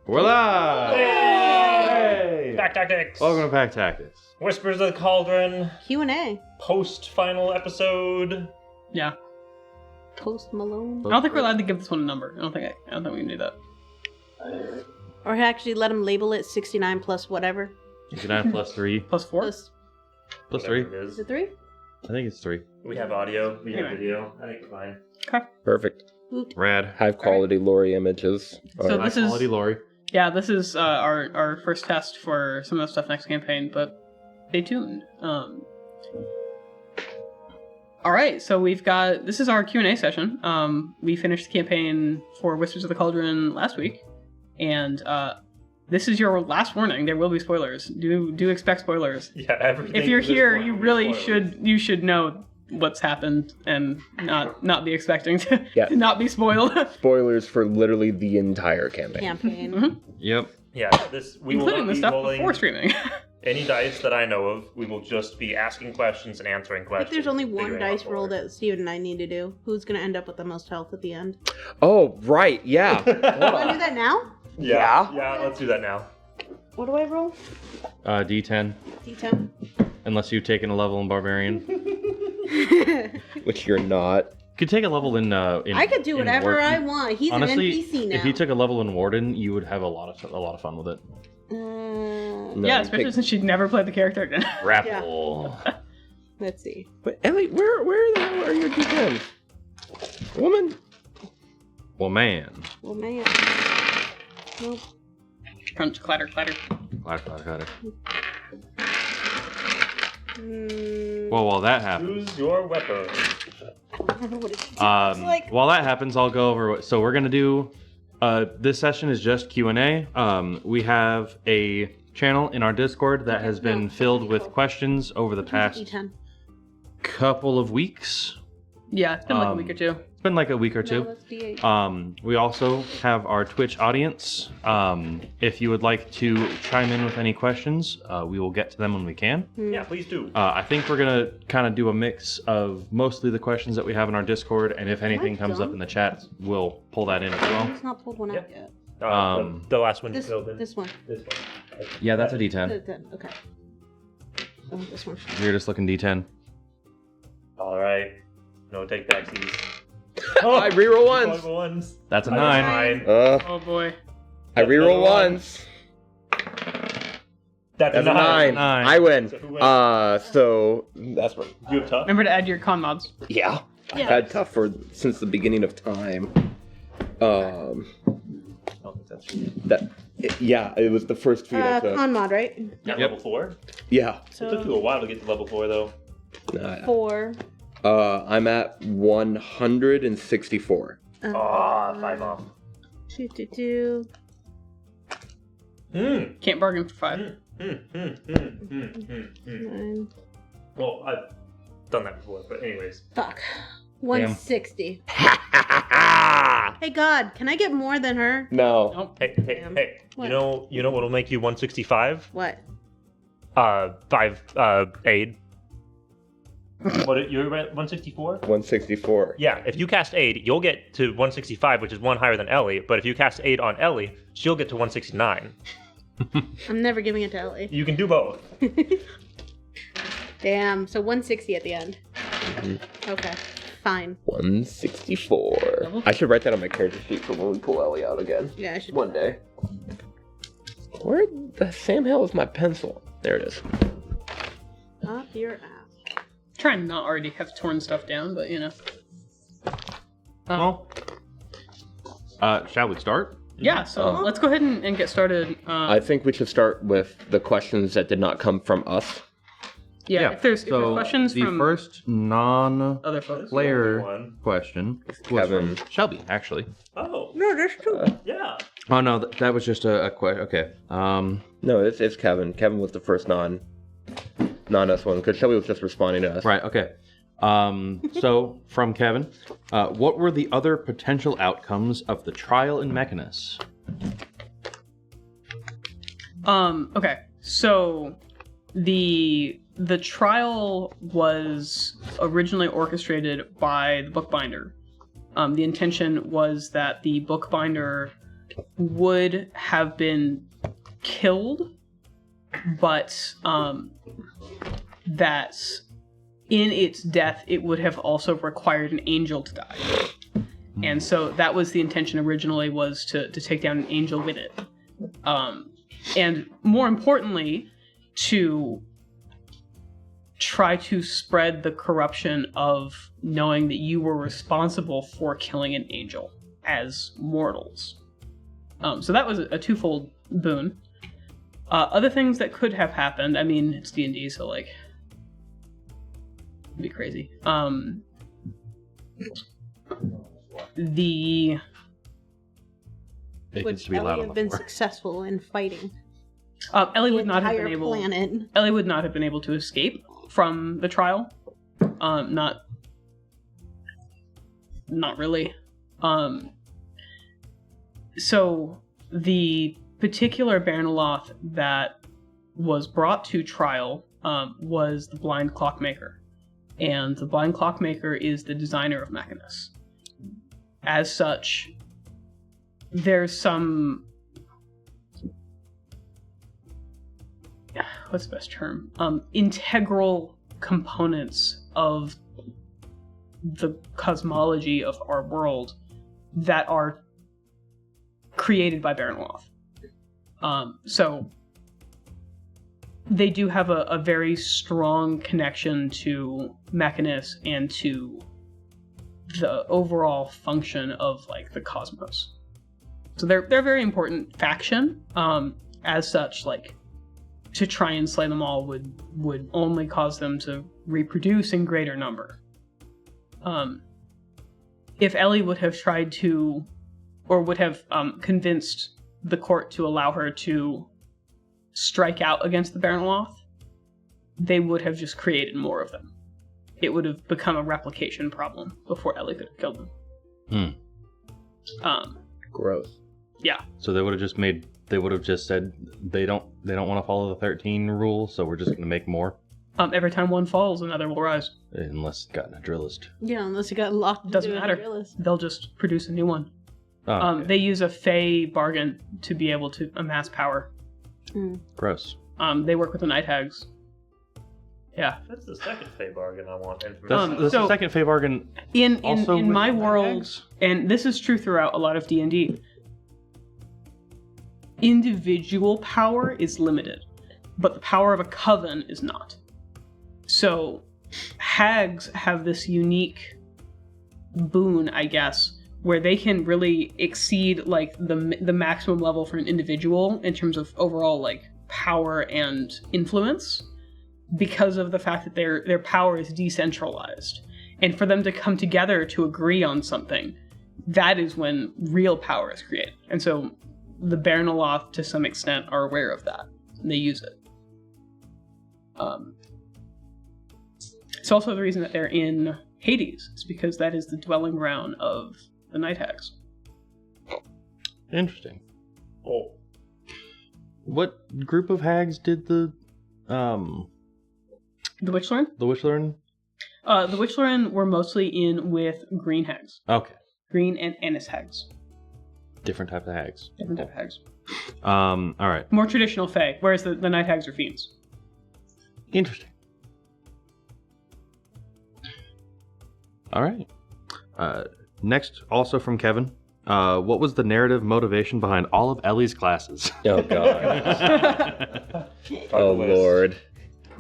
We're live! Hey! Pact Tactics! Welcome to Pact Tactics. Whispers of the Cauldron. Q&A. Post-final episode. Yeah. Post Malone. I don't think we're allowed to give this one a number. I don't think we can do that. Or actually let him label it 69 plus whatever. 69 plus 3. Plus 4? Plus 3. Whatever it Is is. it 3? I think it's 3. We have audio. We have Anyway. video. I think it's fine. Okay. Perfect. Rad. High quality Lori images. So Alright. this is- Quality Lori. Yeah, this is our first test for some of the stuff next campaign, but stay tuned. Alright, so this is our Q&A session. We finished the campaign for Whispers of the Cauldron last week, and this is your last warning. There will be spoilers. Do expect spoilers. Yeah, everything. If you're at this here, point you will be really spoilers. should know what's happened and not be expecting to, Yeah. to not be spoiled. Spoilers for literally the entire campaign. Campaign. Mhm. Yep. Yeah, we will Including not the be stuff rolling before streaming. any dice that I know of. We will just be asking questions and answering I questions. think there's only and one figuring out dice roll more. that Steven and I need to do. Who's going to end up with the most health at the end? Oh, right, yeah. Want to do that now? Yeah. Yeah, let's do that now. What do I roll? D10. D10. Unless you've taken a level in Barbarian. Which you're not. You could take a level in I could do in whatever Warden. I want. He's Honestly, an NPC now. if you took a level in Warden, you would have a lot of fun with it. No, Yeah, you especially pick- since she'd never played the character again. Grapple. Let's see. But Ellie, where the hell are your D10s? Woman? Well, man. Well, man. Nope. Crunch, clatter, clatter. Clatter. Mm, Well, while that happens, Choose your weapon. I don't know what it looks like. while that happens, I'll go over so we're gonna do. This session is just Q&A. We have a channel in our Discord that has been filled with questions over the past D10. couple of weeks. Yeah, it's been like a week or two. It's been like a week or two. No, that's D8. We also have our Twitch audience. If you would like to chime in with any questions, we will get to them when we can. Yeah, please do. I think we're gonna kind of do a mix of mostly the questions that we have in our Discord, and if anything comes up in the chat, we'll pull that in as well. He's not pulled one out yet. The last one you This filled in. one. This one. Yeah, that's a D10. D10. Okay. Oh, this one. You're just looking D10. All right. No take backsies. I reroll ones. Ones. That's a That's 9. Oh boy. I reroll ones. That's That's a 9. Nine. I win. So who wins? So that's what. You have tough. Remember to add your con mods. Yeah. Yeah. I've had tough since the beginning of time. I don't think that's It was the first feat I took. Con mod, right? Not Yep. level 4. Yeah. It took you a while to get to level 4, though. Nah, 4. I'm at 164. 5 off. 2. Can't bargain for 5. Well, I've done that before, but anyways. Fuck. 160. No. Hey God, can I get more than her? Nope. Hey. What? You know what'll make you 165? What? 5 aid. You're at 164? 164. Yeah, if you cast aid, you'll get to 165, which is one higher than Ellie. But if you cast aid on Ellie, she'll get to 169. I'm never giving it to Ellie. You can do both. Damn. So 160 at the end. Mm-hmm. Okay. Fine. 164. I should write that on my character sheet for when we pull Ellie out again. Yeah, I should. One day. Where the Sam Hill is my pencil? There it is. Up your ass. Trying not already have torn stuff down, but you know. Well, shall we start? Yeah, so let's go ahead and get started. I think we should start with the questions that did not come from us. If there's questions the from first non-player other folks. One. question was Kevin. from Shelby, actually. Oh, No, there's 2. yeah. Oh no, that was just a question. Okay. No, it's Kevin. Kevin was the first non us one because Shelby was just responding to us. Right. Okay. So from Kevin, what were the other potential outcomes of the trial in Mechanus? Okay. So the trial was originally orchestrated by the bookbinder. The intention was that the bookbinder would have been killed, but that in its death it would have also required an angel to die. And so that was the intention originally, was to take down an angel with it. And more importantly, to try to spread the corruption of knowing that you were responsible for killing an angel as mortals. So that was a twofold boon. Other things that could have happened, I mean, it's D&D, so like, it'd be crazy. It Would needs to be loud Ellie on have the been floor. successful in fighting Ellie the would not have entire been able. planet? Ellie would not have been able to escape from the trial. Not really. So the particular Baranaloth that was brought to trial was the Blind Clockmaker, and the Blind Clockmaker is the designer of Machinus. As such, there's some, what's the best term? Integral components of the cosmology of our world that are created by Baranaloth. So they do have a very strong connection to Machinus and to the overall function of like the cosmos. So they're a very important faction. As such, like, to try and slay them all would only cause them to reproduce in greater number. If Ellie would have tried to, or would have convinced the court to allow her to strike out against the Baranaloth, they would have just created more of them. It would have become a replication problem before Ellie could have killed them. Gross. Yeah. So they would have just said they don't want to follow the 13 rule, so we're just going to make more. Every time one falls, another will rise. Unless it got a drillist. Yeah, unless it got locked. Doesn't into matter. a drillist. They'll just produce a new one. Oh, okay. They use a Fey bargain to be able to amass power. Gross. They work with the Night Hags. Yeah. That's the second Fey bargain I want. That's the so- second Fey bargain. In Also with my the Night world, Hags? and this is true throughout a lot of D&D, individual power is limited, but the power of a coven is not. So hags have this unique boon, I guess, where they can really exceed like the maximum level for an individual in terms of overall like power and influence, because of the fact that their power is decentralized. And for them to come together to agree on something, that is when real power is created. And so the Baranaloth, to some extent, are aware of that, and they use it. It's also the reason that they're in Hades. It's because that is the dwelling ground of the Night Hags. Interesting. Oh. What group of hags did the The Witchlearn? Witchlearn? The Witchlearn were mostly in with green hags. Okay. Green and Ennis hags. Different type of hags. Different type of hags. All right. More traditional Fae, whereas the Night Hags are fiends. Interesting. All right. Next, also from Kevin. What was the narrative motivation behind all of Ellie's classes? Oh god. Oh lord.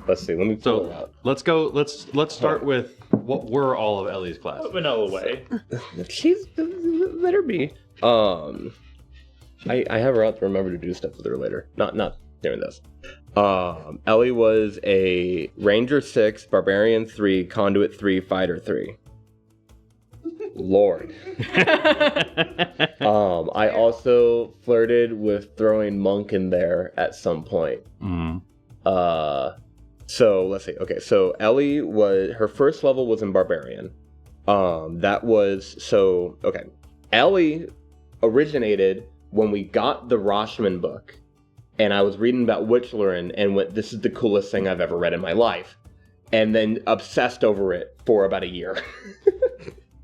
Let's see. Let me pull it So out. let's go. Let's start with what were all of Ellie's classes? Vanilla way. She's let her be. I have her out to remember to do stuff with her later. Not doing this. Ellie was a Ranger 6, Barbarian 3, Conduit 3, Fighter 3. Lord. I also flirted with throwing Monk in there at some point. Mm. So let's see. Okay, so Ellie was, her first level was in Barbarian. Ellie originated when we got the Roshman book, and I was reading about Witchlearn and went, this is the coolest thing I've ever read in my life, and then obsessed over it for about a year.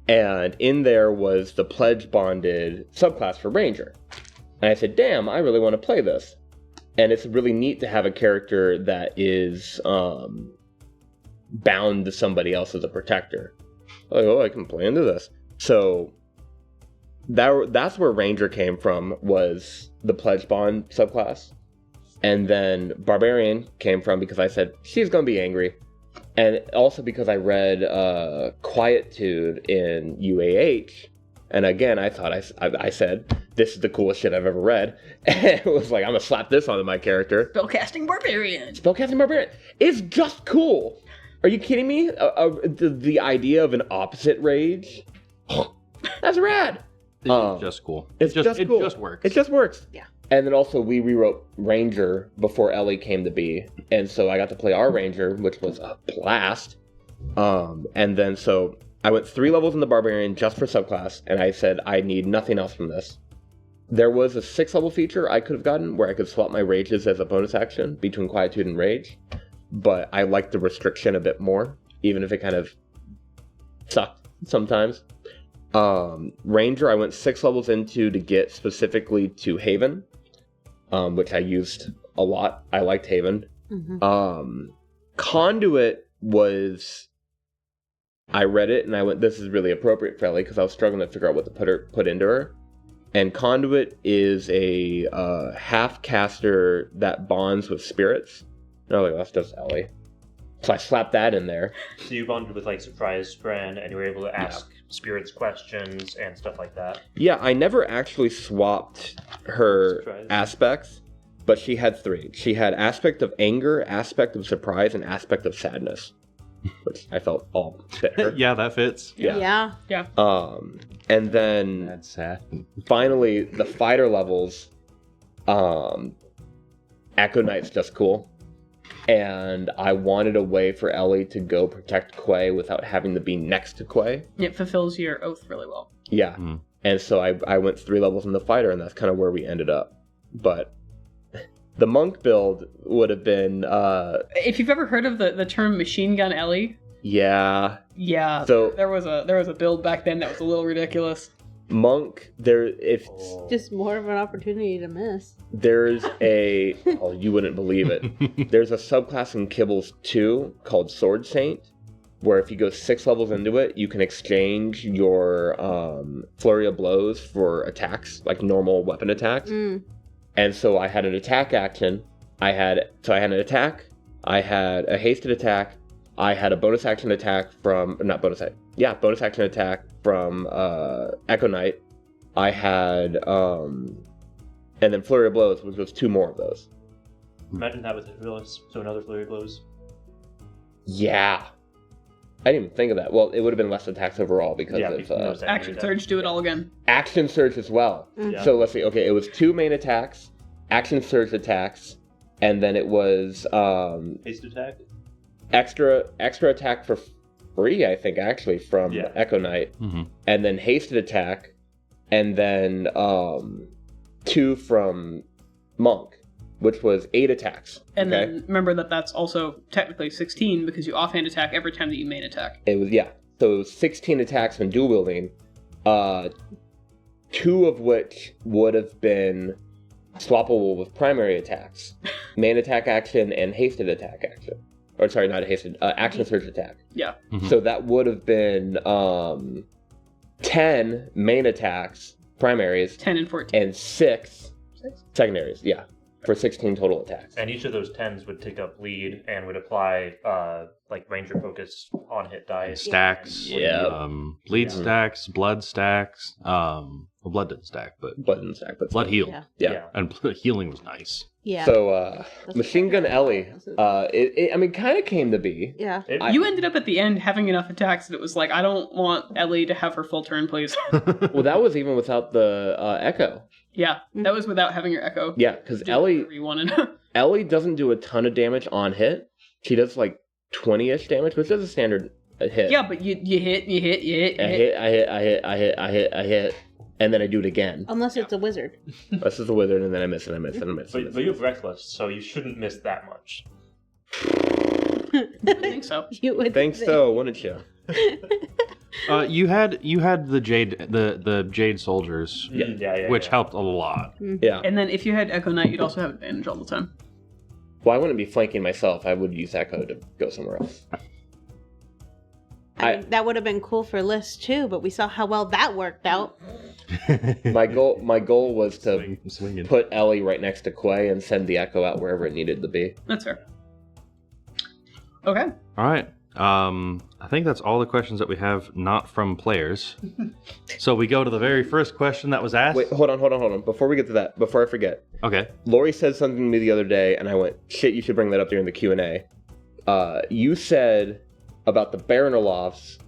And in there was the pledge bonded subclass for Ranger. And I said, damn, I really want to play this. And it's really neat to have a character that is bound to somebody else as a protector. Like, oh, I can play into this. So that's where Ranger came from, was the Pledge Bond subclass. And then Barbarian came from because I said, she's going to be angry. And also because I read Quietude in UAH. And again, I thought I said, this is the coolest shit I've ever read. And it was like, I'm going to slap this onto my character. Spellcasting Barbarian. Spellcasting Barbarian. It's just cool. Are you kidding me? The idea of an opposite rage? That's rad. It's just cool. It's just cool. It just works. It just works. Yeah. And then also we rewrote Ranger before Ellie came to be. And so I got to play our Ranger, which was a blast. And then so I went 3 levels in the Barbarian just for subclass, and I said I need nothing else from this. There was a 6-level feature I could have gotten where I could swap my rages as a bonus action between Quietude and Rage, but I liked the restriction a bit more, even if it kind of sucked sometimes. Ranger I went 6 levels into to get specifically to Haven, which I used a lot. I liked Haven. Mm-hmm. Conduit was... I read it and I went, this is really appropriate for Ellie, because I was struggling to figure out what to put into her. And Conduit is a half-caster that bonds with spirits. And I was like, that's just Ellie. So I slapped that in there. So you bonded with like Surprise Friend, and you were able to ask spirits questions and stuff like that. Yeah, I never actually swapped her Surprise. aspects, but she had 3. She had aspect of anger, aspect of surprise, and aspect of sadness, which I felt all fit her. Yeah, that fits. Yeah. And then That's sad. finally the fighter levels. Echo Knight's just cool. And I wanted a way for Ellie to go protect Quay without having to be next to Quay. It fulfills your oath really well. Yeah. Mm. And so I went 3 levels in the fighter, and that's kind of where we ended up. But the monk build would have been... If you've ever heard of the term Machine Gun Ellie, yeah. so there was a build back then that was a little ridiculous. Monk, there's Just more of an opportunity to miss. a... oh, you wouldn't believe it. There's a subclass in Kibbles 2 called Sword Saint, where if you go 6 levels into it, you can exchange your flurry of blows for attacks, like normal weapon attacks. Mm. And so I had an attack action. I had an attack. I had a hasted attack. I had a bonus action attack from... Not bonus action. Yeah, bonus action attack from Echo Knight. I had... and then Flurry of Blows, which was 2 more of those. Imagine that with Realists, so another Flurry of Blows. Yeah. I didn't even think of that. Well, it would have been less attacks overall because of... Action Surge, do it all again. Action Surge as well. Yeah. So let's see. Okay, it was 2 main attacks, Action Surge attacks, and then it was... Haste attack? extra attack for free, I think, actually, from Echo Knight, and then hasted attack, and then 2 from Monk, which was 8 attacks. And then remember that's also technically 16 because you offhand attack every time that you main attack. It was so it was 16 attacks when dual wielding, 2 of which would have been swappable with primary attacks, main attack action and hasted attack action. Or sorry, not a hasted, action surge attack. Yeah. So that would have been 10 main attacks, primaries, 10 and 14. and 6 secondaries, for 16 total attacks. And each of those 10s would tick up lead and would apply like Ranger focus on hit dice. Stacks. Bleed stacks, blood stacks. Well, blood didn't stack, but Blood didn't stack, but blood healed. Yeah. And healing was nice. Yeah. So, That's Machine Gun Ellie, it kind of came to be. Yeah. You ended up at the end having enough attacks that it was like, I don't want Ellie to have her full turn, please. Well, that was even without the Echo. Yeah, that was without having your Echo. Yeah, because Do Ellie whatever you wanted. Ellie doesn't do a ton of damage on hit. She does like 20-ish damage, which is a standard hit. Yeah, but you hit. I hit, and then I do it again. Unless it's a wizard. This is a wizard, and then I miss, and I miss, and I miss. But you have Reckless, so you shouldn't miss that much. I think so. You would Think so, wouldn't you? You had the jade soldiers, which helped a lot. Yeah. And then if you had Echo Knight, you'd also have advantage all the time. Well, I wouldn't be flanking myself. I would use Echo to go somewhere else. I mean, that would have been cool for Liz too, but we saw how well that worked out. My goal was to Swinging. put Ellie right next to Quay and send the Echo out wherever it needed to be. That's fair. Okay. All right. I think that's all the questions that we have not from players. So we go to the very first question that was asked. Wait, hold on. Before we get to that, before I forget, Okay. Lori said something to me the other day, and I went, "Shit, you should bring that up during the Q&A." You said about the Baronolofs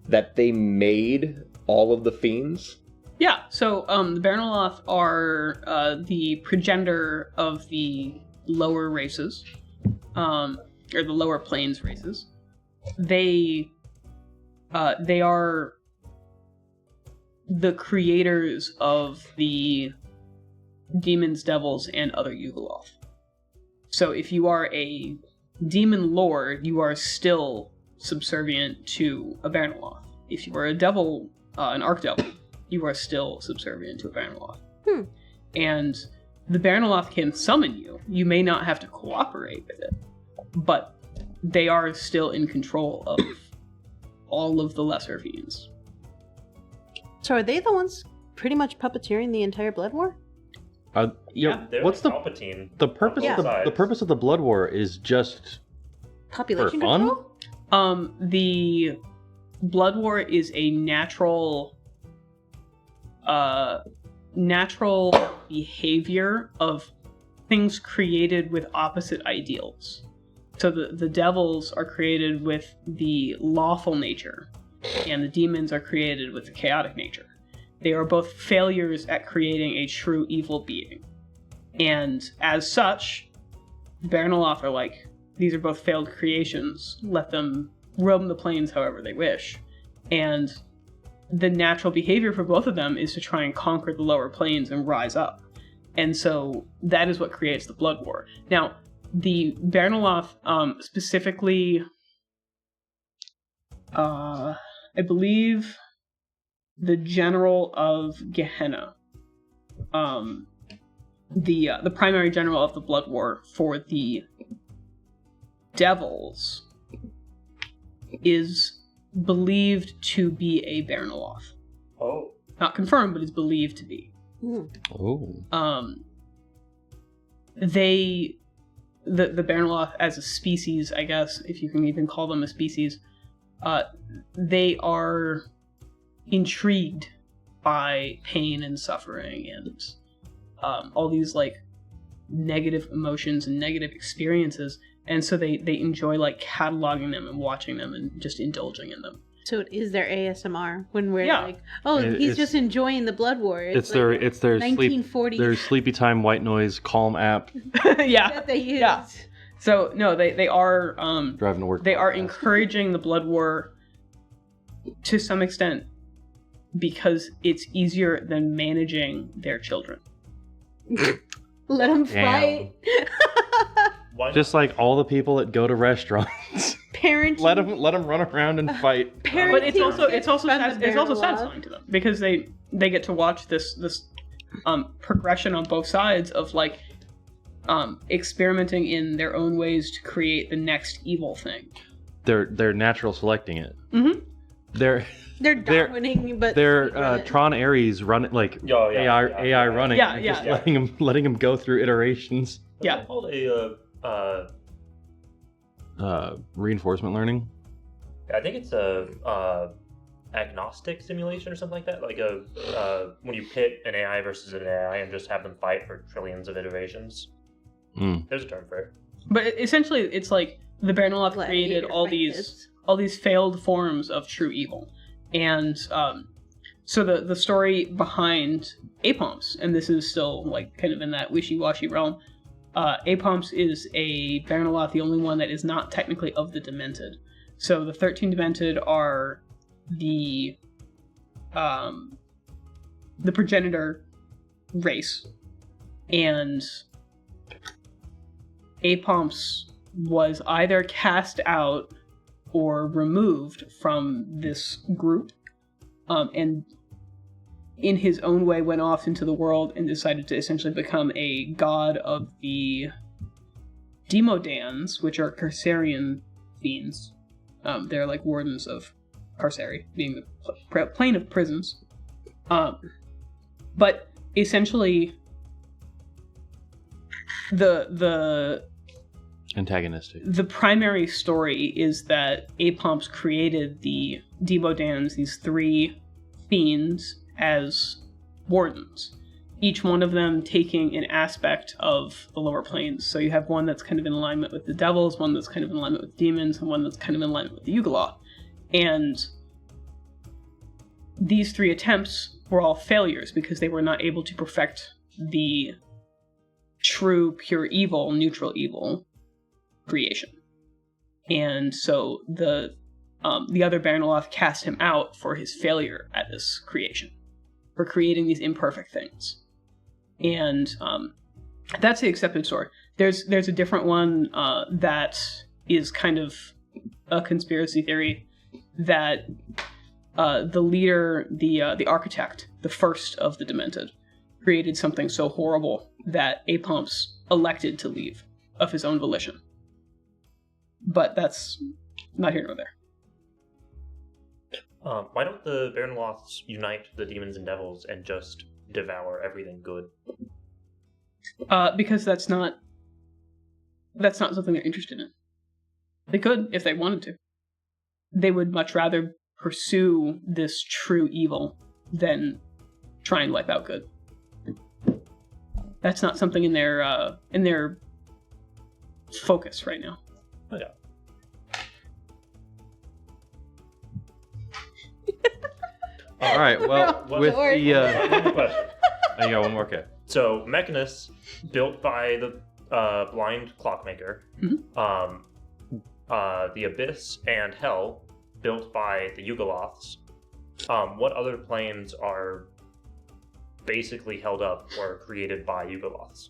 that they made all of the fiends. Yeah, so the Baronoloth are the progenitor of the lower races, or the lower planes races. They are the creators of the demons, devils, and other Yugoloth. So if you are a demon lord, you are still subservient to a Baronoloth. If you are a devil, an archdevil, you are still subservient to a Baronoloth. And the Baronoloth can summon you. You may not have to cooperate with it, but they are still in control of all of the lesser fiends. So are they the ones pretty much puppeteering the entire Blood War? Yeah, What's the Palpatine? purpose? Yeah. The purpose of the Blood War is just Population For fun? control? The Blood War is a natural behavior of things created with opposite ideals. So the devils are created with the lawful nature, and the demons are created with the chaotic nature. They are both failures at creating a true evil being. And as such, the Baronoloth are like, these are both failed creations. Let them roam the plains however they wish. And the natural behavior for both of them is to try and conquer the lower planes and rise up. And so that is what creates the Blood War. Now, the Baronoloth, specifically, I believe the general of Gehenna, the primary general of the Blood War for the devils, is believed to be a Baronoloth. Oh. Not confirmed, but is believed to be. oh. The Baronoloth as a species, I guess, if you can even call them a species, they are intrigued by pain and suffering and all these like negative emotions and negative experiences, and so they enjoy like cataloging them and watching them and just indulging in them. So it is their ASMR when we're Yeah. like, oh, he's just enjoying the Blood War. It's like their 1940s their sleepy time white noise calm app Yeah. that they use. Yeah. So no, they are driving to work. they are podcast. encouraging the Blood War to some extent because it's easier than managing their children. Let them Damn. fight. Why Just like all the people that go to restaurants, Parenting. let them run around and fight. Parenting But it's also gets from the Baronoloth. satisfying to them because they get to watch this progression on both sides of like experimenting in their own ways to create the next evil thing. They're natural selecting it. Mm-hmm. They're Darwining, but Tron Ares running like AI running. Yeah, and yeah. just letting them go through iterations. Yeah. Called Reinforcement learning. I think it's a agnostic simulation or something like that. Like when you pit an AI versus an AI and just have them fight for trillions of iterations. There's a term for it. But essentially, it's like the Baronoloth created all these failed forms of true evil, and so the story behind Apomps, and this is still like kind of in that wishy-washy realm. Apomps is a Baronoloth, the only one that is not technically of the Demented. So the 13 Demented are the progenitor race, and Apomps was either cast out or removed from this group and in his own way went off into the world and decided to essentially become a god of the Demodans, which are Carcerian fiends. They're like wardens of Carceri, being the plane of prisons. But essentially, the Antagonistic. the primary story is that Apomps created the Demodans, these 3 fiends, as wardens. Each one of them taking an aspect of the lower planes. So you have one that's kind of in alignment with the devils, one that's kind of in alignment with demons, and one that's kind of in alignment with the Yugoloth. And these 3 attempts were all failures because they were not able to perfect the true, pure evil, neutral evil creation. And so the other Baronoloth cast him out for his failure at this creation, for creating these imperfect things. And that's the accepted story. There's a different one that is kind of a conspiracy theory that the leader, the architect, the first of the Demented, created something so horrible that Apomps elected to leave of his own volition. But that's not here nor there. Why don't the Baronoloths unite the demons and devils and just devour everything good? Because that's not something they're interested in. They could if they wanted to. They would much rather pursue this true evil than try and wipe out good. That's not something in their focus right now. Oh, yeah. All right. Well, with the One more question. you got one more. Okay. So, Mechanus, built by the blind clockmaker, the Abyss and Hell, built by the Yugoloths. What other planes are basically held up or created by Yugoloths?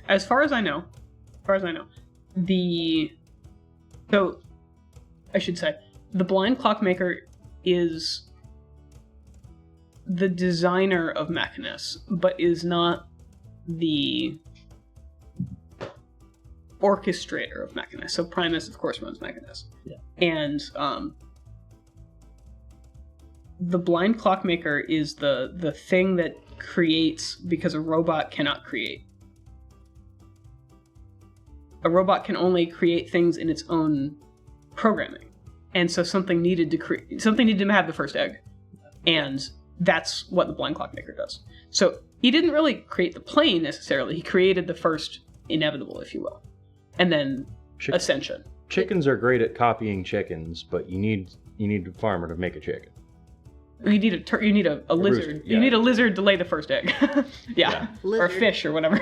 As far as I know, I should say, the blind clockmaker is the designer of Mechanus, but is not the orchestrator of Mechanus. So Primus, of course, runs Mechanus. Yeah. And the blind clockmaker is the thing that creates because a robot cannot create. A robot can only create things in its own programming. And so something needed to have the first egg. And that's what the blind clockmaker does. So he didn't really create the plane necessarily. He created the first inevitable, if you will. And then ascension. Chickens are great at copying chickens, but you need a farmer to make a chicken. You need a lizard. rooster, yeah. You need a lizard to lay the first egg. Yeah. Or Lizard. fish or whatever.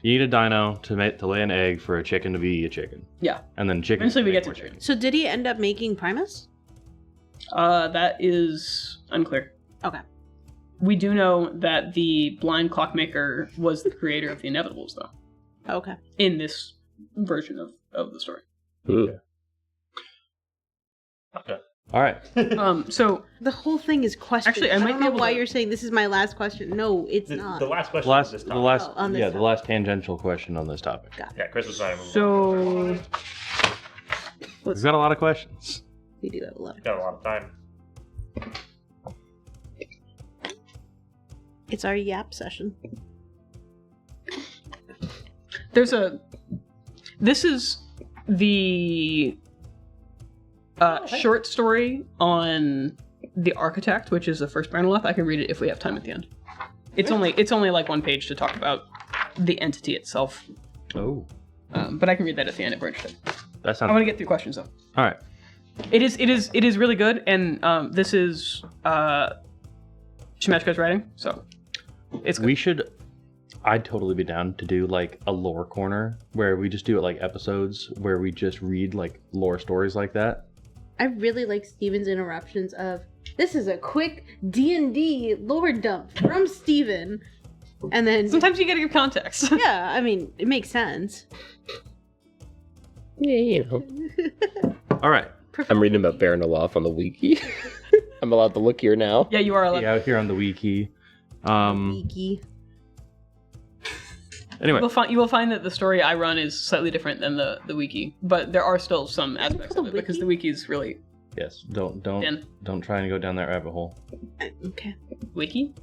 You need a dino to lay an egg for a chicken to be a chicken. Yeah. And then chicken. Eventually we get to more chicken. So did he end up making Primus? That is unclear. Okay. We do know that the blind clockmaker was the creator of the inevitables, though, Okay. in this version of the story. Ooh. Okay. All right. So The whole thing is questions. Actually, I might don't be know able why to- you're saying this is my last question. No, it's not. The last question. Last, is this the topic. last, on this the topic. last tangential question on this topic. Yeah, Chris was trying to move so on. We've got a lot of questions. We do have a lot. Got a lot of time. It's our yap session. this is the short story on the architect, which is the first Baronoloth. I can read it if we have time at the end. It's only like one page to talk about the entity itself. Oh, But I can read that at the end if we're interested. that I want to sounds. get through questions though. All right. It is really good, and this is Shemechka's writing, so it's good. We should. I'd totally be down to do like a lore corner where we just do it like episodes where we just read like lore stories like that. I really like Steven's interruptions of, this is a quick D&D lore dump from Steven. And then Sometimes you gotta give context. yeah, I mean, it makes sense. Yeah, you know. All right. I'm reading about Baron Olaf on the wiki. I'm allowed to look here now. Yeah, you are allowed. Yeah, out here on the wiki. Geeky. Anyway, You will find that the story I run is slightly different than the wiki, but there are still some aspects of it because the wiki is really yes. Don't thin. try and go down that rabbit hole. Okay. Wiki?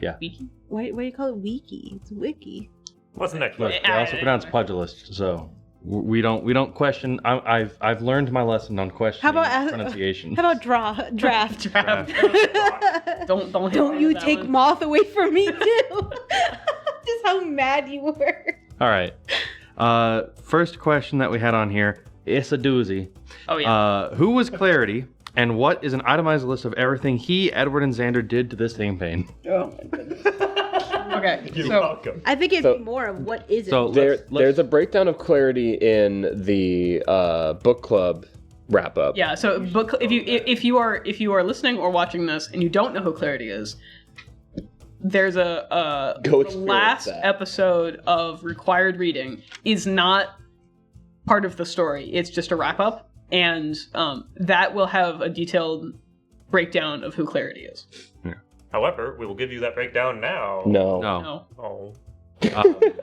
Yeah. Wiki? Why do you call it wiki? It's wiki. What's the next Look, one? they also pronounce pugilist, so we don't question. I've learned my lesson on questioning pronunciation. How about draft? Don't You that take one. moth away from me too. Just how mad you were. All right. First question that we had on here. It's a doozy. Oh yeah. Who was Clarity, and what is an itemized list of everything he, Edward, and Xander did to this campaign? Oh my goodness. Okay, You're so welcome. I think it'd So- be more of what is it. So There's a breakdown of Clarity in the book club wrap up. yeah, so book if you are listening or watching this and you don't know who Clarity is, there's a Go the experience last that. episode of required reading is not part of the story. It's just a wrap up, and that will have a detailed breakdown of who Clarity is. However, we will give you that breakdown now. No. No. Oh.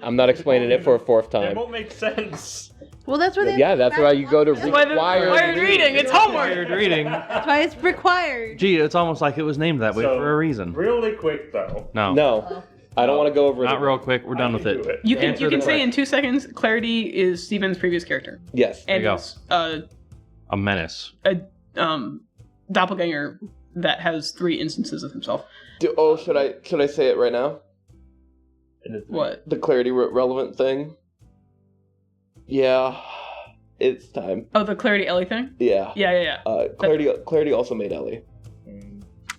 I'm not explaining it for a fourth It time. won't make sense. Well, that's why they Yeah, that's why you go to Why the required reading? It's homework. Required reading. That's why it's required. Gee, it's almost like it was named that way So, for a reason. Really quick, though. No. No. I don't want to go over Not the... real quick. We're done with I it. can do You can Answer you can the say in question. 2 seconds, Clarity is Steven's previous character, Yes. and you go. it's A menace. a doppelganger that has 3 instances of himself. Should I say it right now? What? The Clarity relevant thing? Yeah. It's time. Oh, the Clarity Ellie thing? Yeah. Yeah. Clarity also made Ellie.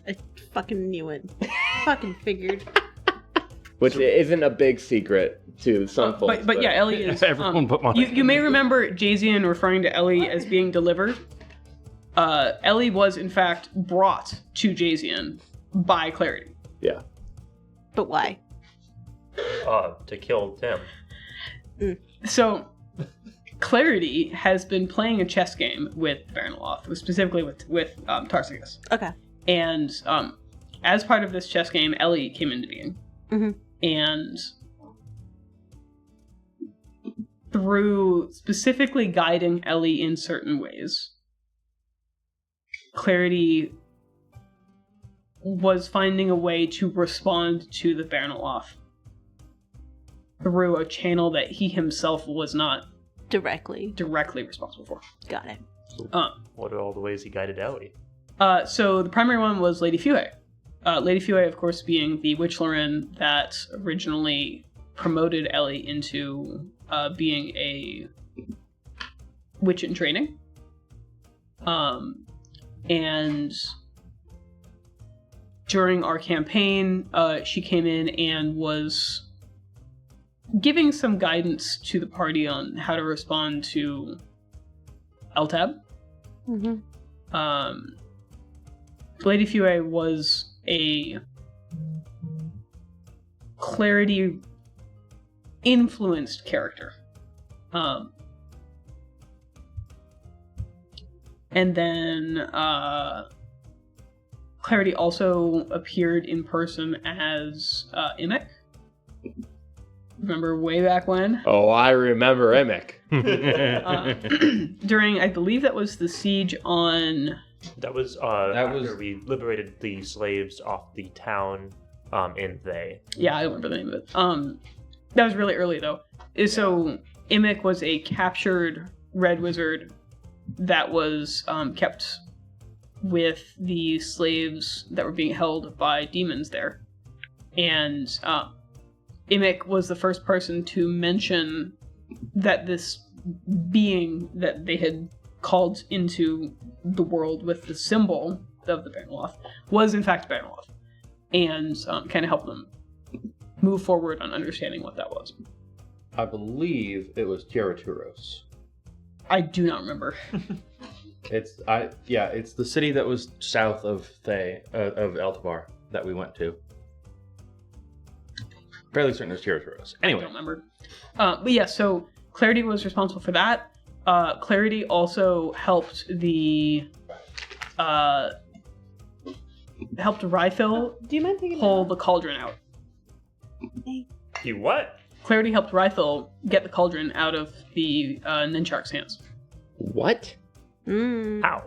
I fucking knew it. Fucking figured. Which isn't a big secret to some folks. But yeah, Ellie is. Everyone put money. You may remember Jazian referring to Ellie as being delivered. Ellie was in fact brought to Jazian by Clarity. Yeah. But why? To kill Tim. So, Clarity has been playing a chess game with Baron Olaf, specifically with Tarsigus. Okay. And as part of this chess game, Ellie came into being. Mm-hmm. And through specifically guiding Ellie in certain ways, Clarity was finding a way to respond to the Baron Olaf through a channel that he himself was not Directly. directly responsible for. Got it. What are all the ways he guided Ellie? So the primary one was Lady Fuhe. Lady Fuhe, of course, being the Witch Lauren that originally promoted Ellie into being a witch in training. And during our campaign, she came in and was giving some guidance to the party on how to respond to LTAB. Mm-hmm. Lady Fuhe was a Clarity influenced character. And then Clarity also appeared in person as Imek. Remember way back when? Oh, I remember Emic. During, I believe that was the siege on... That was after we liberated the slaves off the town in Thay. Yeah, I don't remember the name of it. That was really early, though. So, Imek was a captured red wizard that was kept with the slaves that were being held by demons there. And Imek was the first person to mention that this being that they had called into the world with the symbol of the Baron Olaf was in fact Baron Olaf, and kind of help them move forward on understanding what that was. I believe it was Tiaraturos. I do not remember. It's the city that was south of Thay, of Eltabar that we went to. Fairly certain there's tiers for us. I Anyway. don't remember. But yeah, so Clarity was responsible for that. Clarity also helped helped Rifil Do you mind taking pull the cauldron out. You what? Clarity helped Rifil get the cauldron out of the Ninchark's hands. What? How?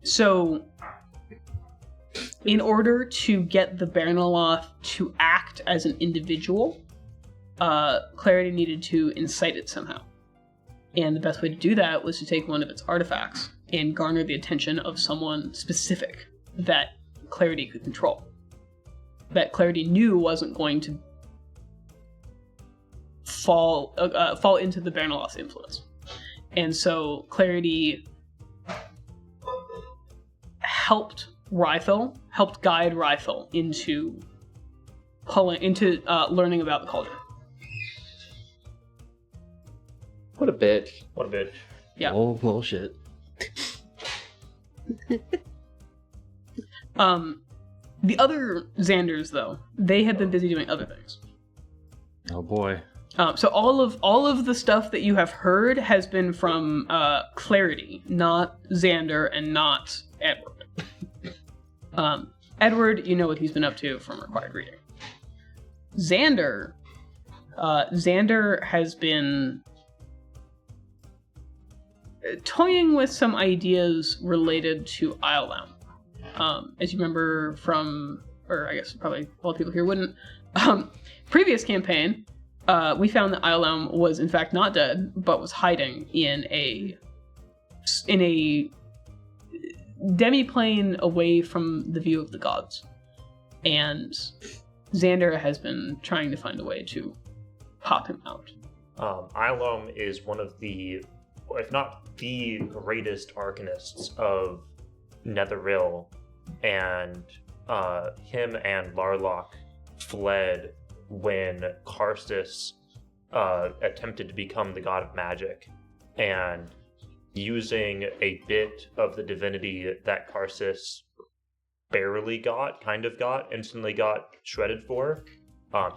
So, in order to get the Baranaloth to act as an individual, Clarity needed to incite it somehow. And the best way to do that was to take one of its artifacts and garner the attention of someone specific that Clarity could control. That Clarity knew wasn't going to fall into the Baranaloth's influence. And so Clarity helped guide Rifil into learning about the cauldron. What a bitch. What a bitch. Yeah. Oh, bullshit. The other Xanders, though, they had been busy doing other things. Oh boy. So all of the stuff that you have heard has been from Clarity, not Xander and not Edward. Edward, you know what he's been up to from required reading. Xander has been toying with some ideas related to Islelam. As you remember from, or I guess probably a lot of people here wouldn't, previous campaign, we found that Islelam was in fact not dead, but was hiding in a demi-plane away from the view of the gods. And Xander has been trying to find a way to pop him out. Ilom is one of the, if not the greatest arcanists of Netheril, and him and Larlock fled when Karsus attempted to become the god of magic, and using a bit of the divinity that Karsus barely instantly got shredded for,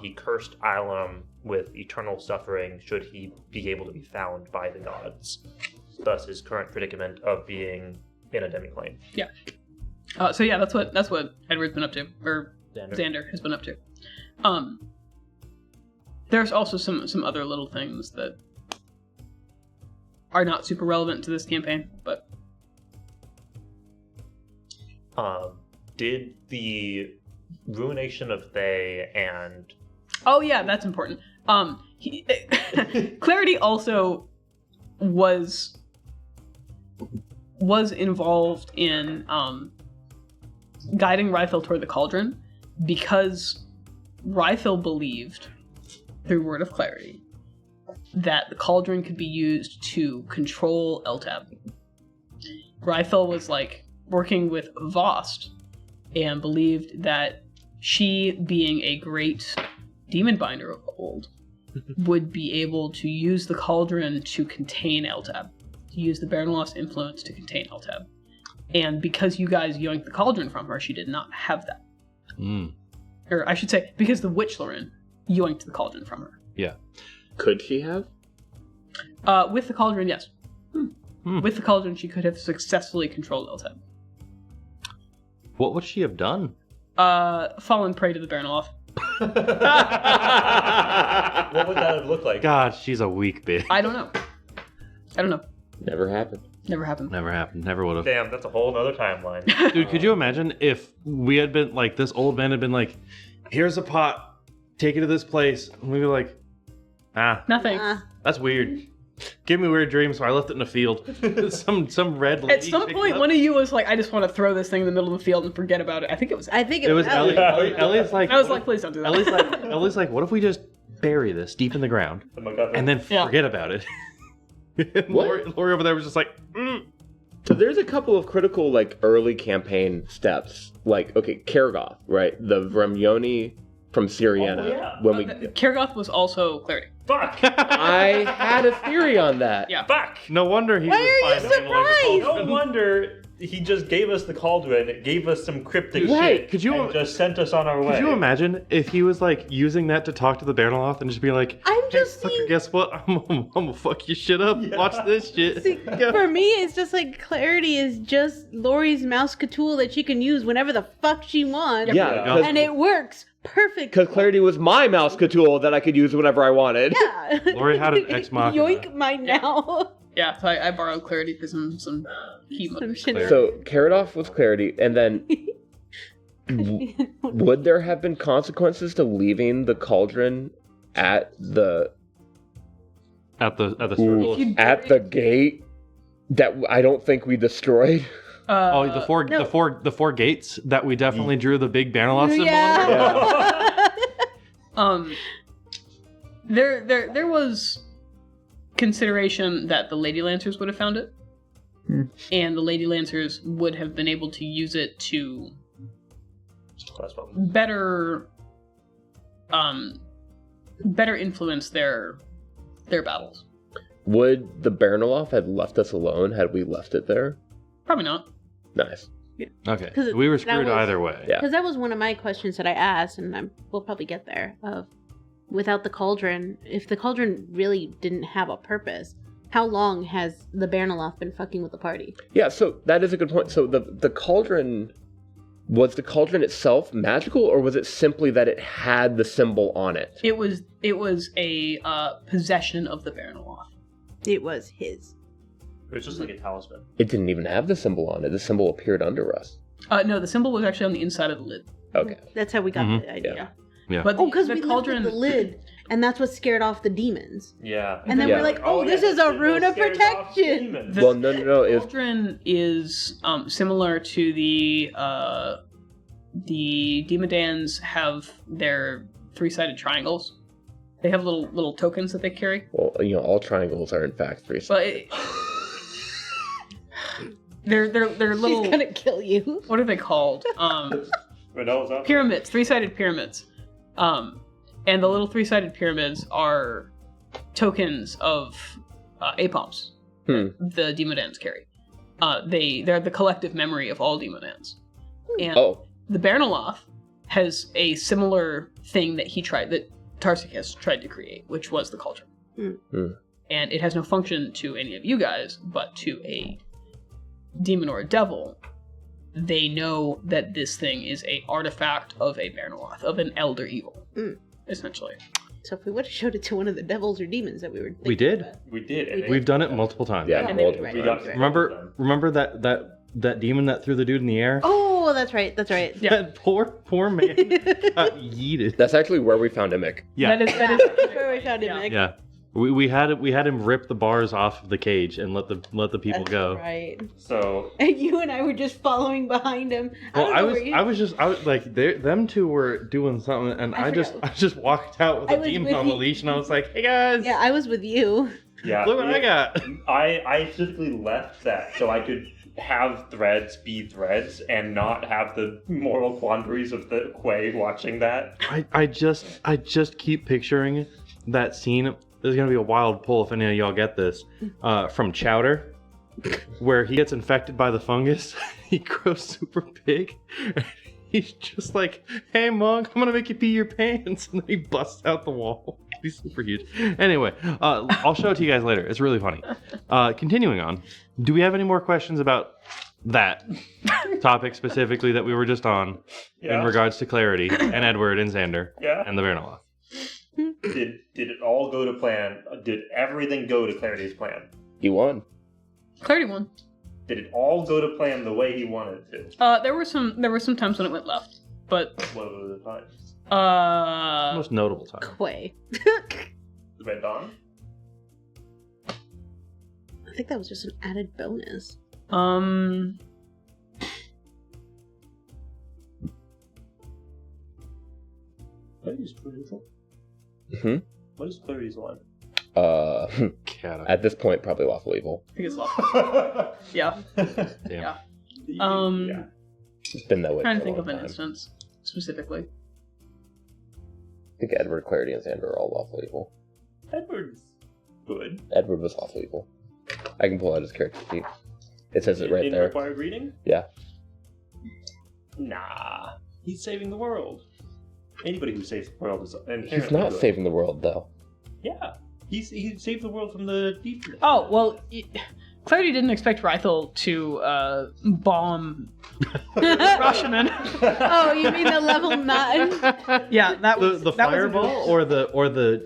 he cursed Ilum with eternal suffering should he be able to be found by the gods. Thus his current predicament of being in a demiplane. Yeah. So yeah, that's what Edward's been up to, or Xander has been up to. There's also some other little things that are not super relevant to this campaign, but did the ruination of Thay and oh yeah, that's important. Clarity also was involved in guiding Rifil toward the cauldron because Rifil believed, through word of clarity, that the cauldron could be used to control Eltab. Rifil was working with Vost and believed that she, being a great demon binder of old, would be able to use the cauldron to contain Eltab, to use the Baranaloth's influence to contain Eltab. And because you guys yoinked the cauldron from her, she did not have that. Or I should say, because the Witchlerin yoinked the cauldron from her. Yeah. Could she have? With the cauldron, yes. With the cauldron, she could have successfully controlled Eltab. What would she have done? Fallen prey to the Baranaloth. what would that have looked like? God, she's a weak bitch. I don't know. Never happened. Never happened. Never would have. Damn, that's a whole nother timeline. Dude, could you imagine if we had been this old man had been like, here's a pot, take it to this place, and we'd be like, Nothing. That's weird. Gave me weird dreams, so I left it in a field. some red lady. At some point, one of you was like, I just want to throw this thing in the middle of the field and forget about it. I think it was It was Ellie. Ellie's like, I was like, please don't do that. Ellie's like, what if we just bury this deep in the ground and then forget about it? What? Lori over there was just like, So there's a couple of critical early campaign steps. Kargoth, right? The Vremyoni from Siriana. Oh, yeah. When we Kargoth was also Clarity. Fuck! I had a theory on that. Yeah. Fuck! no wonder he Why was are you fine handling the surprised? cauldron. No wonder he just gave us the Cauldron, gave us some cryptic Right. shit, Could you- and just sent us on our way. Could you imagine if he was like using that to talk to the Baronoth and just be like, I'm "Hey, just sucker, seeing- guess what? I'm gonna fuck your shit up. Yeah. Watch this shit." See, Yeah. for me, it's just like Clarity is just Lori's mouse tool that she can use whenever the fuck she wants. Yeah, And it works perfect. because Clarity was my mouse tool that I could use whenever I wanted. Yeah. Lori had an ex machina. Yoink mine now. Yeah, so I borrowed Clarity for some key Some motivation. shit. So Karadoff was Clarity, and then would there have been consequences to leaving the Cauldron at the at the circle. If you- at the gate that I don't think we destroyed? Oh, the four gates that we definitely drew the big Baronoth symbol on. Yeah. There was consideration that the Lady Lancers would have found it, and the Lady Lancers would have been able to use it to better influence their battles. Would the Baronoloff have left us alone had we left it there? Probably not. Nice. Okay, 'Cause we were that screwed was- either way. Yeah. Because that was one of my questions that I asked, and we'll probably get there. Of without the Cauldron, if the Cauldron really didn't have a purpose, how long has the Baronoloff been fucking with the party? Yeah, so that is a good point. So the Cauldron, was the Cauldron itself magical, or was it simply that it had the symbol on it? It was a possession of the Baronoloff. It was his. It was just like a talisman. It didn't even have the symbol on it. The symbol appeared under us. No, the symbol was actually on the inside of the lid. Okay. That's how we got Mhm. the idea. Yeah. But Oh, because the we Cauldron, lifted the lid, and that's what scared off the demons. Yeah. And then Yeah. we're like, oh, this is a rune of protection. The- Well, no. It was, Cauldron is similar to the Demodans have their three-sided triangles. They have little tokens that they carry. well, all triangles are in fact three But sided. they're little. She's gonna kill you. What are they called? Pyramids, three-sided pyramids. And the little three-sided pyramids are tokens of APOMs the Demodans carry. They're the collective memory of all Demodans. And the Baronoloff has a similar thing that Tarsik has tried to create, which was the Cauldron. And it has no function to any of you guys, but to a demon or a devil, they know that this thing is a artifact of a Baronoloff, of an elder evil, essentially. So if we would have showed it to one of the devils or demons that we were thinking We did. about. We did. And We've done it multiple times. Yeah, And multiple they- we times. got Remember that demon that threw the dude in the air? Oh, that's right. Yeah. That poor man got yeeted. That's actually where we found Imic. Yeah. That is That's where we found him, Yeah. Nick. Yeah. We had him rip the bars off of the cage and let the people That's go. right. So And you and I were just following behind him. Well, I was just. like them two were doing something, and I I just walked out with I a was demon with on the you. leash, and I was like, "Hey guys, Yeah, I was with you. yeah, look what I got!" I specifically left that so I could have threads be threads and not have the moral quandaries of the Quay watching that. I just keep picturing that scene. There's gonna be a wild pull if any of y'all get this from Chowder, where he gets infected by the fungus. He grows super big. And he's just like, "Hey monk, I'm gonna make you pee your pants," and then he busts out the wall. He's super huge. Anyway, I'll show it to you guys later. It's really funny. Continuing on, do we have any more questions about that topic specifically that we were just on in regards to Clarity and Edward and Xander and the Baronoloff? Did it all go to plan? Did everything go to Clarity's plan? He won. Clarity won. Did it all go to plan the way he wanted it to? There were some times when it went left, but What were the times? Most notable time. Quay. The Red Dawn? I think that was just an added bonus. Clarity's neutral. Hmm? What is Clarity's line? Cat. At this point, probably lawful evil. I think it's left. Yeah. Damn. Yeah. It's been that way. Trying to for a think long of an time. instance specifically. I think Edward, Clarity, and Xander are all lawful evil. Edward's good. Edward was lawful evil. I can pull out his character sheet. It says it right in there. required reading? Yeah. Nah. He's saving the world. Anybody who saves the world is inherently He's not good. saving the world, though. Yeah. He saved the world from the deep. Oh, well, Clarity didn't expect Rythel to bomb Rashomon. Oh, you mean the level 9? Yeah, that was The that was a fireball good- or the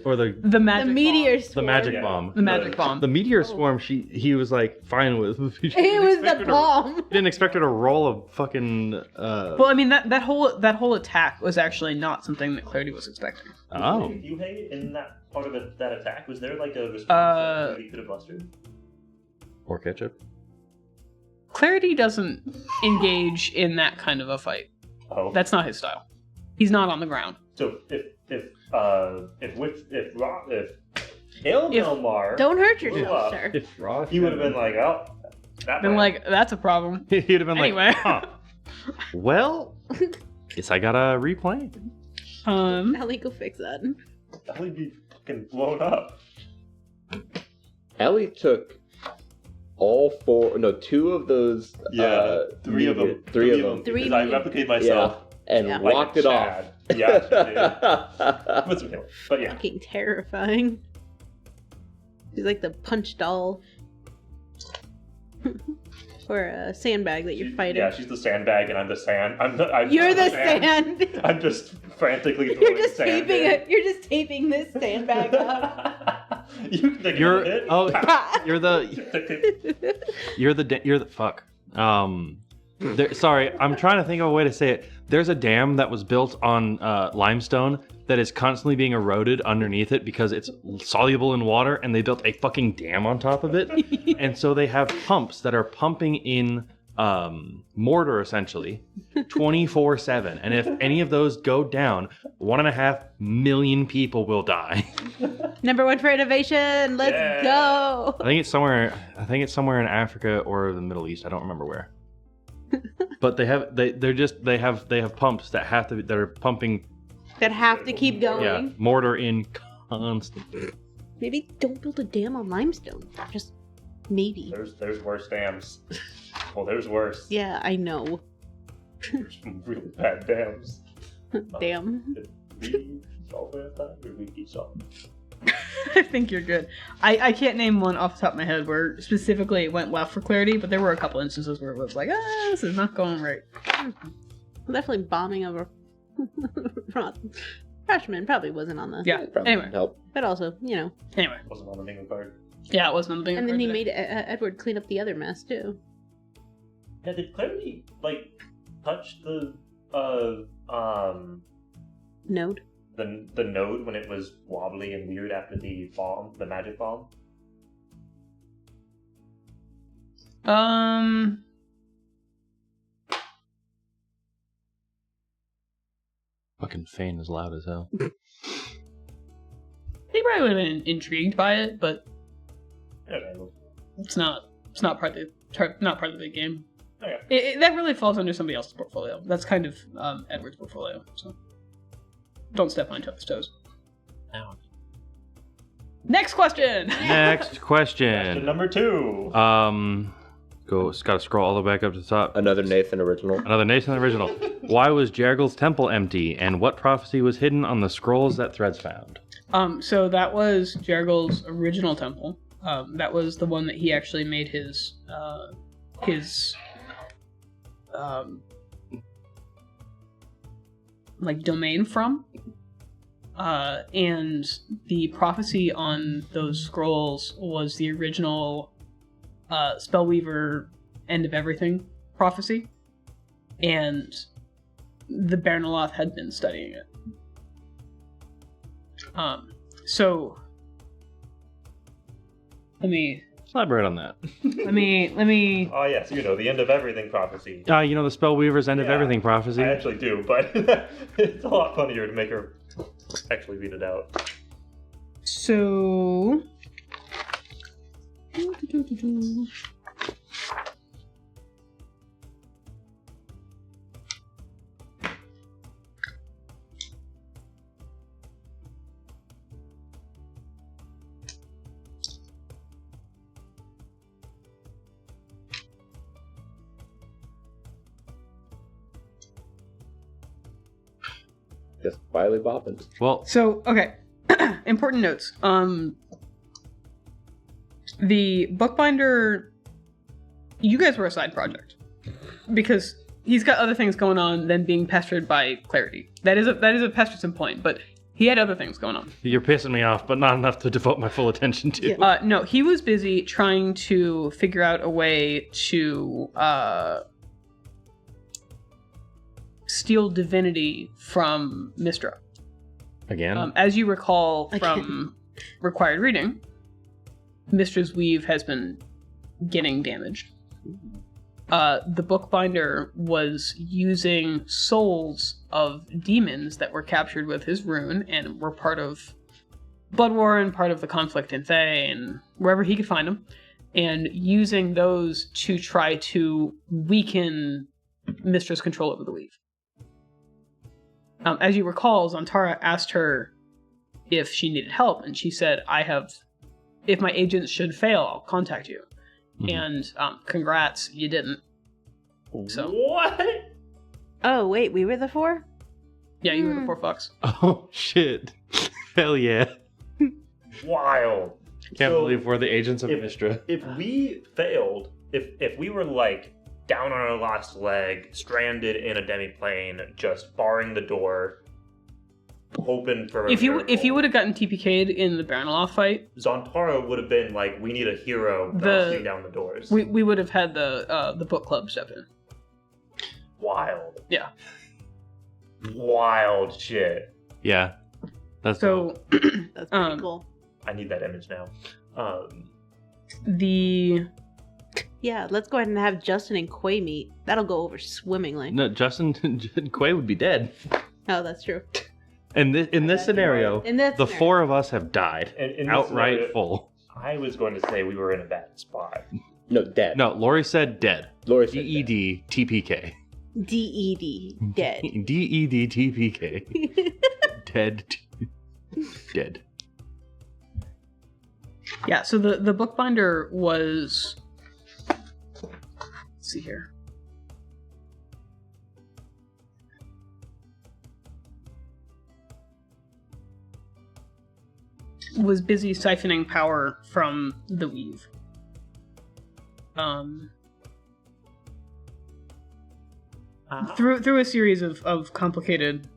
the The magic meteor the swarm. magic Yeah. bomb. the magic bomb. The meteor swarm. He was like fine with. He It was didn't the expect her bomb. to- Didn't expect her to roll a fucking. Well, I mean that whole attack was actually not something that Clarity was expecting. Oh. You hate in that part of that attack? Was there like a response that you could have mustered? Or ketchup. Clarity doesn't engage in that kind of a fight. Oh. That's not his style. He's not on the ground. So if Elmar Don't hurt blew yourself, up, sir. he would have been like, oh, that Been might- like, that's a problem. He'd have been Anyway. like, huh. Well, guess I gotta replay. Ellie, go fix that. That would be fucking blown up. Ellie took two of those. Three of them. Three of them. Three Because I medium. replicated myself. And Yeah. like walked a it off. Chad. Yeah, she did. With some healing. But yeah. Fucking terrifying. She's like the punch doll. Or a sandbag that you're fighting. Yeah, she's the sandbag and I'm the sand. You're the sand. I'm just frantically You're throwing just sand taping in. it. You're just taping this sandbag up. You can take You're it. you're the fuck. Sorry, I'm trying to think of a way to say it. There's a dam that was built on limestone that is constantly being eroded underneath it because it's soluble in water, and they built a fucking dam on top of it. And so they have pumps that are pumping in mortar essentially 24/7. And if any of those go down, 1.5 million people will die. Number 1 for innovation. Let's Yeah. go. I think it's somewhere in Africa or the Middle East. I don't remember where. But they have pumps that are pumping That have to keep going. mortar in constantly. Maybe don't build a dam on limestone. Just maybe. There's worse dams. Well, there's worse. Yeah, I know. There's some really bad dams. Damn. Did we solve it at that? Or did we keep solving? I think you're good. I can't name one off the top of my head where specifically it went left for Clarity, but there were a couple instances where it was like, this is not going right. Definitely bombing over Freshman probably wasn't on the. Yeah. Probably Anyway. help. But also, Anyway. Wasn't on the bingo card. Yeah, it wasn't on the and then he today. made Edward clean up the other mess too. Yeah, did Clarity touch the Node. the node when it was wobbly and weird after the magic bomb? Fucking Fane is loud as hell. He probably would have been intrigued by it, but Okay. it's not part of the big game. Okay. That really falls under somebody else's portfolio. That's kind of Edward's portfolio. So don't step on each other's toes. Now. Next question. Next Question question. number 2. Gotta scroll all the way back up to the top. Another Nathan original. Another Nathan original. Why was Jergal's temple empty, and what prophecy was hidden on the scrolls that Threads found? So that was Jergal's original temple. That was the one that he actually made his domain from. And the prophecy on those scrolls was the original Spellweaver end of everything prophecy. And the Baranaloth had been studying it. So let me Elaborate on that. let me Oh yes, the end of everything prophecy. The Spellweaver's end of Yeah, everything prophecy. I actually do, but it's a lot funnier to make her actually read it out. so Just quietly bopping. Well, So, okay. Important notes. The bookbinder, you guys were a side project because he's got other things going on than being pestered by Clarity. That is a Pesterson point, but he had other things going on. you're pissing me off, but not enough to devote my full attention to. No, he was busy trying to figure out a way to steal divinity from Mystra. Again? As you recall from required reading, Mistra's weave has been getting damaged. The bookbinder was using souls of demons that were captured with his rune and were part of Blood War and part of the conflict in Thay and wherever he could find them, and using those to try to weaken Mistra's control over the weave. As you recall, Zantara asked her if she needed help, and she said, if my agents should fail, I'll contact you. And congrats, you didn't. So What? Oh, wait, we were the 4? yeah, you were the 4 fucks. Oh, shit. Hell yeah. Wild. Can't So, believe we're the agents of Mystra. If we failed, if we were like down on our last leg, stranded in a demiplane, just barring the door, hoping for a If you miracle, would have gotten TPK'd in the Baranaloff fight, Zantara would have been like, we need a hero bouncing down the doors. we would have had the book club step in. Wild. Yeah. Wild shit. Yeah. That's So That's pretty cool. I need that image now. the Yeah, let's go ahead and have Justin and Quay meet. That'll go over swimmingly. No, Justin Quay would be dead. Oh, that's true. And in this scenario, In this the scenario. 4 of us have died. in this Outright scenario, full. I was going to say we were in a bad spot. No, dead. No, Lori said dead. Lori said dead. DED TPK. DED. Dead. DED TPK. Dead. Dead. yeah, so the bookbinder was, let's see here. Was busy siphoning power from the weave. Through a series of complicated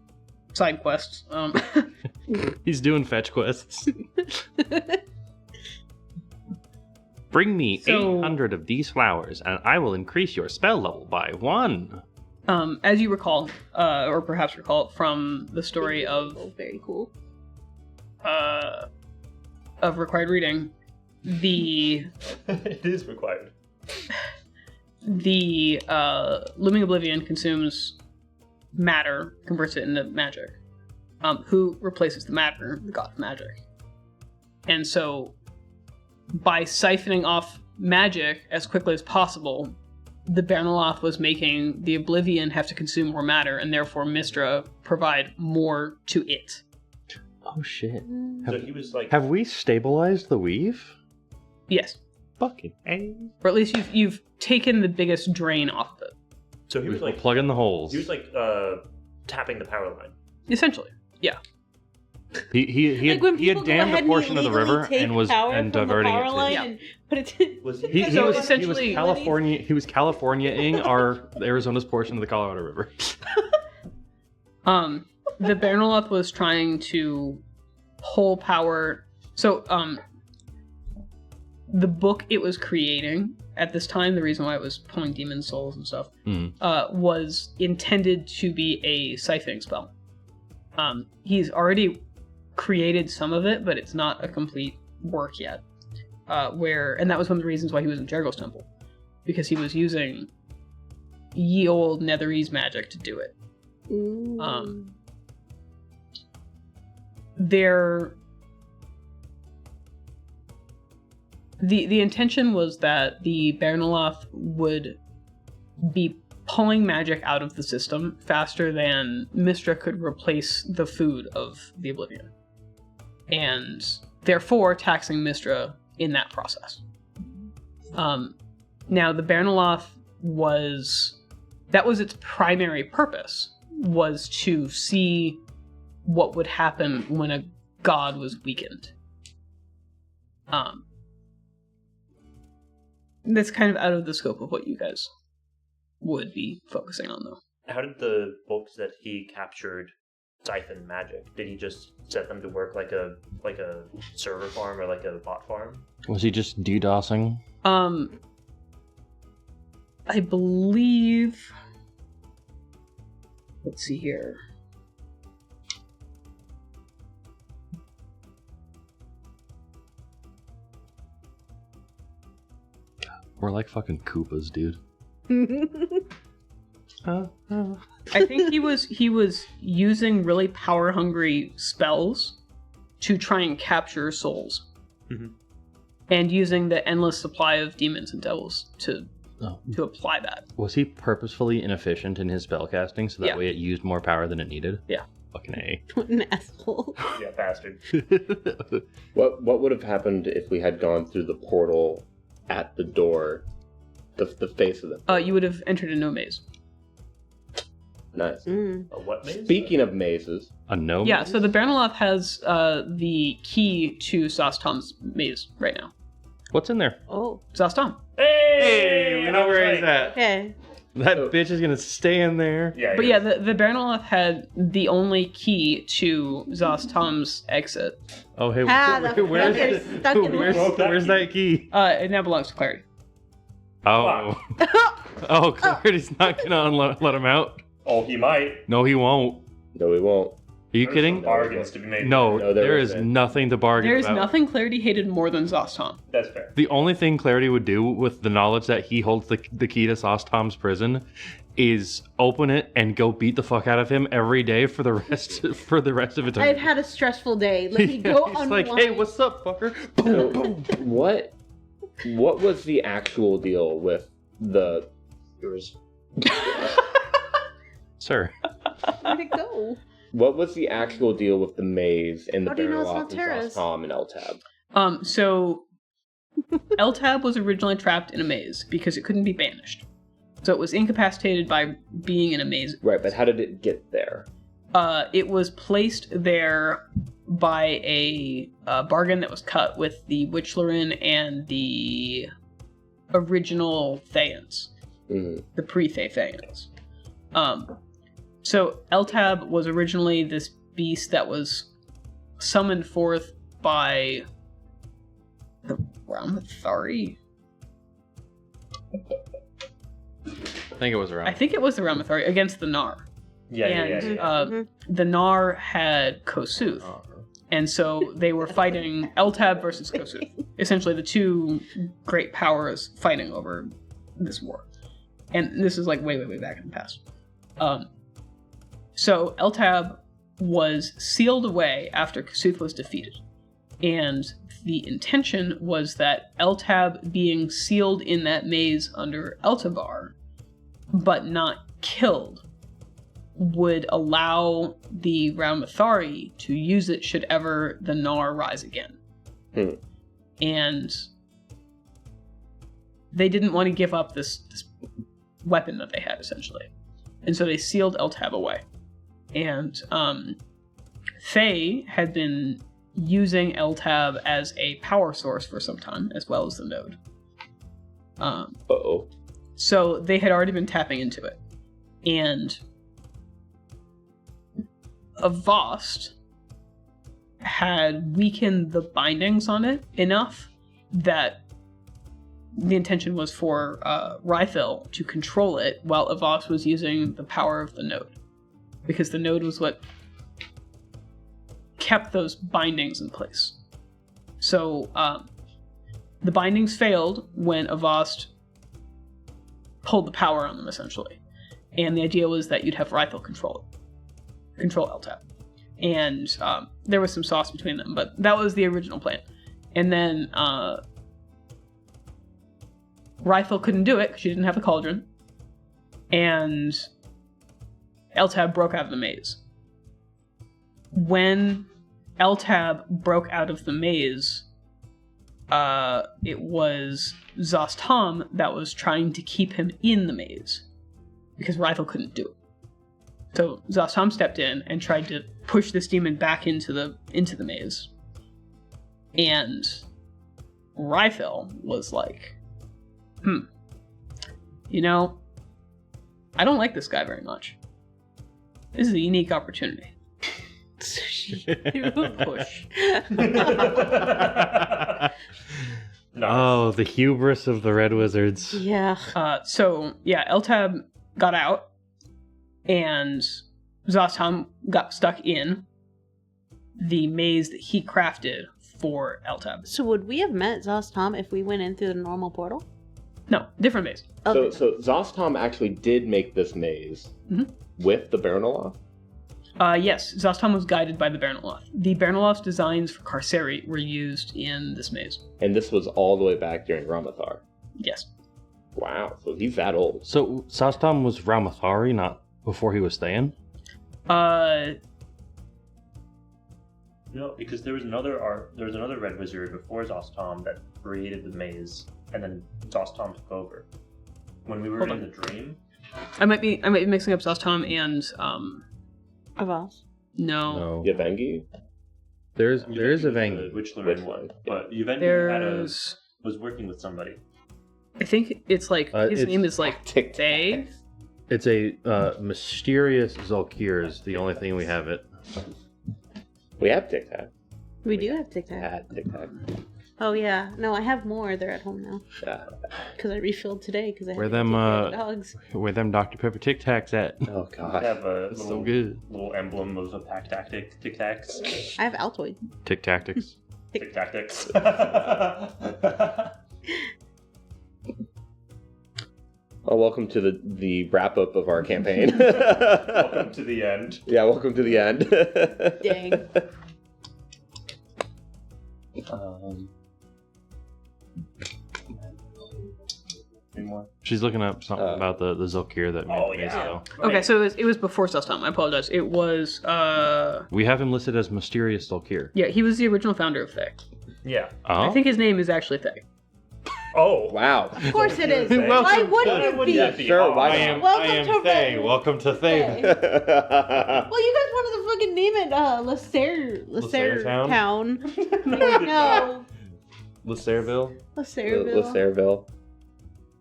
side quests. He's doing fetch quests. Bring me So- 800 of these flowers, and I will increase your spell level by 1. As you recall, or perhaps recall from the story of Very cool. required reading, the It is required. Looming Oblivion consumes matter, converts it into magic. Who replaces the matter? The god of magic. And so, by siphoning off magic as quickly as possible, the Baranaloth was making the Oblivion have to consume more matter, and therefore Mystra provide more to it. Oh shit. So he was like, Have we stabilized the weave? Yes. Fucking A. Or at least you've taken the biggest drain off of it. so he was We're like, plugging the holes. he was like tapping the power line. Essentially. Yeah. He Like when had people go dammed ahead a portion of the illegally river take and was power and from the diverting power it to. line Yeah. and put it to... Was He So was essentially- Californiaing our Arizona's portion of the Colorado River. The Baranaloth was trying to pull power. So, the book it was creating at this time, the reason why it was pulling demon souls and stuff, was intended to be a siphoning spell. He's already created some of it, but it's not a complete work yet. And that was one of the reasons why he was in Jerigo's temple, because he was using ye old Netherese magic to do it. Ooh. The intention was that the Baranaloth would be pulling magic out of the system faster than Mystra could replace the food of the Oblivion, and therefore taxing Mystra in that process. Now the Baranaloth that was its primary purpose, was to see what would happen when a god was weakened. That's kind of out of the scope of what you guys would be focusing on, though. How did the books that he captured siphon magic? Did he just set them to work like a server farm or like a bot farm? Was he just DDoSing? I believe... Let's see here. We're like fucking Koopas, dude. I think he was using really power hungry spells to try and capture souls, and using the endless supply of demons and devils to apply that. Was he purposefully inefficient in his spellcasting so that way it used more power than it needed? Yeah. Fucking A. What an asshole. Yeah, bastard. What would have happened if we had gone through the portal at the door, the face of the... You would have entered a no maze. Nice. A what maze? Speaking of mazes... A no? Yeah, so the Baranaloth has the key to Zastom's maze right now. What's in there? Oh. Zastom. Hey! we know where he's at. Okay. That bitch is gonna stay in there. Yeah, But yeah, the Baranaloth had the only key to Zastom's exit. Oh, hey, The fucker's stuck in where's that key? It now belongs to Clarity. Oh. Oh, Clarity's not gonna let him out. Oh, he might. No, he won't. No, we won't. Are you There's kidding? some bargains to be made. No, No, there is isn't. nothing to bargain There's about. nothing Clarity hated more than Zastom. That's fair. The only thing Clarity would do with the knowledge that he holds the key to Tom's prison is open it and go beat the fuck out of him every day for the rest of eternity. I've had a stressful day. Let me go He's unwind. like, hey, what's up, fucker? So, what was the actual deal with the... Sir. Where'd it go? What was the actual deal with the maze and the How do you know it's Baranaloth not and Terrace? Zastom and Eltab? So Eltab was originally trapped in a maze because it couldn't be banished. So it was incapacitated by being in a maze. Right, but how did it get there? It was placed there by a bargain that was cut with the Witchlerin and the original Thayans, the pre-Thay Thayans. So Eltab was originally this beast that was summoned forth by the Ramathari. I think it was around. I think it was the Ramathari against the Nar. Yeah. The Nar had Kosuth. And so they were fighting Eltab versus Kosuth. Essentially the two great powers fighting over this war. And this is like way back in the past. So Eltab was sealed away after Kosuth was defeated. And the intention was that Eltab being sealed in that maze under Eltabar, but not killed, would allow the Ramathari to use it should ever the Nar rise again. And they didn't want to give up this weapon that they had, essentially. And so they sealed Eltab away. And Faye had been using Eltab as a power source for some time, as well as the node. So they had already been tapping into it. And Avast had weakened the bindings on it enough that the intention was for Rythil to control it while Avast was using the power of the node. Because the node was what kept those bindings in place. So the bindings failed when Avast pulled the power on them, essentially. And the idea was that you'd have Rythil control Eltab. And there was some sauce between them, but that was the original plan. And then Rythil couldn't do it because she didn't have a cauldron. And Eltab broke out of the maze. When Eltab broke out of the maze, it was Zastom that was trying to keep him in the maze because Rythil couldn't do it. So Zastom stepped in and tried to push this demon back into the maze. And Ryfel was like, you know, I don't like this guy very much. This is a unique opportunity. Push. Oh, the hubris of the Red Wizards. Yeah. Eltab got out, and Zostam got stuck in the maze that he crafted for Eltab. So would we have met Zostam if we went in through the normal portal? No, different maze. Okay. So Zostam actually did make this maze with the Baronoloth? Yes, Zostam was guided by the Baronoloth. The Baronoloth's designs for Carceri were used in this maze. And this was all the way back during Ramathar. Yes. Wow, so he's that old. So Sastam was Ramathari, not before he was Thayan? No, because there was another Red Wizard before Zostam that created the maze, and then Zostam took over. When we were in the dream, I might be mixing up Zostam and Avos. No. Yavengi? There is a Vangi. Witchler one, but Yavengi was working with somebody. I think it's like his name is like Tic Thay. It's a mysterious Zulkir is the only thing we have it. We have Tic Tac. We do have Tic Tac. Had Tic Tac. Oh yeah. No, I have more. They're at home now. Yeah. Because I refilled today because I Where had them dogs. where them Dr. Pepper Tic Tacs at? Oh I god. have a It's little, so good. little emblem of a Pact tactic, Tic Tacs. I have Altoid. Tic Tactics. Tic Tactics. Oh, welcome to the wrap up of our campaign. Welcome to the end. Yeah, welcome to the end. Dang. Any more? She's looking up something about the Zulkir that made Oh the maze, yeah. though. Okay, so it was before Zostam. I apologize. It was We have him listed as Mysterious Zulkir. yeah, he was the original founder of Thay. Yeah. Oh? I think his name is actually Thay. Oh. Wow. Of course it is. Welcome Why to- wouldn't it be? Yeah, sure, why I am, Welcome I am to Thay. Red- Welcome to Thay. Thay. Well, you guys wanted to fucking name it Lacer Town? Town. No. Lacerville? Lacerville. Lacerville.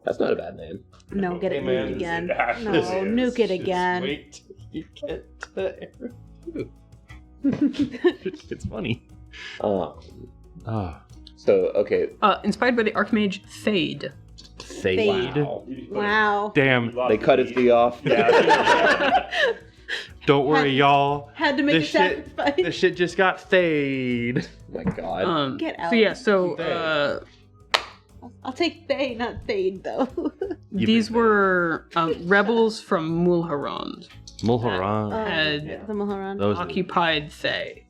That's not a bad name. No, get it Hey, man, nuked again. it actually No, is. nuke it again. Wait till you get to It's funny. Um, Ah. so, okay. Inspired by the Archmage Thade. Fade. Wow. Wow. Damn. They cut his D off. Yeah. Don't worry, y'all. Had to make This a shit, sacrifice. this shit just got fade. Oh my god. Get out. So yeah, so Thay. I'll take Thay, not Thade, though. these were rebels from Mulharand Mulharan. had The Moharan. Those occupied Thay.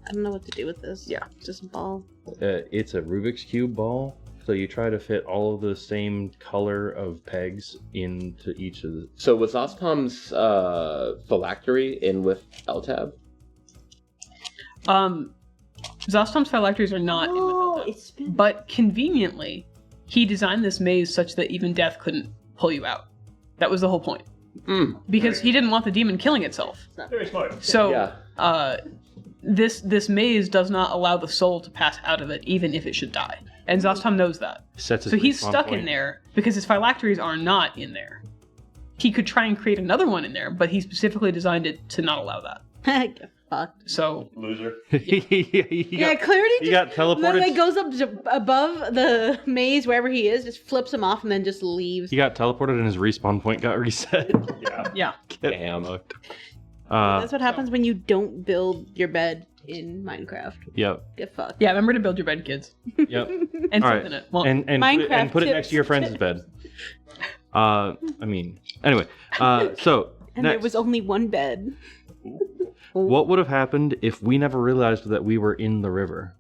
I don't know what to do with this. Yeah. Just a ball. It's a Rubik's Cube ball. So you try to fit all of the same color of pegs into each of the... So was Ostom's phylactery in with Eltab? Zostam's phylacteries are not in with Oh, Eltab. it's been. But conveniently, he designed this maze such that even death couldn't pull you out. That was the whole point. Because he didn't want the demon killing itself. Very smart. So, Yeah. this maze does not allow the soul to pass out of it, even if it should die. And Zostam knows that. Sets his So he's respawn stuck point. in there because his phylacteries are not in there. He could try and create another one in there, but he specifically designed it to not allow that. Get fucked. So, Loser. Yeah, Clarity he got teleported. literally goes up above the maze wherever he is, just flips him off, and then just leaves. He got teleported and his respawn point got reset. Yeah. yeah. Damn. That's what happens when you don't build your bed in Minecraft. Yep. Get fucked. Yeah, remember to build your bed, kids. Yep. And All sleep right. in it. Well, And put it, Minecraft put it next to your tips. friend's bed. I mean, anyway. So And next, there was only one bed. what would have happened if we never realized that we were in the river?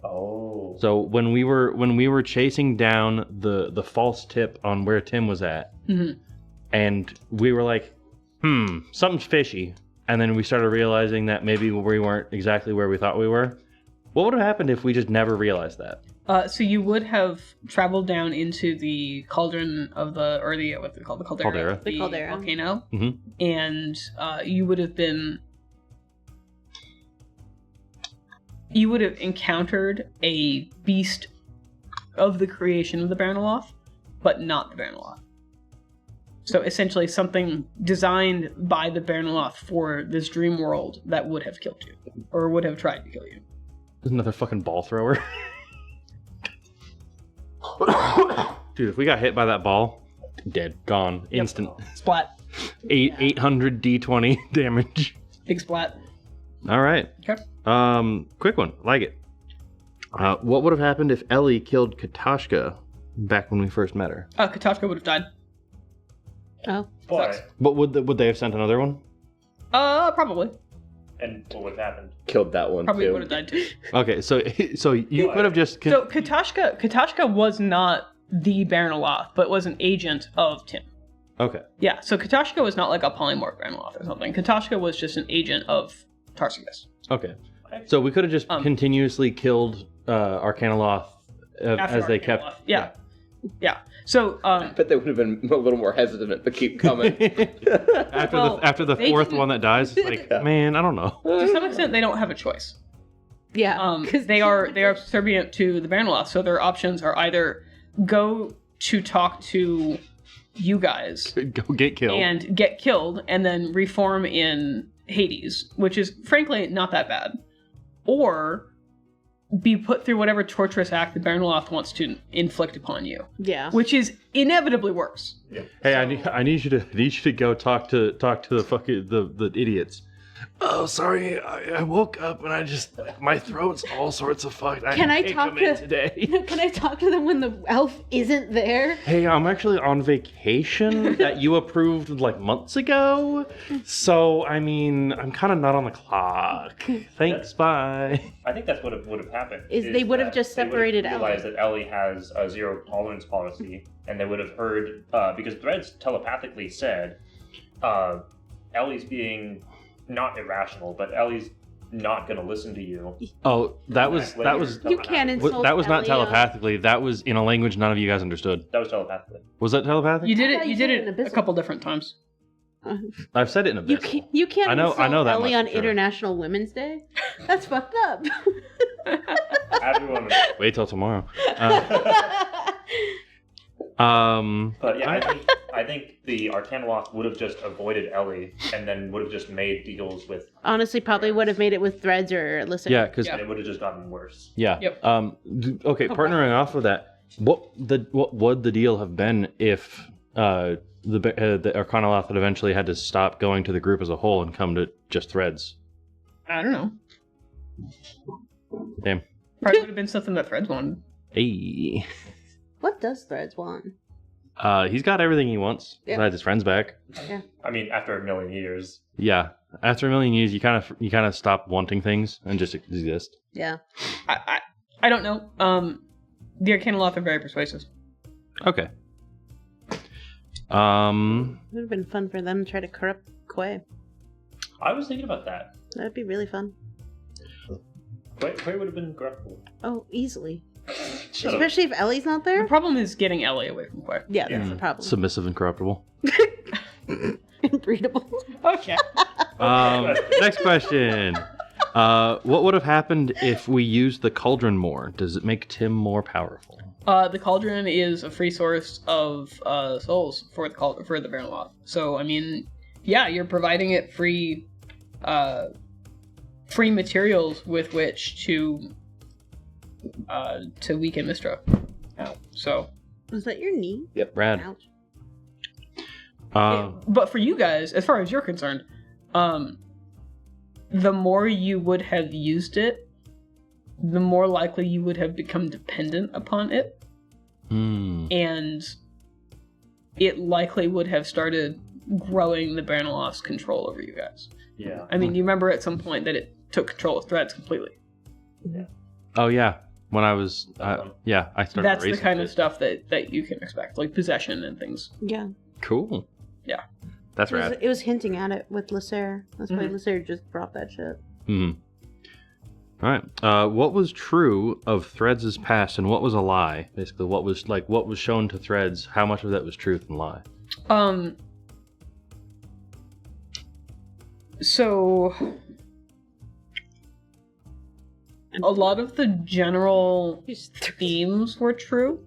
Oh. So when we were chasing down the false tip on where Tim was at, and we were like, something's fishy, and then we started realizing that maybe we weren't exactly where we thought we were. What would have happened if we just never realized that? So you would have traveled down into the cauldron of what's it called? The caldera. The caldera. Volcano. Mhm. And you would have encountered a beast of the creation of the Baronoloth, but not the Baronoloth. So essentially something designed by the Baronoloth for this dream world that would have killed you, or would have tried to kill you. There's another fucking ball thrower. Dude, if we got hit by that ball, dead, gone, instant. Splat. 800 d20 damage. Big splat. All right. Okay. Quick one, like it. What would have happened if Ellie killed Katashka back when we first met her? Katashka would have died. Oh. But, But would they have sent another one? Probably. and what would have happened? Killed that one Probably too. would have died too. Okay, so you could have just So Katashka was not the Baronoloth, but was an agent of Tim. okay. Yeah, so Katashka was not like a polymorph Baronoloth or something. Katashka was just an agent of Tarsigus. Okay. So we could have just continuously killed Arcanoloth as they kept. Arcanoloth. Yeah. So But they would have been a little more hesitant to keep coming. after the they fourth didn't- one that dies, it's like, man, I don't know. to some extent, they don't have a choice. Yeah. They are subservient to the Baronoloth, so their options are either go to talk to you guys Go get killed. and get killed, and then reform in Hades, which is frankly not that bad, or be put through whatever torturous act the Baronoloth wants to inflict upon you, Yeah. which is inevitably worse. Hey, I need you to go talk to the fucking the idiots. Oh, sorry, I woke up and my throat's all sorts of fucked. Can I can't talk come in to- today? Can I talk to them when the elf isn't there? Hey, I'm actually on vacation that you approved like months ago. So, I mean, I'm kind of not on the clock. Thanks, bye. I think that's what would have happened. Is they would have that just they would separated have realized that Ellie has a zero tolerance policy, and they would have heard because Threads telepathically said Ellie's being not irrational, but Ellie's not going to listen to you. Oh, that was You can't insult that was not Ellie, telepathically. That was in a language none of you guys understood. That was telepathically. Was that telepathic? You did I thought it. You you did said it it in a Abyssal. couple different times. I've said it in You Abyssal. can't I know insult that Ellie much on for sure. International Women's Day? That's fucked up. Everyone. Wait till tomorrow. But yeah, I think the Arcanoloth would have just avoided Ellie and then would have just made deals with. Honestly, probably would have made it with Threads or Listen. Yeah, because And it would have just gotten worse. yeah. Yep. Okay, partnering off of that, what would the deal have been if the Arcanoloth had eventually had to stop going to the group as a whole and come to just Threads? I don't know. Damn. Probably would have been something that Threads wanted. Hey. What does Threads want? He's got everything he wants. Yeah. Besides his friends back. I mean, after a million years. Yeah. After a million years, you kind of stop wanting things and just exist. Yeah. I don't know. The Arcanoloth are very persuasive. Okay. It would have been fun for them to try to corrupt Quay. I was thinking about that. That'd be really fun. Quay would have been corruptible. Oh, easily. Shut up. Especially if Ellie's not The there. problem is getting Ellie away from Quay. Yeah, that's the problem. Submissive and corruptible. Breedable. Okay. Next question. What would have happened if we used the Cauldron more? Does it make Tim more powerful? The Cauldron is a free source of souls for the Baronoloth. So I mean, yeah, you're providing it free materials with which to weaken Mistra. So, Was that your knee? Rad. Ouch. but for you guys, as far as you're concerned, the more you would have used it, the more likely you would have become dependent upon it. And it likely would have started growing the Baronoloth's control over you guys. Yeah. I mean, you remember at some point that it took control of Threads completely. Oh yeah, when I was I started. That's the racing kind it. of stuff that you can expect, like possession and things. Yeah. Cool. Yeah. That's It was, rad. it was hinting at it with Lysair. That's why Mhm. Lysair just brought that shit. Hmm. All right. What was true of Threads' past and what was a lie? Basically, what was shown to Threads, how much of that was truth and lie? So a lot of the general themes were true.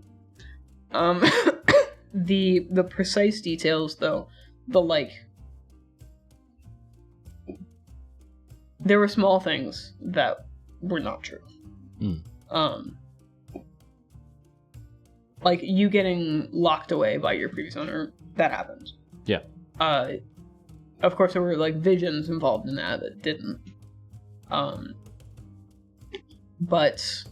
The precise details, though, there were small things that were not true. Like you getting locked away by your previous owner, that happened. Yeah. Of course, there were like visions involved in that didn't. But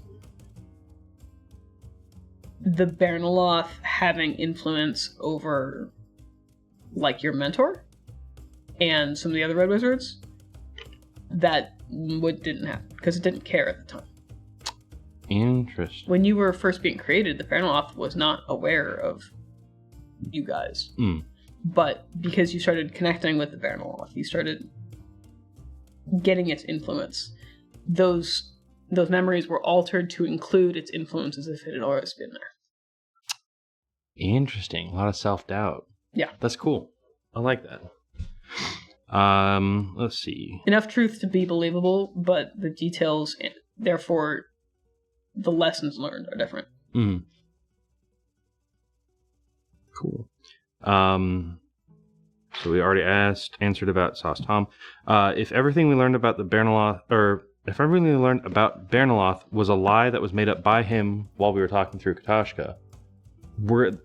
the Bernoloth having influence over, like, your mentor and some of the other Red Wizards, that didn't happen because it didn't care at the time. Interesting. When you were first being created, the Bernoloth was not aware of you guys. But because you started connecting with the Bernoloth, you started getting its influence. Those memories were altered to include its influence as if it had always been there. Interesting. A lot of self-doubt. Yeah. That's cool. I like that. Let's see. Enough truth to be believable, but the details, therefore, the lessons learned are different. Cool. So we already answered about Sauce Tom. If everything we learned about Bernoloth was a lie that was made up by him while we were talking through Katashka,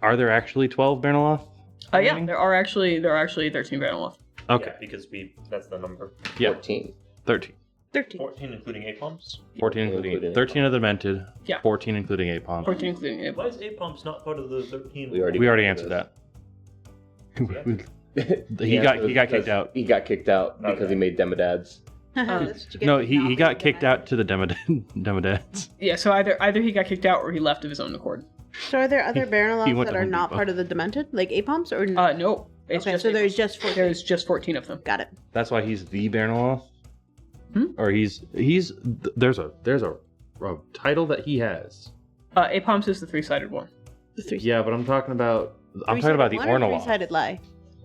are there actually 12 Bernoloth? Yeah, there are actually 13 Bernoloth. Okay. Yeah, because that's the number. Yeah. 14. 13. 14 including Apomps? 14 including 13 of the demented. Yeah. 14 including Apom. 14 including Apom. Why is Apomps not part of the 13? We already answered that. He got kicked out. He got kicked out because he made Demodads. No, he got kicked out to the Demodads. Yeah, so either he got kicked out or he left of his own accord. So are there other he Bernoloths went that to are Home not Depot. part of the Demented? Like Apomps or No. It's okay, just so there's just 14. There's just 14 of them. Got it. That's why he's the Bernoloth? Hmm? Or there's a title that he has. Apomps is the three-sided one. The three. Yeah, but I'm talking about the Three-sided one or Ornaloth. Three-sided lie.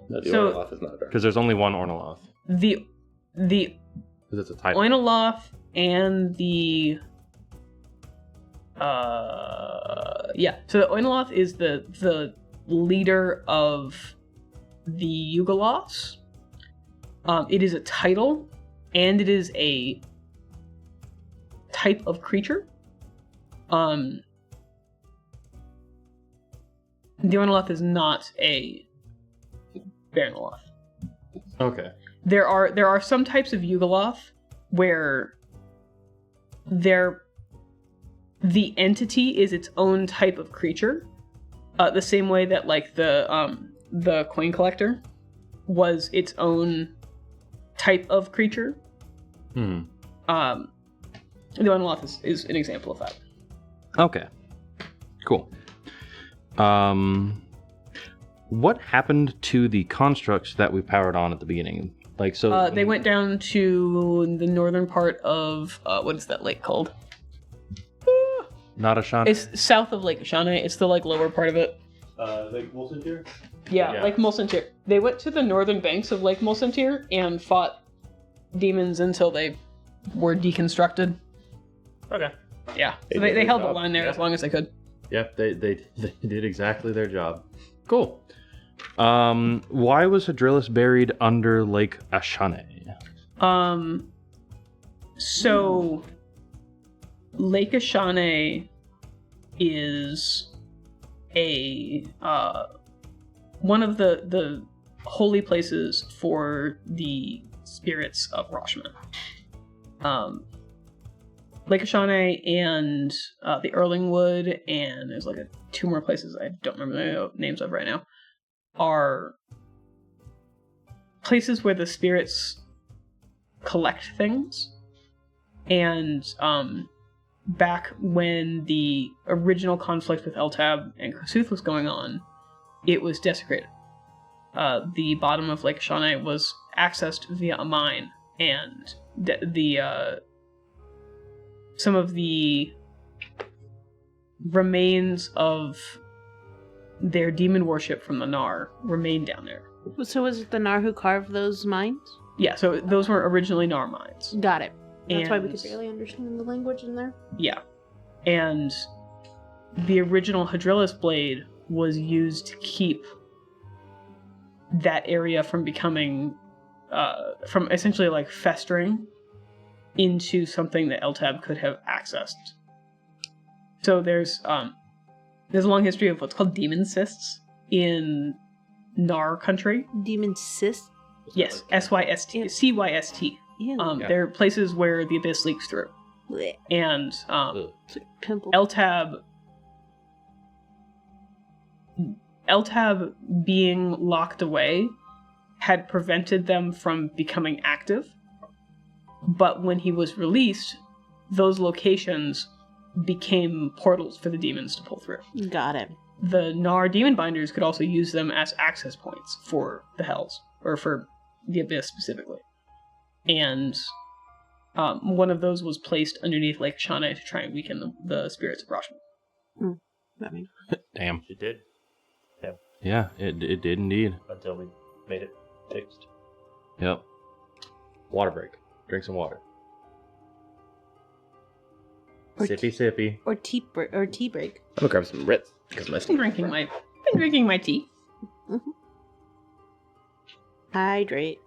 No, the So- Ornaloth is not there. Because there's only one Ornaloth. The Because it's a title. Oinoloth and the so the Oinoloth is the leader of the Yugoloths. It is a title and it is a type of creature. The Oinoloth is not a Bernoloth. Okay. There are some types of Yugoloth where the entity is its own type of creature, the same way that like the coin collector was its own type of creature. Hmm. The Oinoloth is an example of that. Okay. Cool. What happened to the constructs that we powered on at the beginning? Like, so They went down to the northern part of what is that lake called? not a shot. It's south of Lake Ashane. It's the like lower part of it. Lake Mulsantir? Yeah, Lake Mulsantir. They went to the northern banks of Lake Mulsantir and fought demons until they were deconstructed. Okay. Yeah, They so did they their held the job. line there as long as they could. Yep, they did exactly their job. Cool. Why was Hadrillis buried under Lake Ashane? So Lake Ashane is a one of the holy places for the spirits of Rashman. Lake Ashane and the Erlingwood, and there's like two more places I don't remember the names of right now, are places where the spirits collect things. And back when the original conflict with Eltab and Kossuth was going on, it was desecrated. The bottom of Lake Ashane was accessed via a mine, and the some of the remains of their demon worship from the Nar remain down there. So was it the Nar who carved those mines? Yeah, so those were originally Nar mines. Got it. That's why we And- could barely understand the language in there. Yeah. And the original Hadrillis blade was used to keep that area from becoming, from essentially like festering into something that Eltab could have accessed. So there's a long history of what's called demon cysts in Nar country. Demon cyst? Yes, S-Y-S-T, Yeah. C-Y-S-T. Ew. Yeah. They're places where the abyss leaks through. Blech. And It's like pimple. Eltab being locked away had prevented them from becoming active. But when he was released, those locations became portals for the demons to pull through. Got it. The Nar demon binders could also use them as access points for the Hells, or for the Abyss specifically. And one of those was placed underneath Lake Shana to try and weaken the spirits of Rashman. I mean, Damn. It did Yeah, it did indeed. until we made it fixed. Yep. Water break. Drink some water. Or Sippy. or tea break. I'm gonna grab some Ritz because my Been drinking my tea. Hydrate.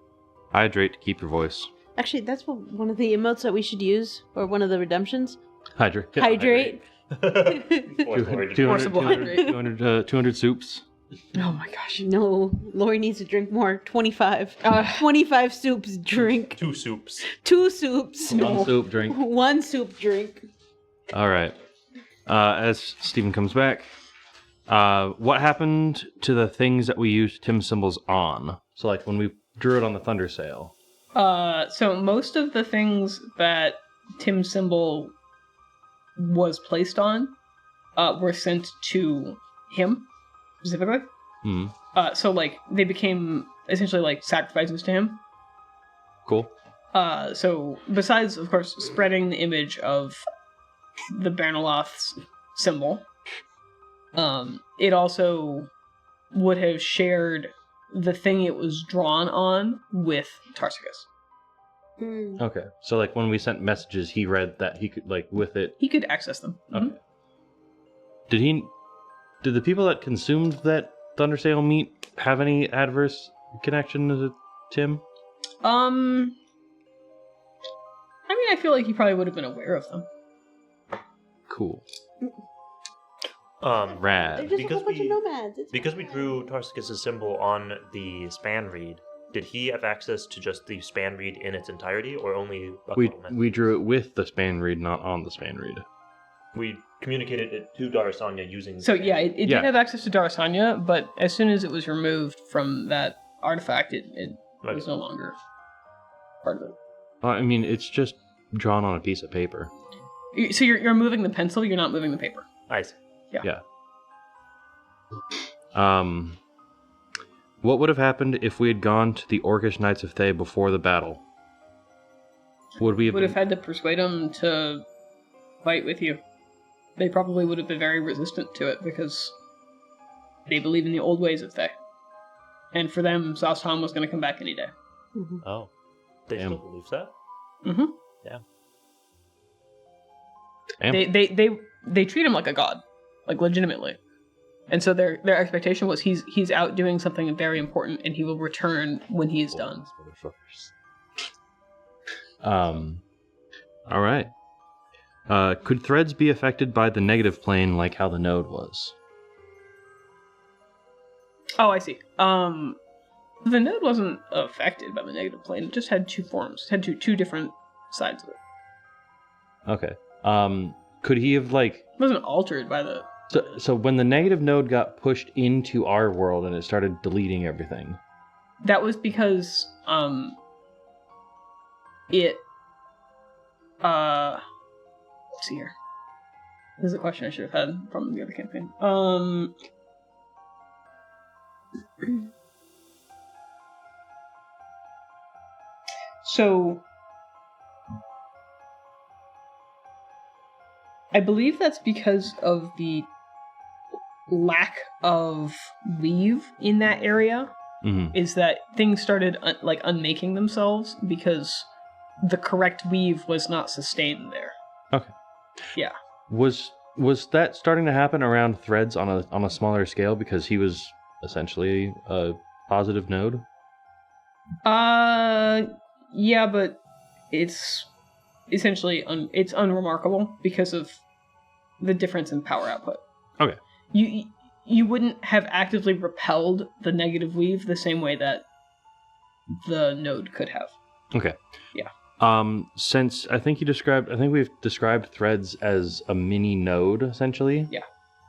Hydrate to keep your voice. Actually, that's one of the emotes that we should use, or one of the redemptions. Hydrate. Hydrate. Forcible hydrate. 200 soups. Oh my gosh. No, Lori needs to drink more. 25. 25 soups drink. 2 soups. 2 soups. One soup drink. 1 soup drink. All right. As Steven comes back, what happened to the things that we used Tim symbols on? So, like when we drew it on the thunder sail. So most of the things that Tim symbol was placed on were sent to him specifically. Hmm. So like they became essentially like sacrifices to him. Cool. So besides, of course, spreading the image of the Bernoloth's symbol, it also would have shared the thing it was drawn on with Tarsicus. Mm. Okay. So, like when we sent messages, he read that he could, like, with it. He could access them. Okay. Did the people that consumed that thunder sail meat have any adverse connection to Tim? I mean, I feel like he probably would have been aware of them. Cool. They're Rad. just Because a whole bunch of we- nomads. It's Because we fine. drew Tarsicus' symbol on the span reed, did he have access to just the span reed in its entirety, or only a We couple we drew it with the span reed, not on the span reed. We communicated it to Darasanya using. So yeah, it Yeah. did have access to Darasanya, but as soon as it was removed from that artifact, it was no longer part of it. I mean, it's just drawn on a piece of paper. So you're moving the pencil, you're not moving the paper. I see. Yeah. What would have happened if we had gone to the Orcish Knights of Thay before the battle? Would we have Would have been- had to persuade them to fight with you. They probably would have been very resistant to it because they believe in the old ways of Thay. And for them, Zastan was going to come back any day. Mhm. Oh. They Damn. still believe that? Mm-hmm. Yeah. Damn. They treat him like a god, like legitimately. And so their expectation was he's out doing something very important and he will return when he is done. All right. Could threads be affected by the negative plane like how the node was? Oh, I see. The node wasn't affected by the negative plane. It just had two forms. It had two different sides of it. Okay. Could he have like It wasn't altered by the... so when the negative node got pushed into our world and it started deleting everything? That was because, it... Let's see here. This is a question I should have had from the other campaign. So I believe that's because of the lack of weave in that area. Mm-hmm. Is that things started unmaking themselves because the correct weave was not sustained there. Okay. Yeah. Was that starting to happen around Threads on a smaller scale because he was essentially a positive node? Yeah, but it's essentially it's unremarkable because of the difference in power output. Okay. You wouldn't have actively repelled the negative weave the same way that the node could have. Okay. Yeah. Since I think we've described Threads as a mini node essentially. Yeah.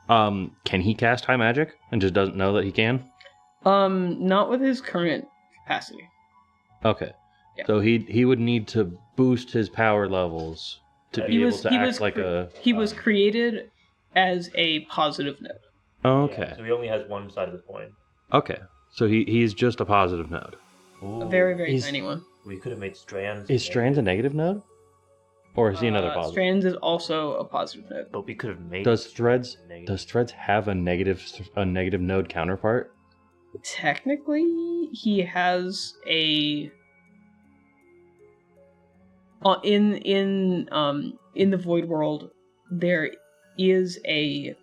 Can he cast high magic and just doesn't know that he can? Not with his current capacity. Okay. Yeah. So he would need to boost his power levels to be able to act like a... He was created as a positive node. Okay. Yeah, so he only has one side of the coin. Okay. So he's just a positive node. Ooh. A very, very He's- tiny one. We could have made Strands. Is Strands a negative node? Or is he another positive? Strands is also a positive node. But we could have made. Does Threads negative. have a negative node counterpart? Technically, he has a in the Void World there is a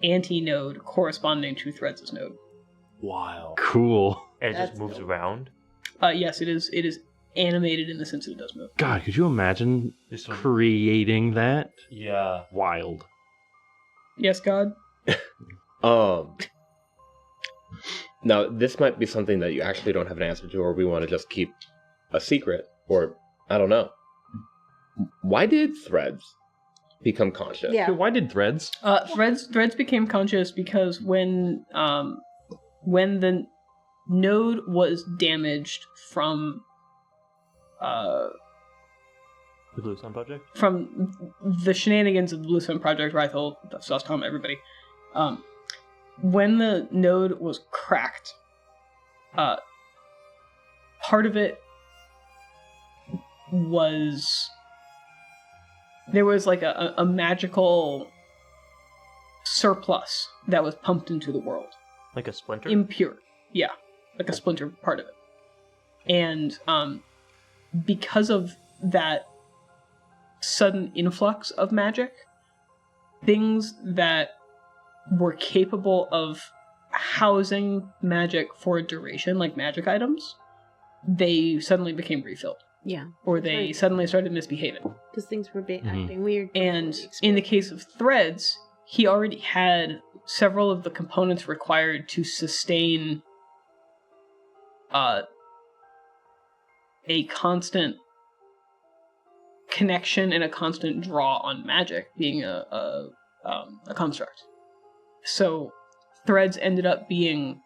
anti-node corresponding to Threads' node. Wow. Cool. And it just That's moves dope. around. Yes, it is animated in the sense that it does move. God, could you imagine This one. creating that? Yeah. Wild. Yes, God. Now, this might be something that you actually don't have an answer to, or we want to just keep a secret, or I don't know. Why did Threads become conscious? Yeah. Why did Threads? Threads became conscious because when the node was damaged from The Blue Sun Project? from the shenanigans of the Blue Sun Project, Rifle, Tom, everybody. When the node was cracked, part of it was there was like a magical surplus that was pumped into the world. Like a splinter? Impure. Yeah. Like a splinter part of it. And because of that sudden influx of magic, things that were capable of housing magic for a duration, like magic items, they suddenly became refilled. Yeah. Or they Right. suddenly started misbehaving. Because things were Mhm. acting weird. And in the case of Threads, he already had several of the components required to sustain a constant connection and a constant draw on magic, being a construct. So Threads ended up being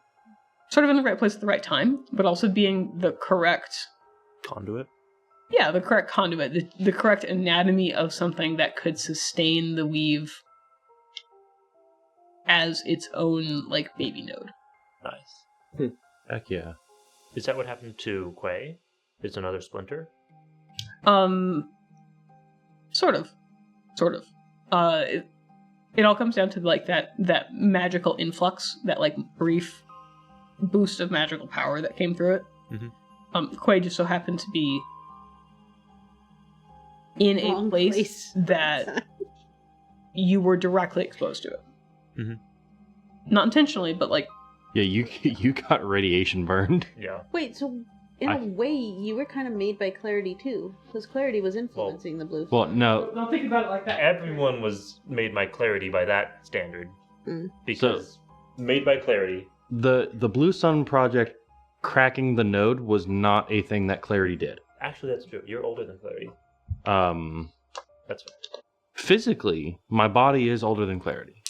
sort of in the right place at the right time, but also being the correct Conduit? Yeah, the correct conduit, the correct anatomy of something that could sustain the weave as its own, like, baby node. Nice. Heck yeah. Is that what happened to Quay? It's another splinter? Sort of. It all comes down to, like, that magical influx, that, like, brief boost of magical power that came through it. Mhm. Quay just so happened to be in a Wrong place that you were directly exposed to it. Mhm. Not intentionally, but like Yeah, you got radiation burned. Yeah. Wait, so in a way, you were kind of made by Clarity too, because Clarity was influencing the blue. Well, no. don't think about it like that. Everyone was made by Clarity by that standard. Mm. Because made by Clarity. The Blue Sun Project cracking the node was not a thing that Clarity did. Actually, that's true. You're older than Clarity. That's right. Physically, my body is older than Clarity.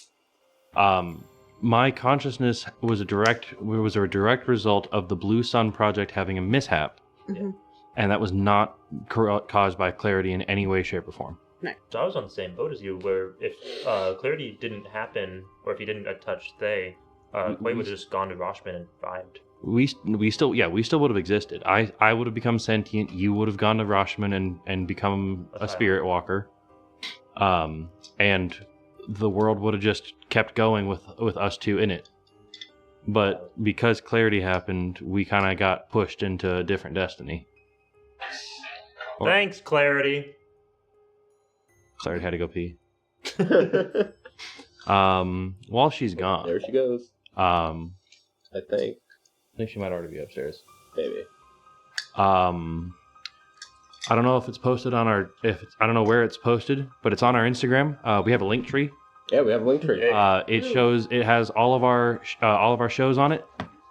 My consciousness was a direct result of the Blue Sun Project having a mishap, Mhm. and that was not caused by Clarity in any way, shape, or form. So I was on the same boat as you, where if Clarity didn't happen, or if he didn't touch Thay, Quay would have just gone to Roshman and vibed. we still would have existed. I would have become sentient. You would have gone to Rashman and become a spirit walker. And the world would have just kept going with us two in it. But because clarity happened, we kind of got pushed into a different destiny. Thanks, Clarity. Clarity had to go pee. While she's gone, There she goes. I think she might already be upstairs. maybe. I don't know if it's posted on our. I don't know where it's posted, but it's on our Instagram. We have a link tree. Yeah, we have a link tree. It shows. It has all of our shows on it.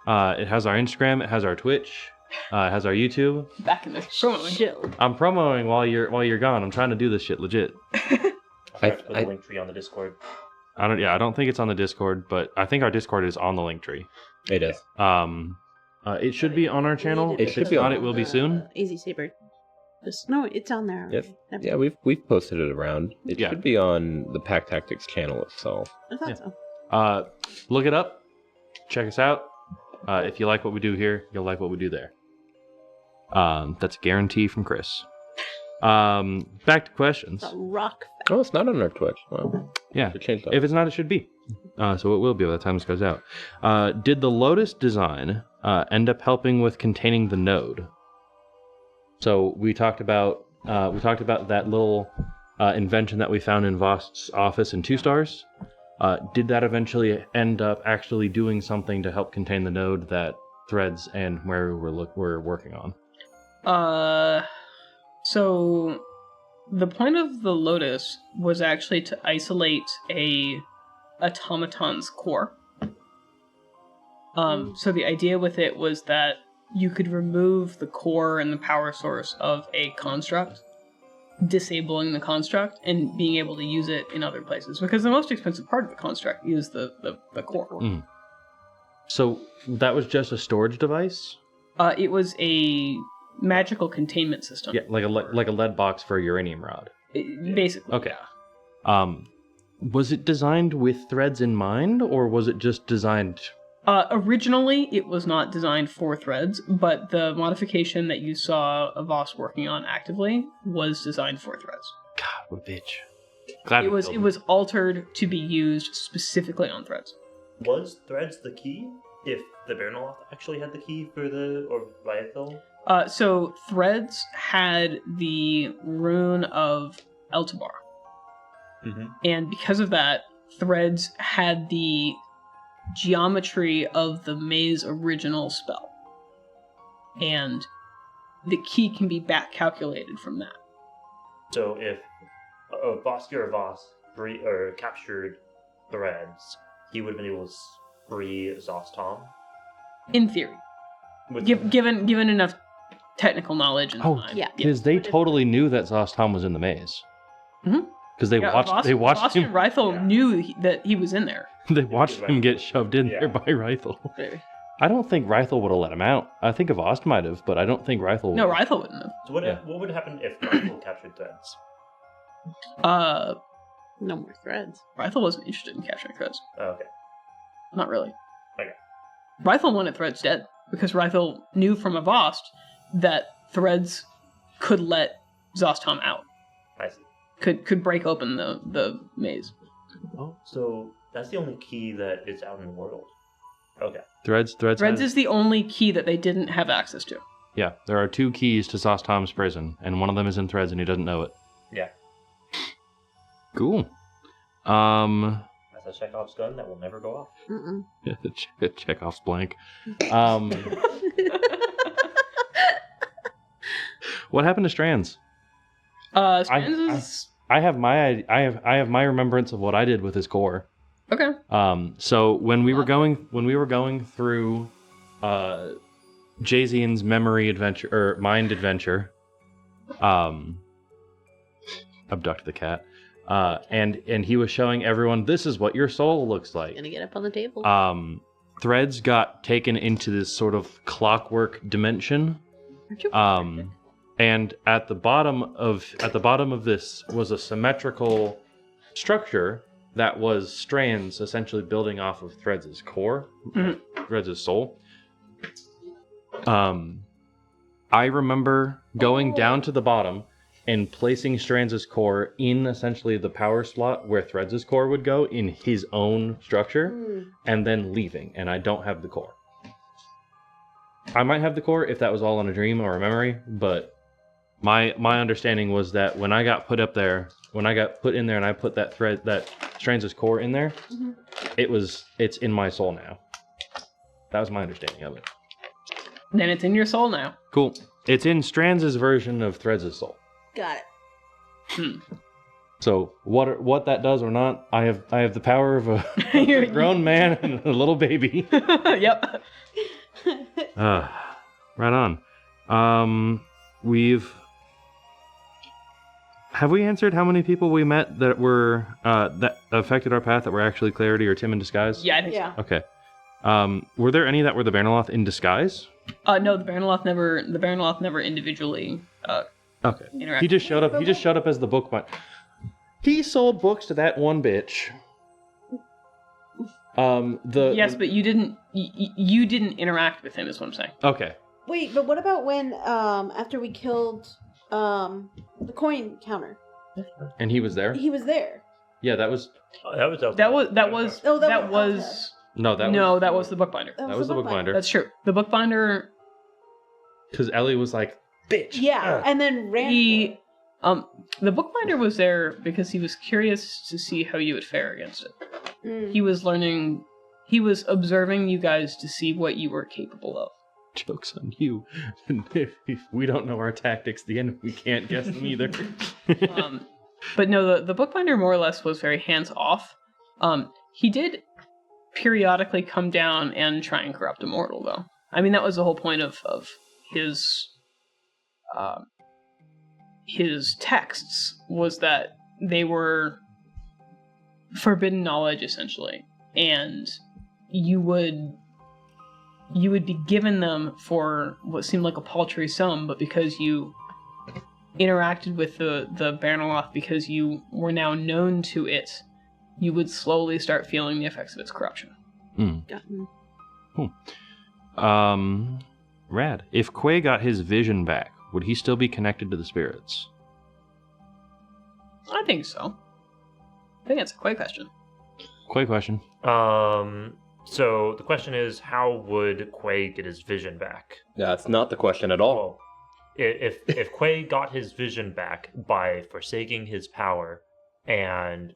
It has our Instagram. It has our Twitch. It has our YouTube. Back in the promo. I'm promoting while you're gone. I'm trying to do this shit legit. I put the link tree on the Discord. I don't think it's on the Discord, but I think our Discord is on the link tree. It is. It should be on our channel. It should be on. It will be soon. Easy Saber. No, it's on there. Yes. Never Yeah, mind. we've posted it around. It Yeah. should be on the Pact Tactics channel itself. I thought Yeah. so. Look it up. Check us out. If you like what we do here, you'll like what we do there. That's a guarantee from Chris. Back to questions. It's a rock. Oh, it's not on our Twitch. Well, Yeah. should change that. If it's not, it should be. So it will be by the time this goes out. Did the Lotus design end up helping with containing the node? So we talked about that little invention that we found in Vost's office in 2 stars. Did that eventually end up actually doing something to help contain the node that Threads and Mary were working on? So the point of the Lotus was actually to isolate a automaton's core. So the idea with it was that you could remove the core and the power source of a construct, disabling the construct and being able to use it in other places. Because the most expensive part of the construct is the core. Mm. So that was just a storage device? It was a magical containment system. Yeah, like a lead box for a uranium rod. Basically. Okay. Yeah. Was it designed with Threads in mind, or was it just designed? Originally, it was not designed for Threads, but the modification that you saw Voss working on actively was designed for Threads. God, what a bitch. Glad It was altered to be used specifically on Threads. Was Threads the key? If the Baronoloth actually had the key for or Riathil? So Threads had the rune of Eltabar. Mm-hmm. And because of that, Threads had the geometry of the maze original spell. And the key can be back calculated from that. So if Voskier or Voss captured Threads, he would have been able to free Zostom? In theory. Given enough technical knowledge and time. yeah. Because they totally knew that Zostom was in the maze. Mhm. Because they watched Voss him. and Rythel knew that he was in there. They watched him get shoved in there by Rythel. I don't think Rythel would have let him out. I think Avast might have, but I don't think Rythel would. No, Rythel wouldn't have. So what would happen if Rythel captured Threads? No more Threads. Rythel wasn't interested in capturing Threads. Oh, okay. Not really. Okay. Rythel wanted Threads dead, because Rythel knew from Avast that Threads could let Zostom out. I see. Could break open the maze. Oh, so that's the only key that is out in the world. Okay. Threads is the only key that they didn't have access to. Yeah, there are 2 keys to Zostom's prison, and one of them is in Threads, and he doesn't know it. Yeah. Cool. That's a Chekhov's gun that will never go off. Mm-mm. Chekhov's blank. What happened to Strands? Strands is... I have my remembrance of what I did with his core. Okay. So when we were going through Jazian's memory adventure or mind adventure, abduct the cat, and he was showing everyone, this is what your soul looks like. Gonna get up on the table. Threads got taken into this sort of clockwork dimension. Aren't you And at the bottom of this was a symmetrical structure that was Strands essentially building off of Threads' core, Threads' soul. I remember going down to the bottom and placing Strands' core in essentially the power slot where Threads' core would go in his own structure, and then leaving, and I don't have the core. I might have the core if that was all in a dream or a memory, but my understanding was that when I got put up there, when I got put in there and I put that Strands' core in there, it's in my soul now. That was my understanding of it. Then it's in your soul now. Cool. It's in Strands' version of Threads' soul. Got it. So what that does or not, I have the power of a grown man and a little baby. Yep. Right on. Have we answered how many people we met that were that affected our path that were actually Clarity or Tim in disguise? Yeah, I think Yeah. so. Okay. Were there any that were the Baronoloth in disguise? No, the Baronoloth never individually Okay. interacted. He just showed up. He just showed up as the bookbinder. He sold books to that one bitch. Yes, but you didn't. You didn't interact with him. Is what I'm saying. Okay. Wait, but what about when after we killed the coin counter? And he was there. He was there. Yeah, that was. That was Oh, That was the bookbinder. That was the bookbinder. That's true. The bookbinder. Because Ellie was like, "Bitch." Yeah, and then ran. The bookbinder was there because he was curious to see how you would fare against it. He was learning. He was observing you guys to see what you were capable of. Joke's on you. If we don't know our tactics, then we can't guess them either. But no, the bookbinder more or less was very hands off. He did periodically come down and try and corrupt a mortal, though. I mean, that was the whole point of his texts, was that they were forbidden knowledge, essentially, and you would be given them for what seemed like a paltry sum, but because you interacted with the Baronoloth, because you were now known to it, you would slowly start feeling the effects of its corruption. Rad. If Quay got his vision back, would he still be connected to the spirits? I think so. I think that's a quick question. Quick question. So the question is, how would Quay get his vision back? That's not the question at all. Well, if Quay got his vision back by forsaking his power and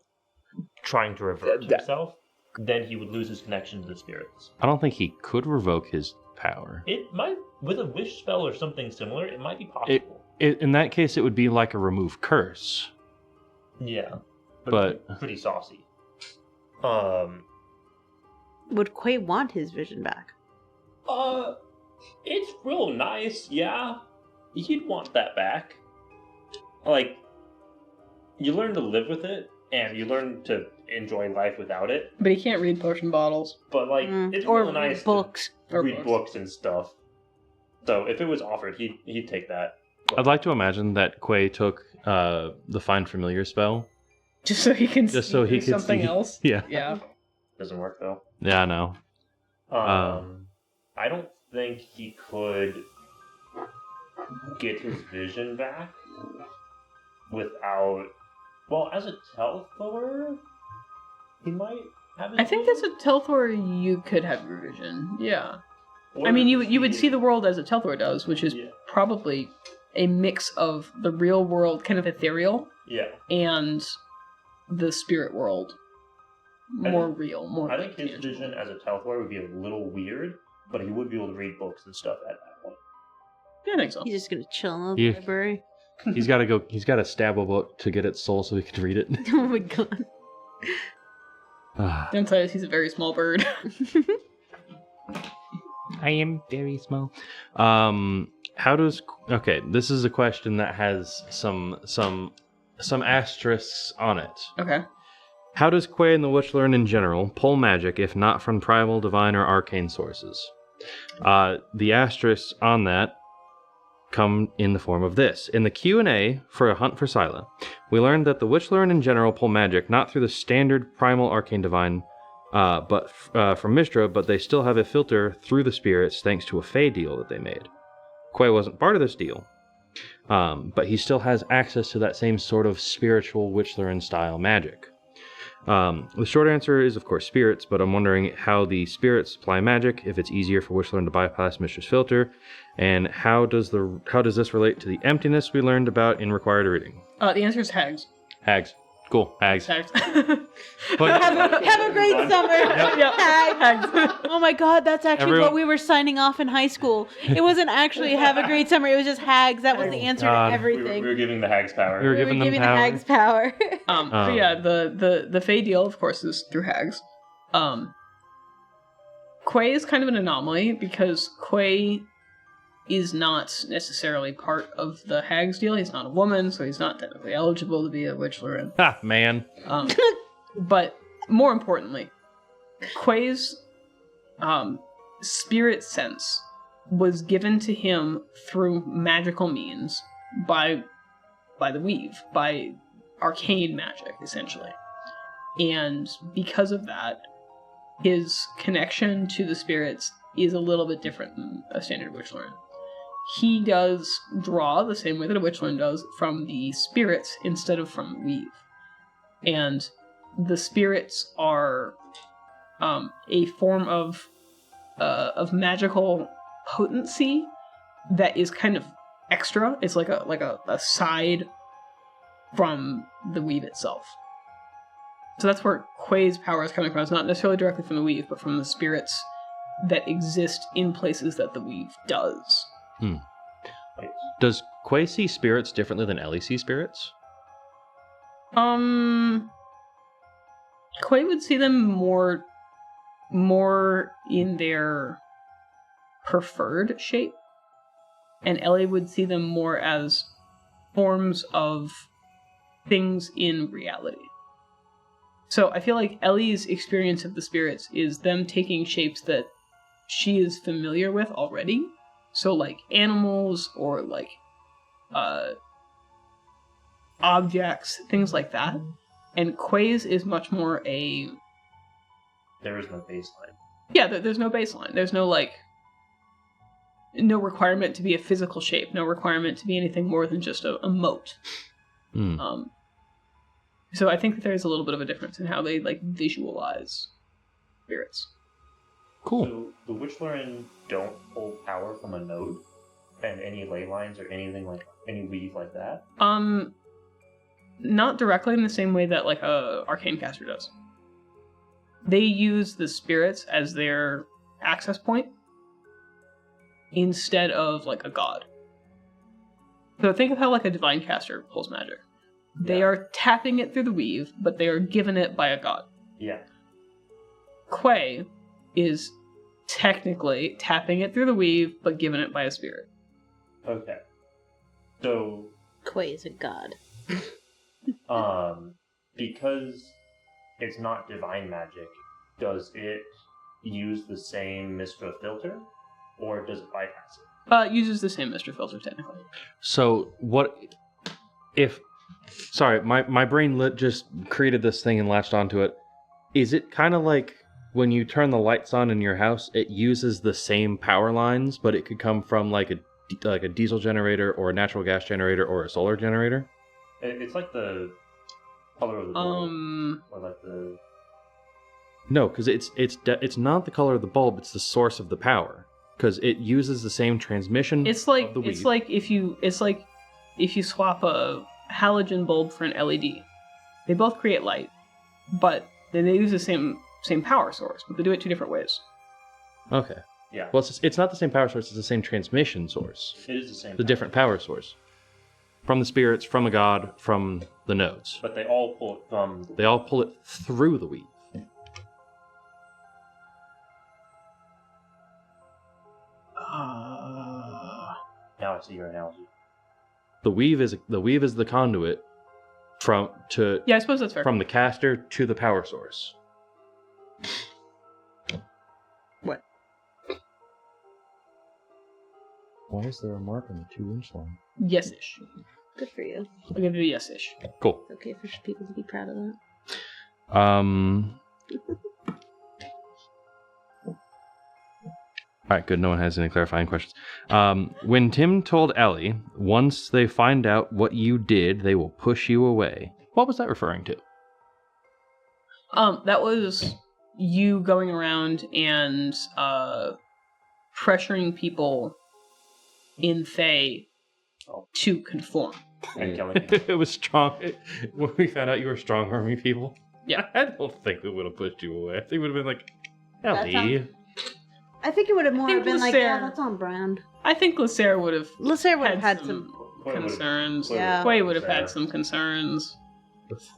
trying to revert himself, then he would lose his connection to the spirits. I don't think he could revoke his power. It might, with a wish spell or something similar, it might be possible. In that case, it would be like a remove curse. Yeah, but pretty saucy. Would Quay want his vision back? It's real nice, yeah. You'd want that back. Like, you learn to live with it, and you learn to enjoy life without it. But he can't read potion bottles. But, like, it's or real nice books. to read books and stuff. So, if it was offered, he'd take that. I'd like to imagine that Quay took the Find Familiar spell. Just so he can Just so he could something see. else? Yeah. Yeah. Doesn't work, though. Yeah, I know. I don't think he could get his vision back without... Well, as a Telthor, he might have his I think vision. as a Telthor, you could have your vision. Yeah. Or I mean, you would see the world as a Telthor does, which is Yeah. probably a mix of the real world, kind of ethereal, Yeah. and the spirit world. More real, more I think his tangible. vision as a Telthor would be a little weird, but he would be able to read books and stuff at that point. Yeah, I think so. He's just gonna chill in the Yeah. library. He's got to stab a book to get its soul so he can read it. Oh my god. Downside is he's a very small bird. I am very small. Okay, this is a question that has some asterisks on it. Okay. How does Quay and the Witch learn in general pull magic if not from primal, divine, or arcane sources? The asterisks on that come in the form of this. In the Q&A for A Hunt for Scylla, we learned that the Witch learn in general pull magic not through the standard primal, arcane, divine from Mistra, but they still have a filter through the spirits thanks to a Fey deal that they made. Quay wasn't part of this deal, but he still has access to that same sort of spiritual Witchlerin style magic. The short answer is, of course, spirits, but I'm wondering how the spirits apply magic, if it's easier for Witchlerin to bypass Mistra's filter, and how does this relate to the emptiness we learned about in required reading? The answer is hags. Hags. Cool. Hags. Hags. But Have a great summer. Yep. Hags. Oh my god, that's actually Everyone- what we were signing off in high school. It wasn't actually have a great summer. It was just hags. That was the answer God. to everything. We were giving the hags power. We were We were giving them giving power. the hags power. So yeah, the Fey deal, of course, is through hags. Quay is kind of an anomaly because Quay is not necessarily part of the hags deal. He's not a woman, so he's not technically eligible to be a Witchlerin. Ha, man. But more importantly, Quay's spirit sense was given to him through magical means by the weave, by arcane magic, essentially. And because of that, his connection to the spirits is a little bit different than a standard Witchlerin. He does draw the same way that a Witchlerin does from the spirits instead of from the weave. And the spirits are a form of magical potency that is kind of extra. It's like a side from the weave itself. So that's where Quay's power is coming from. It's not necessarily directly from the weave, but from the spirits that exist in places that the weave does. Does Quay see spirits differently than Ellie sees spirits? Quay would see them more in their preferred shape, and Ellie would see them more as forms of things in reality. So I feel like Ellie's experience of the spirits is them taking shapes that she is familiar with already. So like animals or like objects, things like that. And Quay's is much more a... There is no baseline. Yeah, there's no baseline. There's no like... No requirement to be a physical shape. No requirement to be anything more than just a mote. So I think that there is a little bit of a difference in how they like visualize spirits. Cool. So the Witchlerin don't hold power from a node, and any ley lines or anything like any weave like that. Not directly in the same way that like a arcane caster does. They use the spirits as their access point instead of like a god. So think of how like a divine caster pulls magic. They are tapping it through the weave, but they are given it by a god. Yeah. Quay is technically tapping it through the weave, but given it by a spirit. Okay. So, Quay is a god. because it's not divine magic, does it use the same Mistra filter, or does it bypass it? Uses the same Mr. Filter, technically. So what if... Sorry, my brain just created this thing and latched onto it. Is it kind of like when you turn the lights on in your house, it uses the same power lines, but it could come from like a diesel generator or a natural gas generator or a solar generator? It's like the color of the bulb, or like the... No, because it's not the color of the bulb; it's the source of the power. Because it uses the same transmission. It's like of the weave. it's like if you swap a halogen bulb for an LED. They both create light, but they use the same power source, but they do it two different ways. Okay. Yeah. Well, it's not the same power source; it's the same transmission source. It is the same. The different power source. From the spirits, from a god, from the nodes. But they all pull it from... They all pull it through the weave. Now I see your analogy. The weave is the conduit Yeah, I suppose that's fair. from the caster to the power source. What? Why is there a mark on the 2-inch line? Yes-ish. Good for you. I'll give it a yes-ish. Cool. It's okay for people to be proud of that. All right, good. No one has any clarifying questions. When Tim told Ellie, once they find out what you did, they will push you away. What was that referring to? That was you going around and pressuring people in Fae to conform. And killing him. It was strong. When we found out you were strong army people. Yeah. I don't think they would have pushed you away. I think it would have been like, That Ellie. I think it would have more think been like, Lysair- yeah, that's on brand. I think Lysair would have Lysair would have had some. concerns. Yeah. Quay would have had some concerns.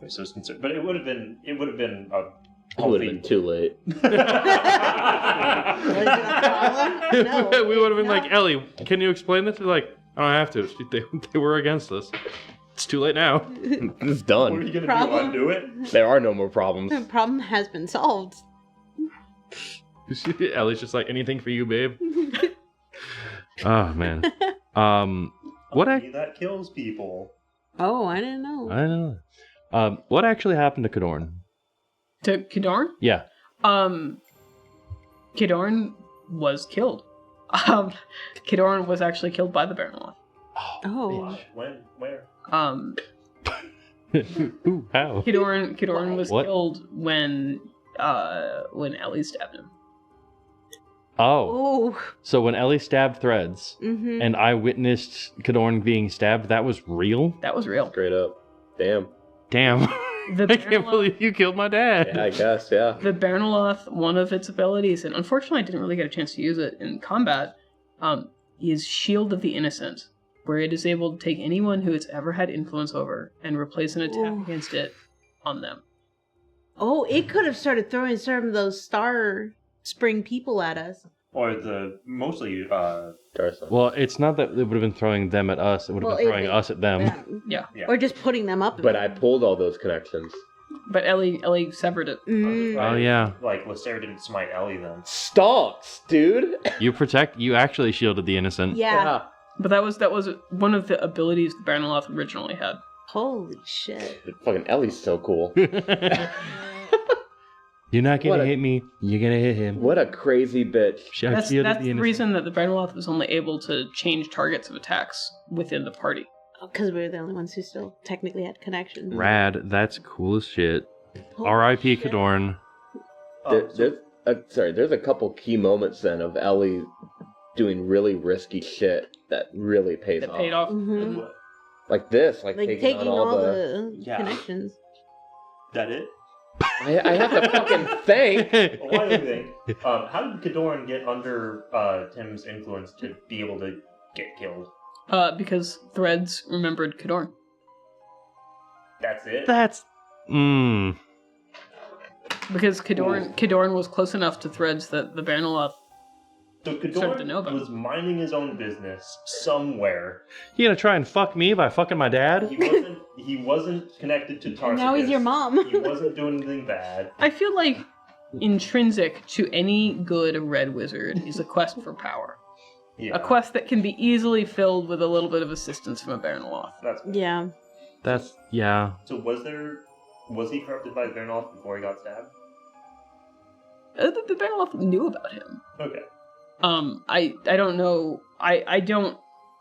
So it's concerned, but it would have been a It would have healthy. been too late. No. We would have been No. like, Ellie, can you explain this? They're like, I don't have to. They were against us. It's too late now. It's What are done. you gonna Problem. do? Undo it? There are no more problems. The problem has been solved. Ellie's just like, anything for you, babe. Oh man. What Honey that kills people. Oh, I didn't know. I don't know. What actually happened to Cauldron? To Cauldron? Yeah. Cauldron was killed. Cauldron was actually killed by the Baronloth. Oh. When? Where? Ooh, how? Cauldron was What? killed when Ellie stabbed him. Oh. Oh. So when Ellie stabbed Threads Mm-hmm. and I witnessed Cauldron being stabbed, that was real? That was real. Straight up. Damn. Damn. The I can't believe you killed my dad. Yeah, I guess, yeah. The Baronloth, one of its abilities, and unfortunately I didn't really get a chance to use it in combat, is Shield of the Innocent, where it is able to take anyone who it's ever had influence over and replace an attack Ooh. against it on them. Oh, it could have started throwing some of those star spring people at us. Or the mostly Darcy. Well, it's not that it would have been throwing them at us. It would have Well, been throwing us at them. Yeah. Yeah. Or just putting them up. But I pulled all those connections. But Ellie severed it. Mm. Oh, yeah. Like Lysair didn't smite Ellie then. Stonks, dude! You actually shielded the innocent. Yeah. But that was one of the abilities the Baronloth originally had. Holy shit. Fucking Ellie's so cool. You're not What gonna a- hit me. You're gonna hit him. What a crazy bitch. She That's shielded the innocent. reason that the Baronloth was only able to change targets of attacks within the party. Because we were the only ones who still technically had connections. Rad. That's cool as shit. Holy R.I.P. shit. Cauldron. There's a couple key moments then of Ellie doing really risky shit that really pays That off. paid off. Mm-hmm. Like this, like, Like taking on all the... Yeah. connections. That it? I have to fucking think. Well, why do you think? How did Cauldron get under Tim's influence to be able to get killed? Because Threads remembered Cauldron. That's it? That's. Because Cauldron was close enough to Threads that the Baronloth. So Started to know Cauldron about was minding his own business somewhere. You gonna try and fuck me by fucking my dad? He wasn't connected to Tarsus. And now he's your mom. He wasn't doing anything bad. I feel like intrinsic to any good red wizard is a quest for power. Yeah. A quest that can be easily filled with a little bit of assistance from a Baronloth. That's Yeah. That's yeah. So was he corrupted by Baronloth before he got stabbed? The Baronloth knew about him. Okay. I don't know. I don't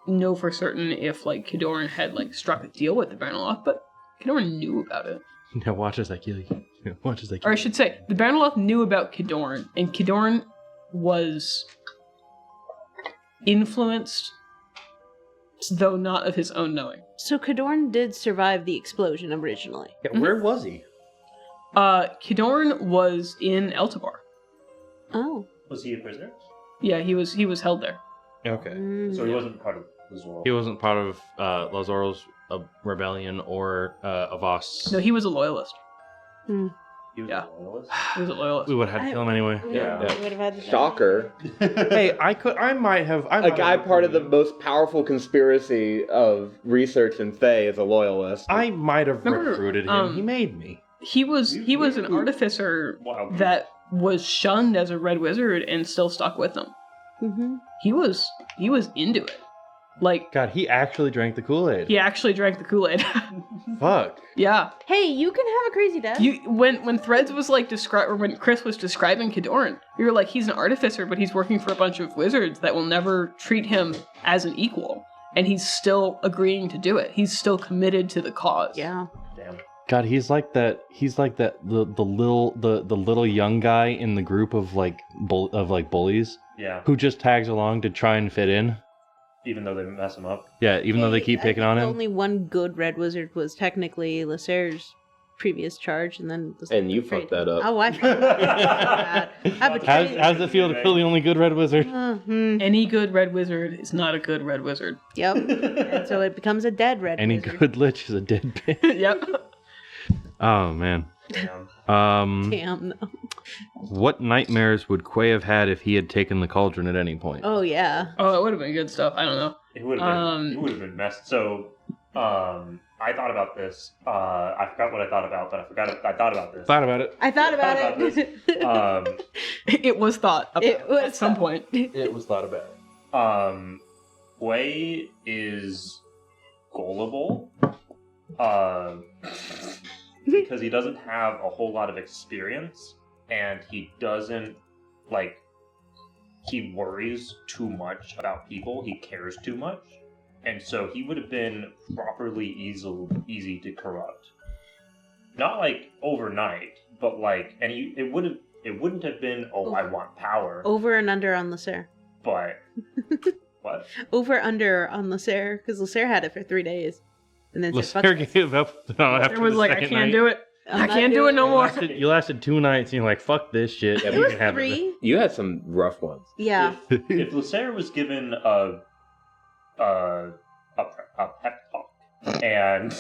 know for certain if like Cauldron had like struck a deal with the Baronloth, but Cauldron knew about it. Now watch as I kill you. Watch as I kill Or I you. should say, the Baronloth knew about Cauldron, and Cauldron was influenced, though not of his own knowing. So Cauldron did survive the explosion originally. Yeah, where was he? Cauldron was in Eltabar. Oh. Was he a prisoner? Yeah, he was held there. Okay. Mm. So he wasn't part of the Zorro. He wasn't part of Lazoro's rebellion or Avos. No, he was a loyalist. He was Yeah. a loyalist. He was a loyalist. We would have had to kill him anyway. Yeah. We would have had to. Shocker. Hey, I might have. A guy part of the most powerful conspiracy of research in Fae is a loyalist. I might have Remember, recruited him. He made me. He was an artificer Wow. that was shunned as a red wizard and still stuck with them. Mm-hmm. He was into it. Like, God, he actually drank the Kool-Aid. he actually drank the Kool-Aid. Fuck. Yeah. Hey, you can have a crazy death. When Threads was like when Chris was describing Cauldron, we were like, he's an artificer, but he's working for a bunch of wizards that will never treat him as an equal, and he's still agreeing to do it. He's still committed to the cause. Yeah. Damn. God, he's like that the little young guy in the group of bullies Yeah. who just tags along to try and fit in. Even though they mess him up. Yeah, even though they keep I picking think on him. Only one good red wizard was technically Lasser's previous charge, and then And you fucked that up. Oh, I fucked that. I betrayed. How's it feel to kill the only good red wizard? Any good red wizard is not a good red wizard. Yep. And so it becomes a dead red Any wizard. good lich is a dead bitch. Yep. Oh man. Damn. Damn. No. What nightmares would Quay have had if he had taken the cauldron at any point? Oh yeah. Oh, it would have been good stuff. I don't know. It would have been messed. So, I thought about this. I forgot what I thought about, but I thought about this. Thought about it. I thought about it. It was thought about It was at some point. It was thought about. Quay is gullible. Because he doesn't have a whole lot of experience, and he doesn't, he worries too much about people, he cares too much, and so he would have been properly easy to corrupt. Not, overnight, but, it wouldn't have been, I want power, Over and under on Lasser. but, what? Over under on Lasser, because Lasser had it for 3 days. And then said, Lasser fuck gave up after It was the like, I second can't night. do it. I can't do it no more. You lasted 2 nights and you're like, fuck this shit. It You was can have 3. You had some rough ones. Yeah. If Lasser was given a pep talk, and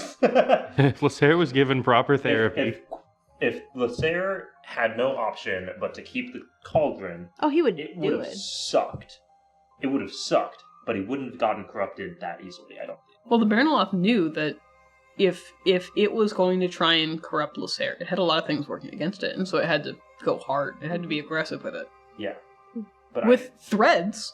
If Lasser was given proper therapy. if Lasser had no option but to keep the cauldron, Oh, he would it would do have it. sucked. It would have sucked, but he wouldn't have gotten corrupted that easily, I don't think. Well, the Baronoloth knew that if it was going to try and corrupt Lasser, it had a lot of things working against it, and so it had to go hard. It had to be aggressive with it. Yeah. But With Threads,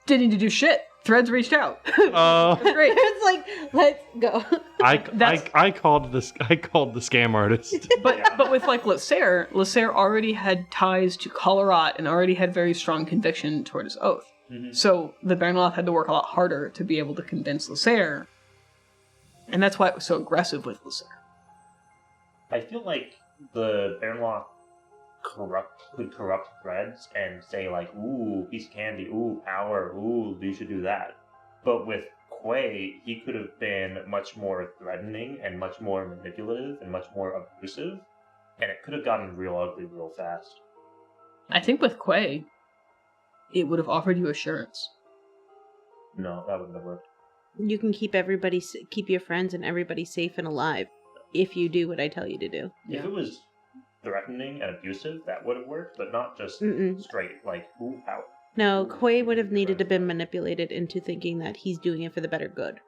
didn't need to do shit. Threads reached out. Oh, That's great. It's like, let's go. I called the scam artist. But Yeah. but with Lasser already had ties to Colorado and already had very strong conviction toward his oath. Mhm. So the Baronoloth had to work a lot harder to be able to convince Lasser, and that's why it was so aggressive with Lasser. I feel like the Baronlock could corrupt Threads and say ooh, piece of candy, ooh, power, ooh, you should do that. But with Quay, he could have been much more threatening and much more manipulative and much more abusive, and it could have gotten real ugly real fast. I think with Quay, it would have offered you assurance. No, that wouldn't have worked. You can keep keep your friends and everybody safe and alive if you do what I tell you to do. If it was threatening and abusive, that would have worked, but not just straight, ooh, power. No, Quay would have needed to been manipulated into thinking that he's doing it for the better good.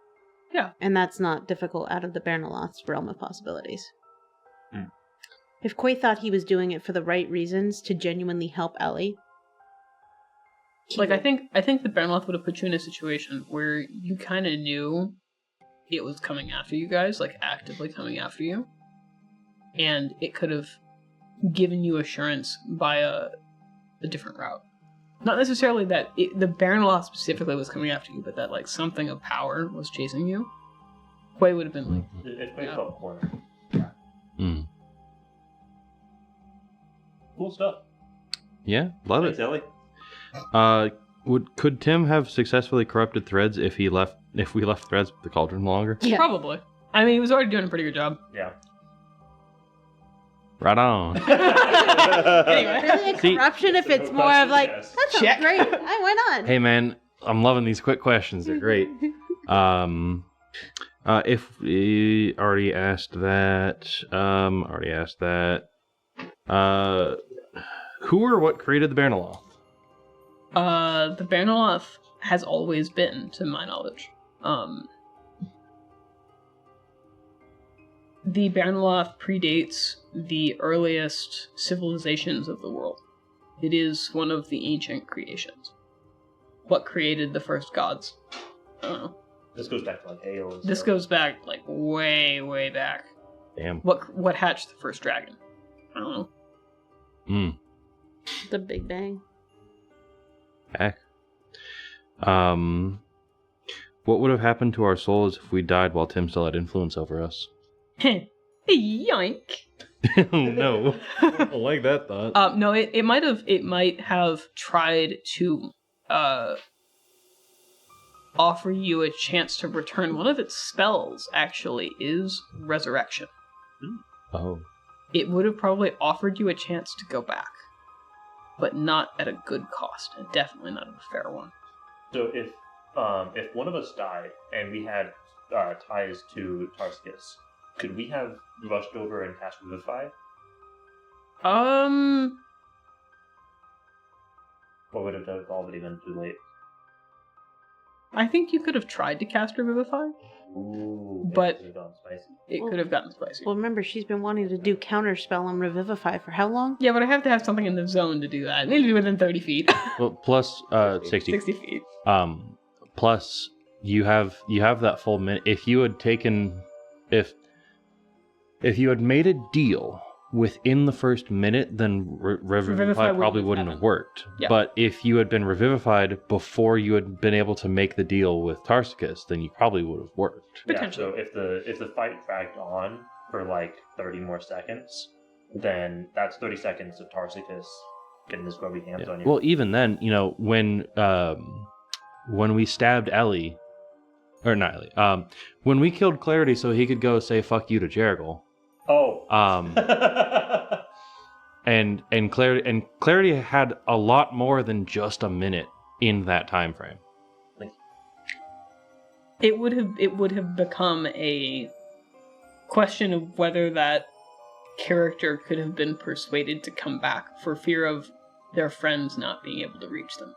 Yeah. And that's not difficult out of the Baronoloth's realm of possibilities. Hmm. If Quay thought he was doing it for the right reasons to genuinely help Ellie, I think the Baronoloth would have put you in a situation where you kind of knew it was coming after you guys, actively coming after you, and it could have given you assurance by a different route. Not necessarily that the Baronoloth specifically was coming after you, but that something of power was chasing you. Quay would have been It felt corner. Mm. Cool stuff. Yeah, love Thanks, it. Ellie. Could Tim have successfully corrupted Threads if we left Threads with the cauldron longer? yeah. probably. I mean, he was already doing a pretty good job. Yeah. Right on. Anyway. Really a See- corruption if it's more of that sounds Check. great. Why not? Hey man, I'm loving these quick questions. They're great. If we already asked that, who or what created the Baronoloth? The Baronoloth has always been, to my knowledge. The Baronoloth predates the earliest civilizations of the world. It is one of the ancient creations. What created the first gods? I don't know. This goes back to like Halo. And This stuff. goes back like way, way back. Damn. What hatched the first dragon? I don't know. The Big Bang. Heck. What would have happened to our souls if we died while Tim still had influence over us? Yoink. Oh no. I don't like that thought. No, it might have tried to offer you a chance to return. One of its spells actually is resurrection. Oh. It would have probably offered you a chance to go back, but not at a good cost, and definitely not a fair one. So if one of us died and we had ties to Tarskis, could we have rushed over and cast Revivify? Or would it have already been too late? I think you could have tried to cast Revivify. Ooh, But- it gone spicy. It could have gotten spicy. Well, remember, she's been wanting to do Counterspell and Revivify for how long? Yeah, but I have to have something in the zone to do that. It needs to be within 30 feet. Well, plus 60. 60 feet. Plus you have that full minute. If you had taken if you had made a deal within the first minute, then Revivify probably wouldn't have worked. Yeah. But if you had been revivified before you had been able to make the deal with Tarsikis, then you probably would have worked. Potentially. Yeah, so if the fight dragged on for like 30 more seconds, then that's 30 seconds of Tarsikis getting his grubby hands on you. Well, even then, when we stabbed Ellie, or not Ellie, when we killed Clarity so he could go say "fuck you" to Jerigal. Oh. And Clarity had a lot more than just a minute in that time frame. It would have become a question of whether that character could have been persuaded to come back for fear of their friends not being able to reach them.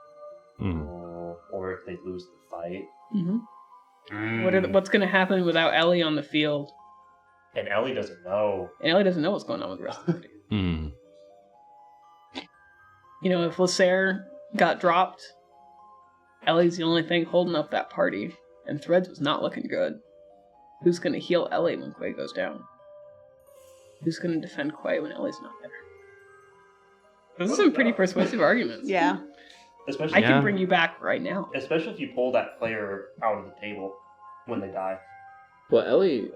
Or if they lose the fight. Mm-hmm. What's going to happen without Ellie on the field? And Ellie doesn't know. And Ellie doesn't know what's going on with the rest of the party. If Lysair got dropped, Ellie's the only thing holding up that party, and Threads was not looking good. Who's going to heal Ellie when Quay goes down? Who's going to defend Quay when Ellie's not there? Those are some pretty persuasive arguments. Yeah. Especially, I can bring you back right now. Especially if you pull that player out of the table when they die. Well, Ellie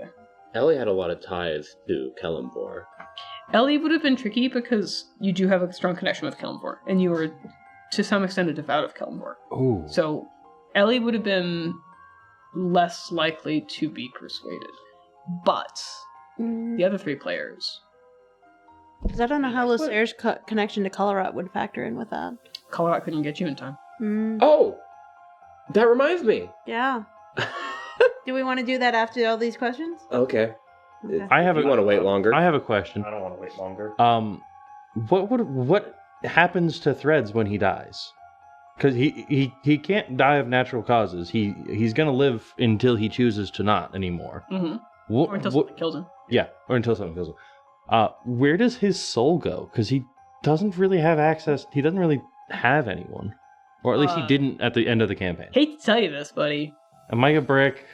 had a lot of ties to Kellenbor. Ellie would have been tricky because you do have a strong connection with Kellenbor, and you were, to some extent, a devout of Kellenbor. Ooh. So, Ellie would have been less likely to be persuaded. But, the other three players... Because I don't know how Lysair's connection to Colorado would factor in with that. Colorado couldn't get you in time. Oh! That reminds me! Yeah. Do we want to do that after all these questions? Okay. Okay. I You want to wait longer? have a question. I don't want to wait longer. What happens to Threads when he dies? Because he can't die of natural causes. He's gonna live until he chooses to not anymore. Mm-hmm. Or until something kills him. Yeah, or until something kills him. Where does his soul go? Because he doesn't really have access. He doesn't really have anyone, or at least he didn't at the end of the campaign. Hate to tell you this, buddy. Am I a brick?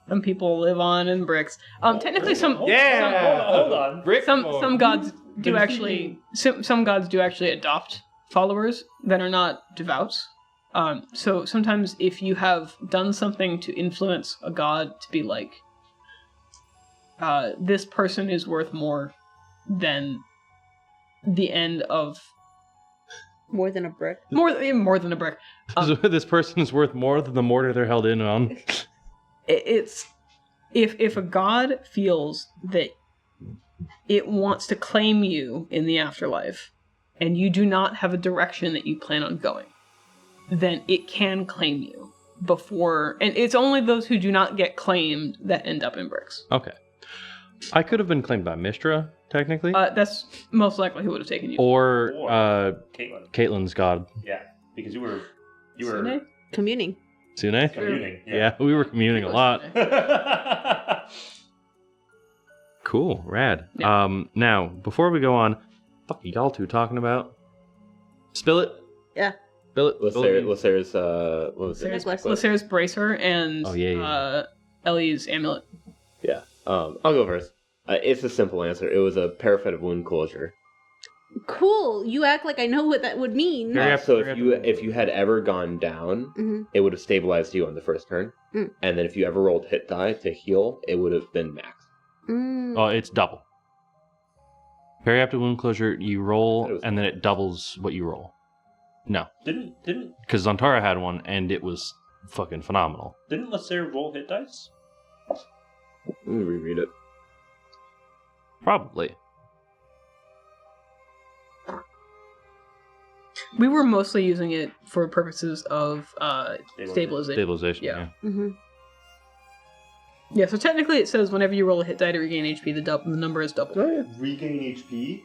Some people live on in bricks. Technically, Hold on. Brick. some gods do actually some gods do actually adopt followers that are not devout. So sometimes if you have done something to influence a god to be like, this person is worth more than the end of More than a brick. more than a brick. This person is worth more than the mortar they're held in on. It's if a god feels that it wants to claim you in the afterlife and you do not have a direction that you plan on going, then it can claim you before, and it's only those who do not get claimed that end up in bricks. Okay. I could have been claimed by Mistra, technically. That's most likely who would have taken you. Or Caitlin. Caitlyn's god. Yeah, because you were Sune? Communing. Sune? communing. Yeah, we were communing a lot. Cool, rad. Yeah. Now, before we go on, fuck are y'all two talking about? Spill it? Yeah. Lysair's, what was it? Necklace. Lysair's bracer and Ellie's amulet. Yeah. I'll go first. It's a simple answer. It was a parapet of wound closure. Cool. You act like I know what that would mean. So if you had ever gone down, it would have stabilized you on the first turn. And then if you ever rolled hit die to heal, it would have been max. Oh, it's double. Parry after wound closure, you roll, and then it doubles what you roll. No. Didn't Because Zantara had one, and it was fucking phenomenal. Didn't Lysair roll hit dice? Let me reread it. Probably. We were mostly using it for purposes of stabilization. Stabilization, Yeah. yeah. Yeah, so technically it says whenever you roll a hit die to regain HP, the number is doubled. Oh, yeah. Regain HP?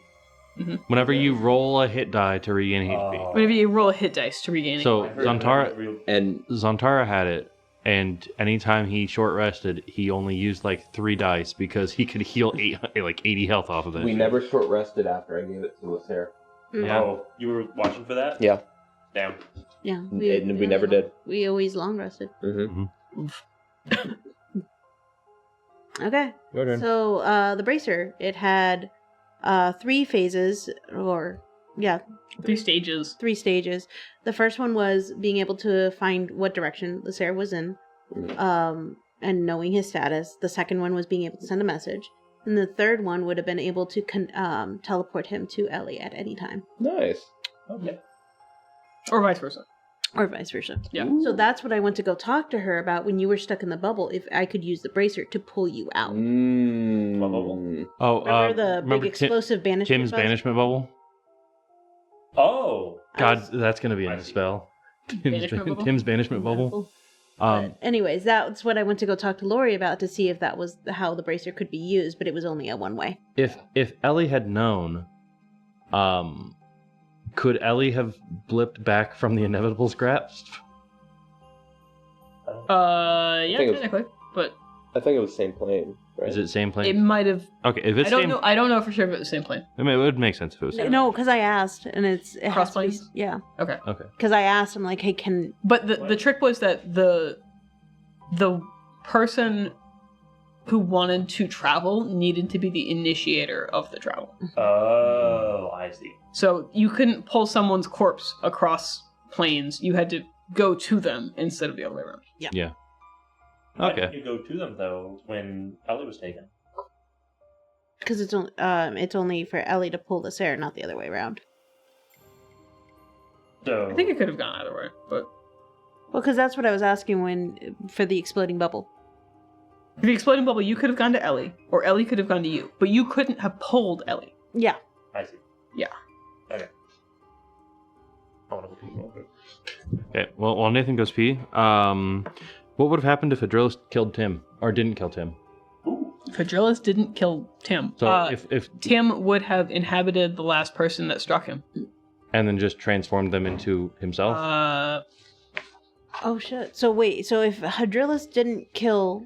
Whenever you roll a hit die to regain HP. Whenever you roll a hit dice to regain So HP. Zantara had it, and anytime he short rested, he only used like 3 dice because he could heal 80 health off of it. We never short rested after I gave it to Lysair. Yeah. Oh, you were watching for that? Yeah. Damn. Yeah. We never did. We always long rested. Okay. Your turn. So the bracer, it had 3 phases, or 3 stages. 3 stages. The first one was being able to find what direction Lysair was in, and knowing his status. The second one was being able to send a message. And the third one would have been able to teleport him to Ellie at any time. Nice. Okay. Or vice versa. Or vice versa. Yeah. So that's what I went to go talk to her about when you were stuck in the bubble, if I could use the bracer to pull you out. Oh, Remember the big explosive banishment Tim's buzz? banishment bubble? Oh. God, that's going to be in the spell. Tim's banishment bubble. But anyways, that's what I went to go talk to Lori about to see if that was how the bracer could be used, but it was only a one-way. If Ellie had known, could Ellie have blipped back from the inevitable scraps? Yeah, technically, but I think it was same plane, right? Is it same plane? it might have. Okay, if it's I don't know. I don't know for sure if it was the same plane. I mean, it would make sense if it was. No, because I asked, and it Cross has to be, planes? yeah. Okay. Because I asked, I'm like, hey, can But the trick was that the person who wanted to travel needed to be the initiator of the travel. Oh, I see. So you couldn't pull someone's corpse across planes. You had to go to them instead of the other way around. Yeah. Why Okay. didn't you go to them though when Ellie was taken? because it's only for Ellie to pull the Lysair, not the other way around. So I think it could have gone either way, but Well, because that's what I was asking for the exploding bubble. the exploding bubble, you could have gone to Ellie, or Ellie could have gone to you, but you couldn't have pulled Ellie. Yeah. I see. Yeah. Okay. I want to go real quick. Okay. Well, while Nathan goes pee, what would have happened if Adrillis killed Tim or didn't kill Tim? Padrillis didn't kill Tim. So if Tim would have inhabited the last person that struck him. and then just transformed them into himself. Oh shit. So wait. So if Hadrillis didn't kill,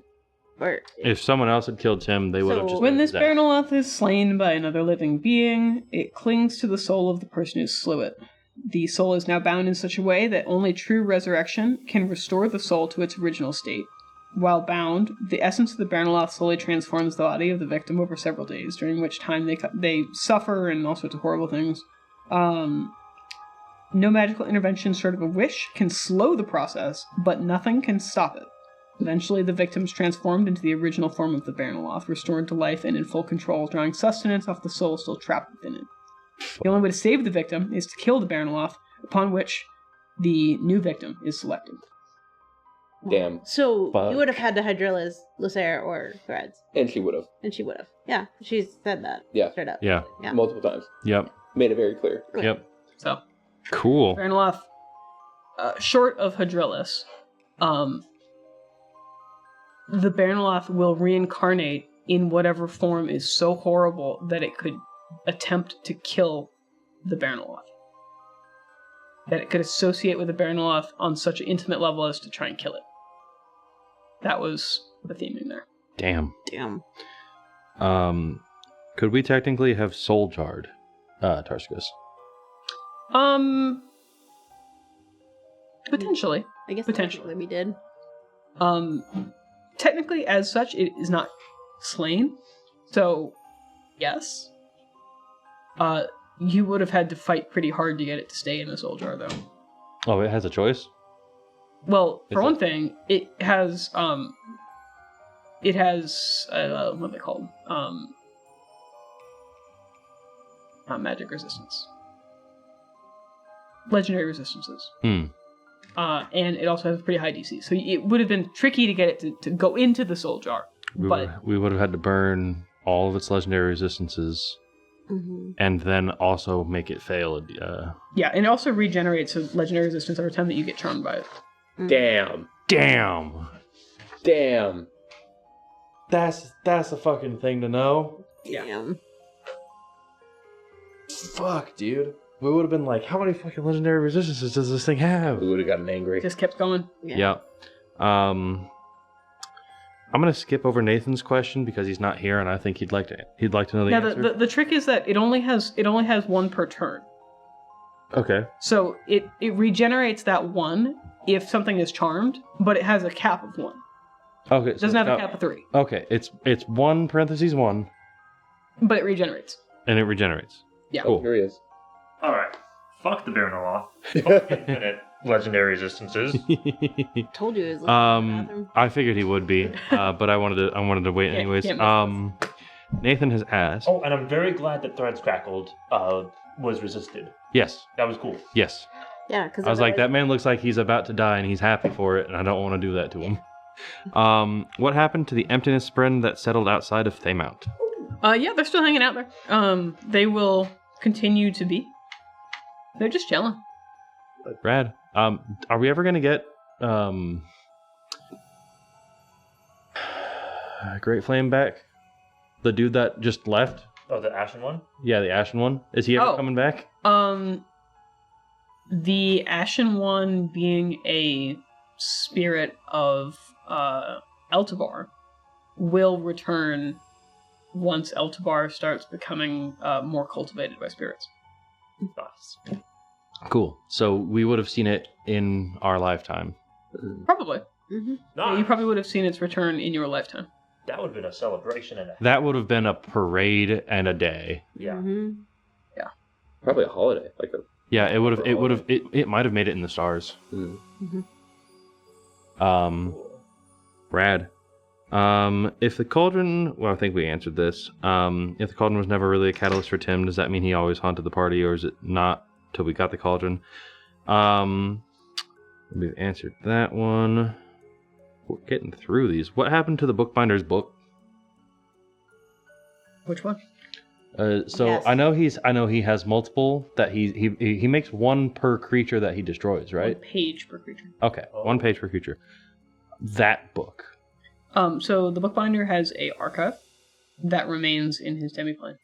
or If someone else had killed Tim, they would have So- just. When this zapped. Baronoloth is slain by another living being, it clings to the soul of the person who slew it. The soul is now bound in such a way that only true resurrection can restore the soul to its original state. While bound, the essence of the Baronoloth slowly transforms the body of the victim over several days, during which time they suffer and all sorts of horrible things. No magical intervention short of a wish can slow the process, but nothing can stop it. Eventually, the victim is transformed into the original form of the Baronoloth, restored to life and in full control, drawing sustenance off the soul still trapped within it. The only way to save the victim is to kill the Baronoloth, upon which the new victim is selected. Damn. so Fuck. you would have had to Hadrillis, Lysair, or Threads, And she would have. and she would have. Yeah, she said that. Yeah. Straight up. Yeah. Yeah. Multiple times. Yep. Made it very clear. Yep. So, Cool. Baronoloth, short of Hadrillis, the Baronoloth will reincarnate in whatever form is so horrible that it could attempt to kill the Baronoloth. That it could associate with the Baronoloth on such an intimate level as to try and kill it. That was the theming there. Damn. Damn. Could we technically have soul jarred Tarskus? Potentially. I guess Potentially. technically we did. Technically, as such, it is not slain. So, yes. You would have had to fight pretty hard to get it to stay in the soul jar, though. Oh, it has a choice? Well, for Is one it- thing, it has what are they called? Not magic resistance. Legendary resistances. And it also has a pretty high DC. So it would have been tricky to get it to go into the soul jar. We would have had to burn all of its legendary resistances Mm-hmm. and then also make it fail. Yeah, and it also regenerates a legendary resistance every time that you get charmed by it. Damn. Damn. That's a fucking thing to know. Damn. Fuck, dude. We would have been like, how many fucking legendary resistances does this thing have? We would have gotten angry. Just kept going. Yeah. I'm gonna skip over Nathan's question because he's not here, and I think he'd like to know the Now answer. the trick is that it only has one per turn. Okay. So it regenerates that one if something is charmed, but it has a cap of 1. Okay. It doesn't have a cap of 3, Okay, it's 1 parentheses 1, but it regenerates. and it regenerates. Yeah. Cool. Here he is. Alright. Fuck the Baronoloth. Fuck infinite legendary resistances. Told you it was bathroom. I figured he would be, but I wanted to wait anyways. can't miss Nathan has asked. Oh, and I'm very glad that Threads Crackled was resisted. Yes. That was cool. Yes. Yeah, because I was like, that man looks like he's about to die, and he's happy for it, and I don't want to do that to him. What happened to the emptiness spren that settled outside of Thaymount? Yeah, they're still hanging out there. They will continue to be. They're just chilling. Brad, are we ever gonna get Great Flame back? The dude that just left? Oh, the Ashen one? Yeah, the Ashen one. Is he ever Oh. coming back? The Ashen One being a spirit of Eltabar will return once Eltabar starts becoming more cultivated by spirits. Nice. Cool. So we would have seen it in our lifetime. Probably. Mm-hmm. Yeah, Nice. you probably would have seen its return in your lifetime. That would have been a celebration and a That would have been a parade and a day. yeah. Mm-hmm. Probably a holiday. Like a. Yeah, it would have. It might have made it in the stars. Mm. Rad. If the Cauldron, well, I think we answered this. If the Cauldron was never really a catalyst for Tim, does that mean he always haunted the party, or is it not till we got the Cauldron? We've answered that one. We're getting through these. What happened to the Bookbinder's book? Which one? So Yes. I know he has multiple that he makes one per creature that he destroys, right? One page per creature. Okay, Oh. 1 page per creature. That book. So the Bookbinder has a archive that remains in his demiplane.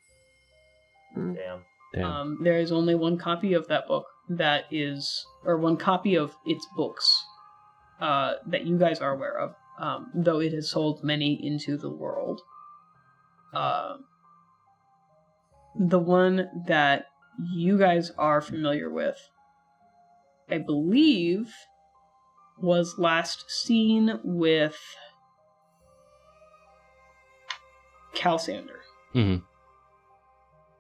Damn. Damn. There is only one copy of that book or one copy of its books that you guys are aware of, though it has sold many into the world. The one that you guys are familiar with, I believe, was last seen with Calsander. Mm-hmm.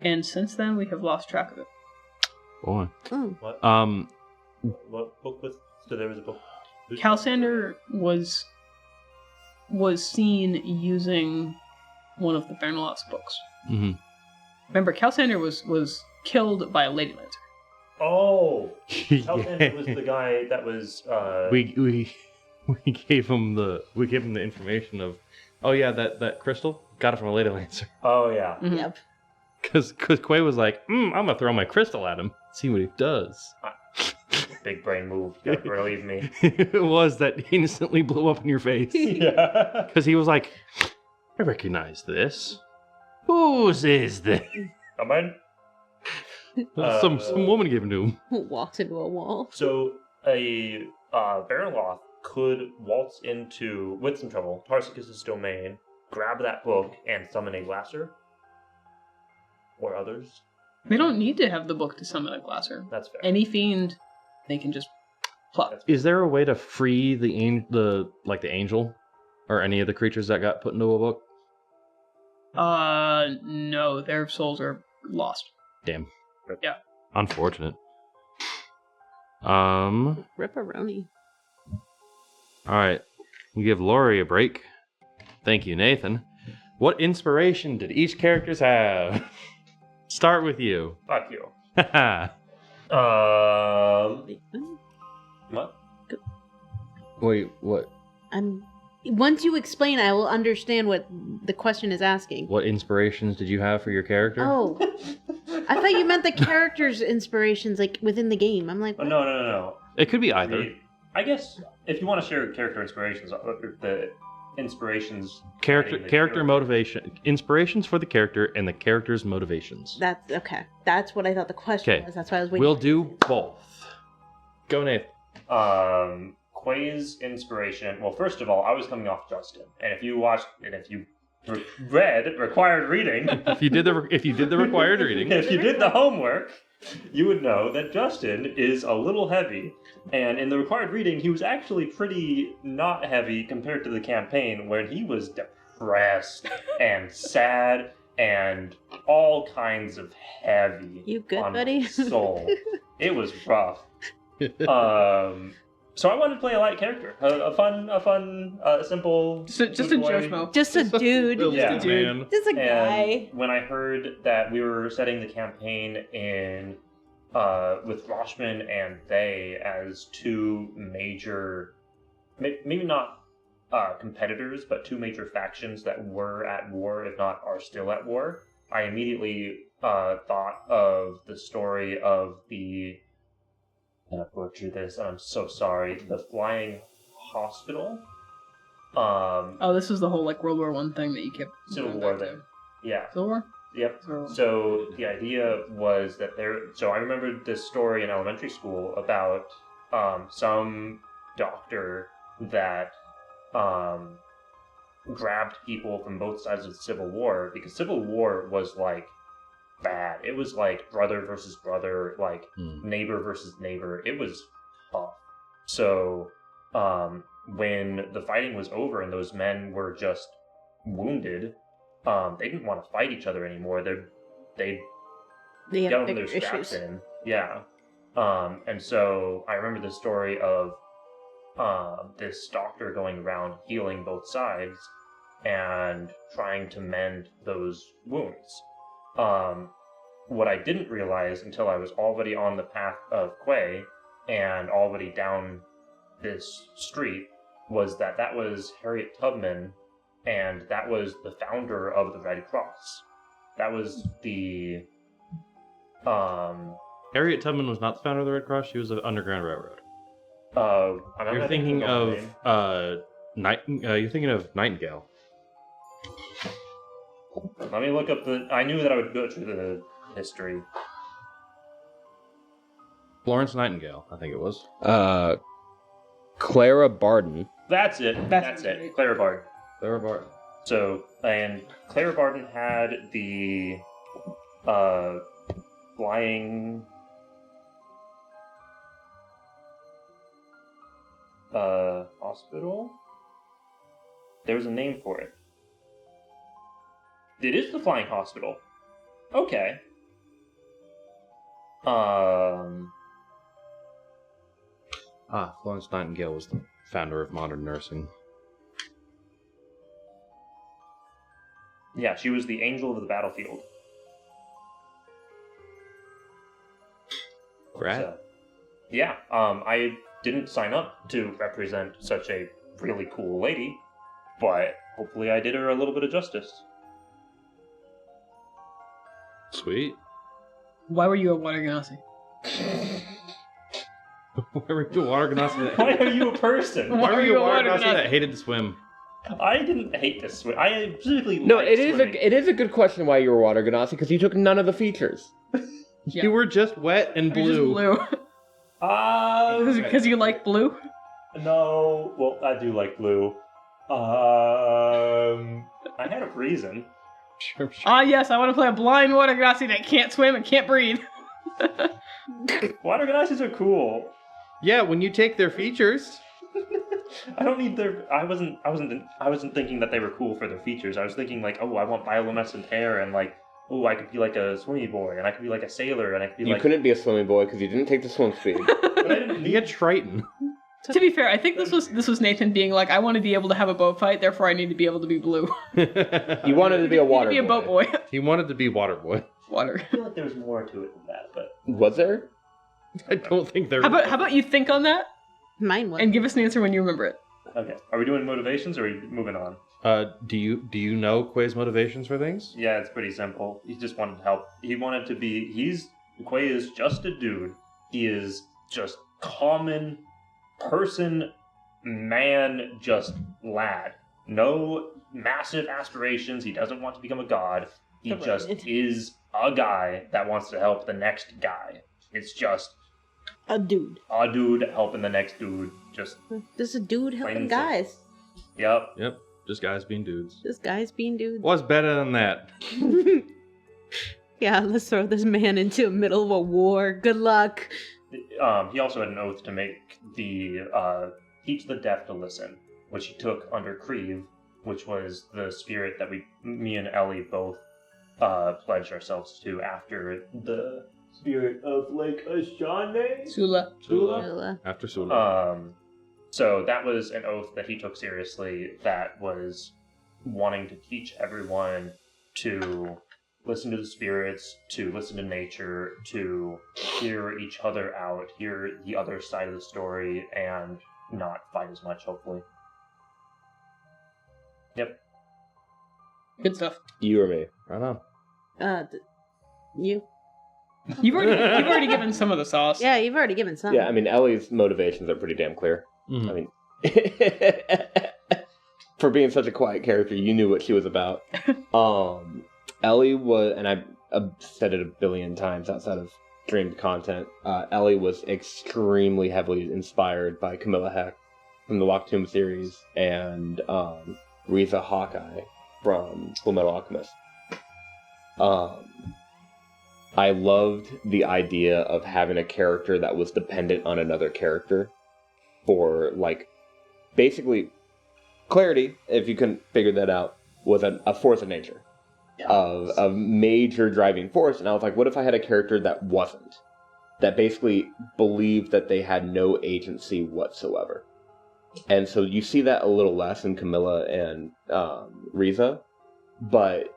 And since then, we have lost track of it. Boy. Oh. What? What book was? So there was a book. Calsander was seen using one of the Baronoloth's books. Mm-hmm. Remember, Calsander was killed by a Lady Lancer. Oh, Calvin was the guy that was. We gave him the information of, oh yeah, that crystal got it from a Lady Lancer. Oh yeah. Mhm. Yep. Because Quay was like, I'm gonna throw my crystal at him, see what he does. Big brain move. You gotta believe me. It was that instantly blew up in your face. Yeah. Because he was like, I recognize this. Whose is this? Am I? Some woman gave it to him. Walked into a wall. So a Baronoloth could waltz into, with some trouble, Tarsicus's domain, grab that book, and summon a Glasser. Or others. They don't need to have the book to summon a Glasser. That's fair. Any fiend, they can just plot. Is there a way to free the angel or any of the creatures that got put into a book? No, their souls are lost. Damn. Yeah. Unfortunate. All Ripperoni. right. We give Lori a break. Thank you, Nathan. What inspiration did each characters have? Start with you. Fuck you. What? Wait, what? Once you explain, I will understand what the question is asking. What inspirations did you have for your character? Oh, I thought you meant the characters' inspirations, like within the game. I'm like, Oh, no. It could be either. I guess if you want to share character inspirations, the inspirations. Character motivation. Inspirations for the character and the character's motivations. that's okay. That's what I thought the question was. That's why I was waiting. We'll do both. Go, Nathan. Quay's inspiration. Well, first of all, I was coming off Justin, and if you watched and if you read required reading, If you did the required reading, if you did the homework, you would know that Justin is a little heavy. And in the required reading, he was actually pretty not heavy compared to the campaign, where he was depressed and sad and all kinds of heavy. You good, on buddy? Soul. It was rough. So I wanted to play a light character, a fun, simple, Just a good boy. Joshmo. Just a dude. Yeah. man. Just a guy. And when I heard that we were setting the campaign in with Roshman and they as two major, maybe not competitors, but two major factions that were at war, if not are still at war, I immediately thought of the story of the. I'm gonna butcher this, and I'm so sorry. The flying hospital. Oh, this is the whole like World War I thing that you kept. Civil going War back to. thing. Yeah. Civil War. Yep. Civil War. So the idea was that So I remembered this story in elementary school about some doctor that grabbed people from both sides of the Civil War, because Civil War was like bad. It was like brother versus brother, like neighbor versus neighbor. It was tough. So when the fighting was over and those men were just wounded, they didn't want to fight each other anymore. They They got have their bigger straps issues. in. Yeah. And so I remember the story of this doctor going around healing both sides and trying to mend those wounds. What I didn't realize until I was already on the path of Quay and already down this street was that was Harriet Tubman, and that was the founder of the Red Cross. That was the Harriet Tubman was not the founder of the Red Cross. She was the Underground Railroad. You're thinking of You're thinking of Nightingale. Let me look up I knew that I would go through the history. Florence Nightingale, I think it was. Clara Barden. That's it. That's it. right. Clara Barton. Clara Barton. So, and Clara Barton had the flying hospital? There was a name for it. It is the flying hospital. Okay. Florence Nightingale was the founder of modern nursing. Yeah, she was the angel of the battlefield. Brad? So, yeah, I didn't sign up to represent such a really cool lady, but hopefully I did her a little bit of justice. Sweet. Why were you a water Ganassi? Why were you a water Ganassi Why are you a person? Why were you a water Ganassi? Ganassi that hated to swim? I didn't hate to swim. I specifically No, liked it is swimming. it is a good question why you were water Ganassi, because you took none of the features. Yeah. You were just wet and You're just blue. blue. Because you like blue? No, well, I do like blue. I had a reason. Sure. Ah, yes, I want to play a blind water Ganassi that can't swim and can't breathe. Water Ganassis are cool. Yeah, when you take their features. I don't need their. I wasn't thinking that they were cool for their features. I was thinking like, oh, I want bioluminescent hair, and like, oh, I could be like a swimmy boy, and I could be like a sailor, and I could be You couldn't be a swimmy boy because you didn't take the swim speed. But I didn't You get Triton. To be fair, I think this was Nathan being like, I want to be able to have a boat fight, therefore I need to be able to be blue. You wanted to be a water be a boat boy. He wanted to be water boy. Water. I feel like there was more to it than that, but Was there? I don't think there. How about you think on that Mine was. and give us an answer when you remember it? okay. Are we doing motivations or are we moving on? Do you know Quay's motivations for things? Yeah, it's pretty simple. He just wanted help. He wanted to be. Quay is just a dude. He is just common person, man, just lad. No massive aspirations. He doesn't want to become a god. He just is a guy that wants to help the next guy. It's just A dude. a dude helping the next dude. Just, This is a dude Plain helping and simple. guys. yep. Yep, just guys being dudes. This guy's being dudes. What's better than that? Yeah, let's throw this man into the middle of a war. Good luck. He also had an oath to make teach the deaf to listen, which he took under Creve, which was the spirit that me and Ellie both pledged ourselves to after the spirit of Lake Ashane. Sula. Sula. After Sula. So that was an oath that he took seriously. That was wanting to teach everyone to listen to the spirits, to listen to nature, to hear each other out, hear the other side of the story, and not fight as much, hopefully. Yep. Good stuff. You or me? Right on. You? You've already given some of the sauce. Yeah, you've already given some. Yeah, I mean, Ellie's motivations are pretty damn clear. Mhm. I mean, for being such a quiet character, you knew what she was about. Ellie was, and I've said it a billion times outside of streamed content, Ellie was extremely heavily inspired by Camilla Heck from the Locked Tomb series and Riza Hawkeye from Fullmetal Alchemist. I loved the idea of having a character that was dependent on another character for, like, basically, clarity, if you couldn't figure that out, was a force of nature. Yeah. Of a major driving force. And I was like, what if I had a character that wasn't? That basically believed that they had no agency whatsoever. And so you see that a little less in Camilla and Riza. But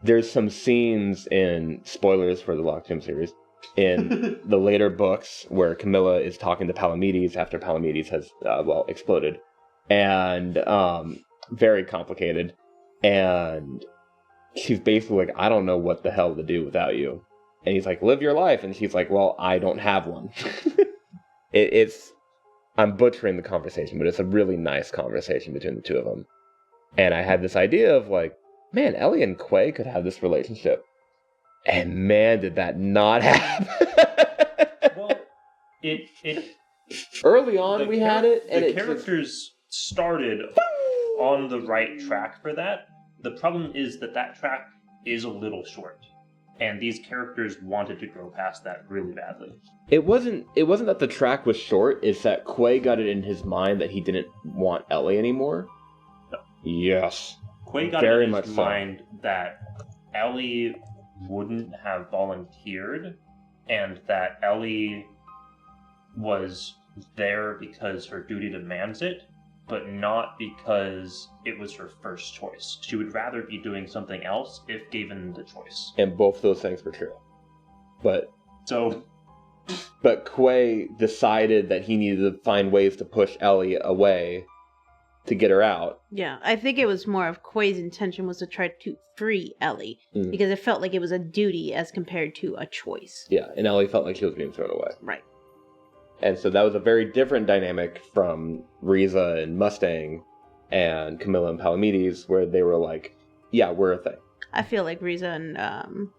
there's some scenes in, spoilers for the Locked Tomb series, in the later books where Camilla is talking to Palamedes after Palamedes has, exploded. And very complicated. And she's basically like, I don't know what the hell to do without you. And he's like, live your life. And she's like, well, I don't have one. I'm butchering the conversation, but it's a really nice conversation between the two of them. And I had this idea of like, man, Ellie and Quay could have this relationship. And man, did that not happen. Well, it early on we had it. And the characters started on the right track for that. The problem is that track is a little short. And these characters wanted to grow past that really badly. It wasn't that the track was short, it's that Quay got it in his mind that he didn't want Ellie anymore. No. Yes. Quay got Very it in much his so. mind that Ellie wouldn't have volunteered, and that Ellie was there because her duty demands it, but not because it was her first choice. She would rather be doing something else if given the choice. And both those things were true. But Quay decided that he needed to find ways to push Ellie away to get her out. Yeah, I think it was more of Quay's intention was to try to free Ellie because it felt like it was a duty as compared to a choice. Yeah, and Ellie felt like she was being thrown away. Right. And so that was a very different dynamic from Riza and Mustang and Camilla and Palamedes, where they were like, yeah, we're a thing. I feel like Riza and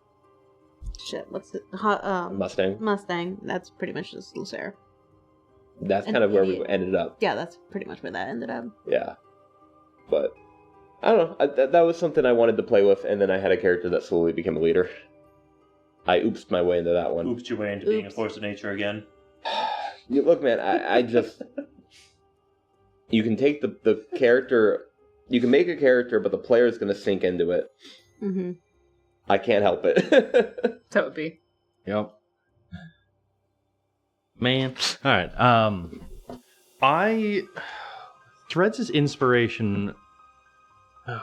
what's it? Mustang. Mustang. That's pretty much just Lucera. That's An kind of where idiot. we ended up. Yeah, that's pretty much where that ended up. Yeah. But, I don't know. That was something I wanted to play with, and then I had a character that slowly became a leader. I oopsed my way into that one. Oopsed your way into being a force of nature again. Look, man, I just... You can take the character... You can make a character, but the player is going to sink into it. Mm-hmm. I can't help it. That would be. Yep. Man. All right. Threads' inspiration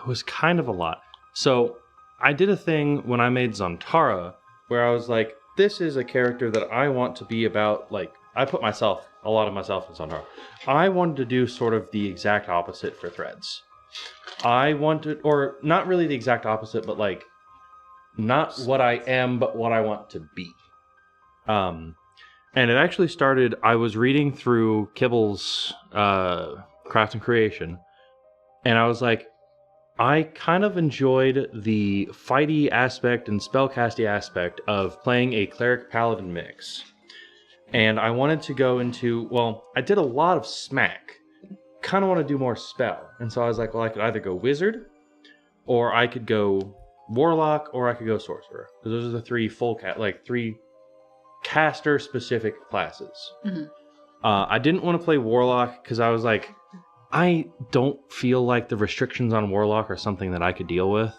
was kind of a lot. So I did a thing when I made Zantara where I was like, this is a character that I want to be about, like, I put a lot of myself in Zantara. I wanted to do sort of the exact opposite for Threads. I wanted, or not really the exact opposite, but like, not what I am, but what I want to be. And it actually started, I was reading through Kibble's Craft and Creation, and I was like, I kind of enjoyed the fighty aspect and spellcasty aspect of playing a cleric paladin mix. And I wanted to go into, well, I did a lot of smack. Kind of want to do more spell. And so I was like, well, I could either go wizard, or I could go warlock, or I could go sorcerer. Because those are the three three caster specific classes. Mm-hmm. I didn't want to play warlock because I was like, I don't feel like the restrictions on warlock are something that I could deal with.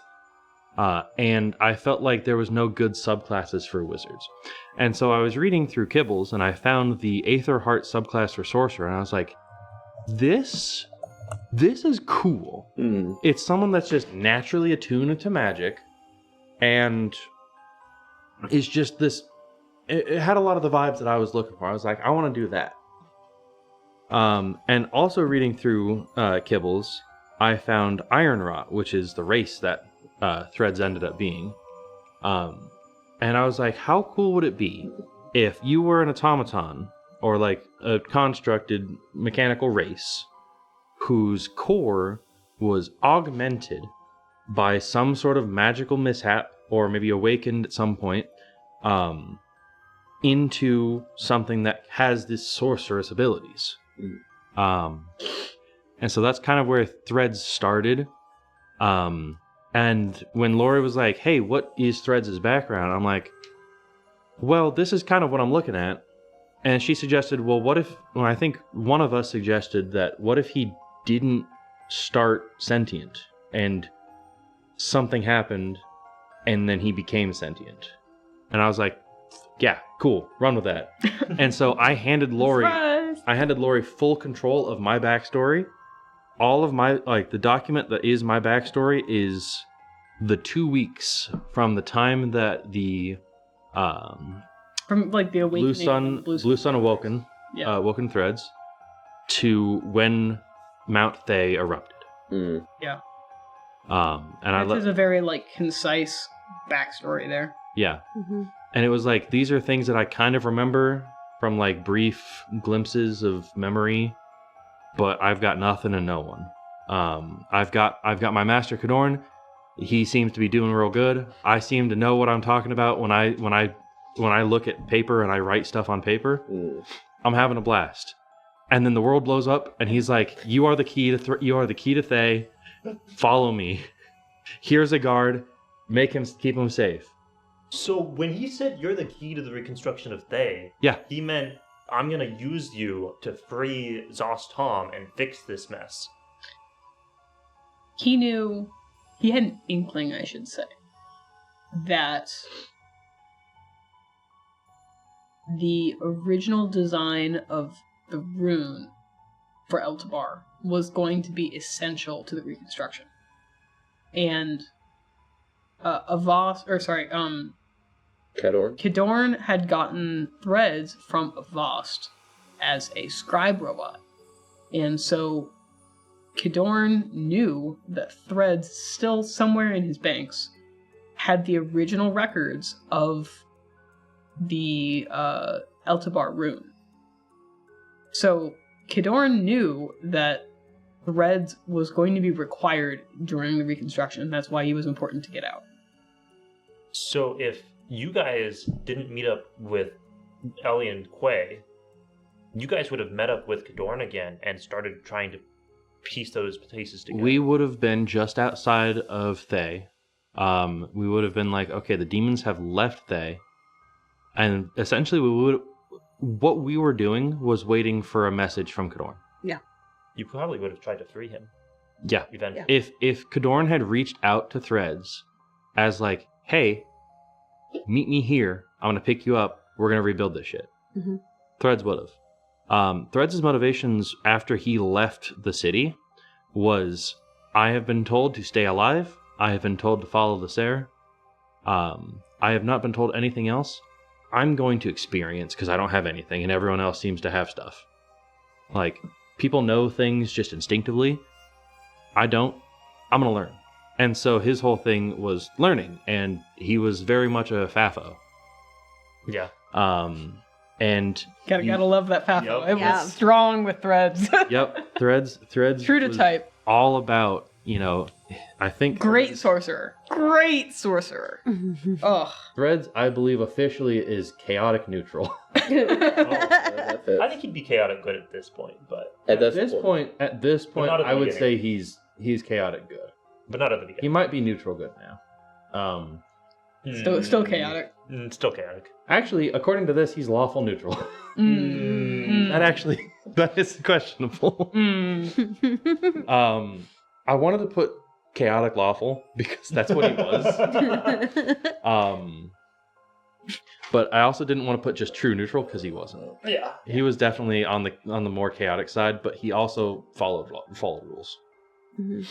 And I felt like there was no good subclasses for wizards. And so I was reading through Kibbles, and I found the Aether Heart subclass for sorcerer, and I was like, this is cool. Mm. It's someone that's just naturally attuned to magic, and is just this. It had a lot of the vibes that I was looking for. I was like, I want to do that. And also reading through Kibbles, I found Iron Rot, which is the race that Threads ended up being. And I was like, how cool would it be if you were an automaton, or like a constructed mechanical race, whose core was augmented by some sort of magical mishap, or maybe awakened at some point, into something that has this sorceress abilities. And so that's kind of where Threads started. And when Lori was like, hey, what is Threads' background? I'm like, well, this is kind of what I'm looking at. And she suggested, well, I think one of us suggested that, what if he didn't start sentient and something happened and then he became sentient? And I was like, yeah, cool, run with that. And so I handed Lori full control of my backstory. All of my, like, the document that is my backstory is the 2 weeks from the time that the from like the awakening, Blue Sun awoken, yeah. Woken Threads, to when Mount Thay erupted. Mm. Yeah. And there's a very like concise backstory there. Yeah. Mm-hmm. And it was like, these are things that I kind of remember from like brief glimpses of memory, but I've got nothing and no one. I've got my master Cauldron. He seems to be doing real good. I seem to know what I'm talking about when I look at paper and I write stuff on paper. Mm. I'm having a blast. And then the world blows up, and he's like, "You are the key to you are the key to Thay. Follow me. Here's a guard. Keep him safe." So when he said you're the key to the reconstruction of Thay, Yeah. he meant I'm gonna use you to free Zos Tom and fix this mess. He knew, he had an inkling, I should say, that the original design of the rune for Eltabar was going to be essential to the reconstruction. And Cauldron had gotten threads from Avast as a scribe robot. And so Cauldron knew that Threads, still somewhere in his banks, had the original records of the Eltabar rune. So Cauldron knew that Threads was going to be required during the reconstruction. That's why he was important to get out. So if you guys didn't meet up with Ellie and Quay, you guys would have met up with Cauldron again and started trying to piece those pieces together. We would have been just outside of Thay. We would have been like, okay, the demons have left Thay. And essentially what we were doing was waiting for a message from Cauldron. You probably would have tried to free him. Yeah. Eventually. If Cauldron had reached out to Threads as like, hey, meet me here. I'm going to pick you up. We're going to rebuild this shit. Mm-hmm. Threads would have. Threads' motivations after he left the city was, I have been told to stay alive. I have been told to follow the Sare. I have not been told anything else. I'm going to experience because I don't have anything and everyone else seems to have stuff. Like, people know things just instinctively. I don't. I'm going to learn. And so his whole thing was learning, and he was very much a FAFO. Yeah. And Gotta love that FAFO. Yep. It was strong with Threads. Yep, Threads. True to was type. All about, I think Great sorcerer. Ugh. Threads, I believe, officially is chaotic neutral. That's it. I think he'd be chaotic good at this point, but At At this point, not at the I would beginning. say he's chaotic good. not at the He beginning. might be neutral good now. Still chaotic. Still chaotic. Actually, according to this, he's lawful neutral. That is questionable. I wanted to put chaotic lawful because that's what he was. But I also didn't want to put just true neutral because he wasn't. Yeah. He was definitely on the more chaotic side, but he also followed rules. Mhm.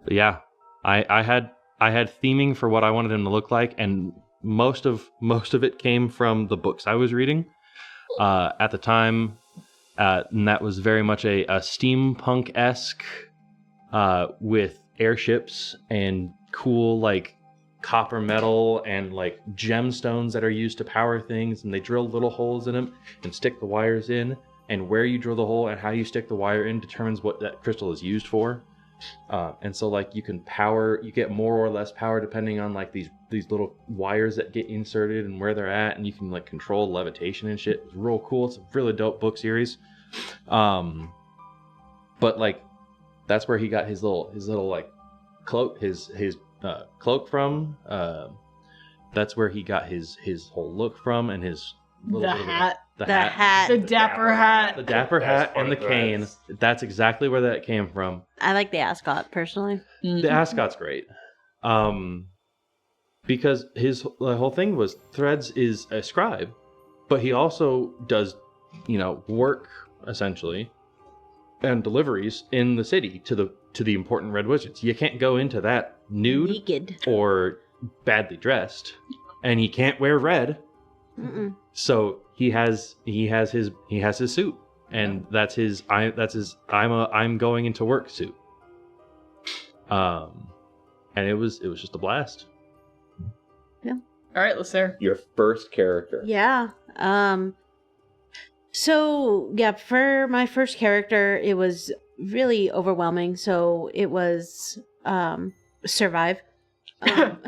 But yeah, I had theming for what I wanted him to look like, and most of it came from the books I was reading at the time, and that was very much a steampunk-esque with airships and cool like copper metal and like gemstones that are used to power things, and they drill little holes in them and stick the wires in, and where you drill the hole and how you stick the wire in determines what that crystal is used for. And so like you get more or less power depending on like these little wires that get inserted and where they're at, and you can like control levitation and shit. It's real cool. It's a really dope book series. But like that's where he got his little like cloak, his cloak from. That's where he got his whole look from, and his The hat. The hat. The dapper hat. the dapper hat and the cane. Threads. That's exactly where that came from. I like the ascot personally. The ascot's great. Because the whole thing was Threads is a scribe, but he also does, work essentially and deliveries in the city to the important red wizards. You can't go into that nude Naked. or badly dressed, and he can't wear red. Mm-mm. So he has his suit, and that's his I'm going into work suit. And it was just a blast. All right, Lasser. Your first character. Yeah. So yeah, for my first character, it was really overwhelming. So it was survive.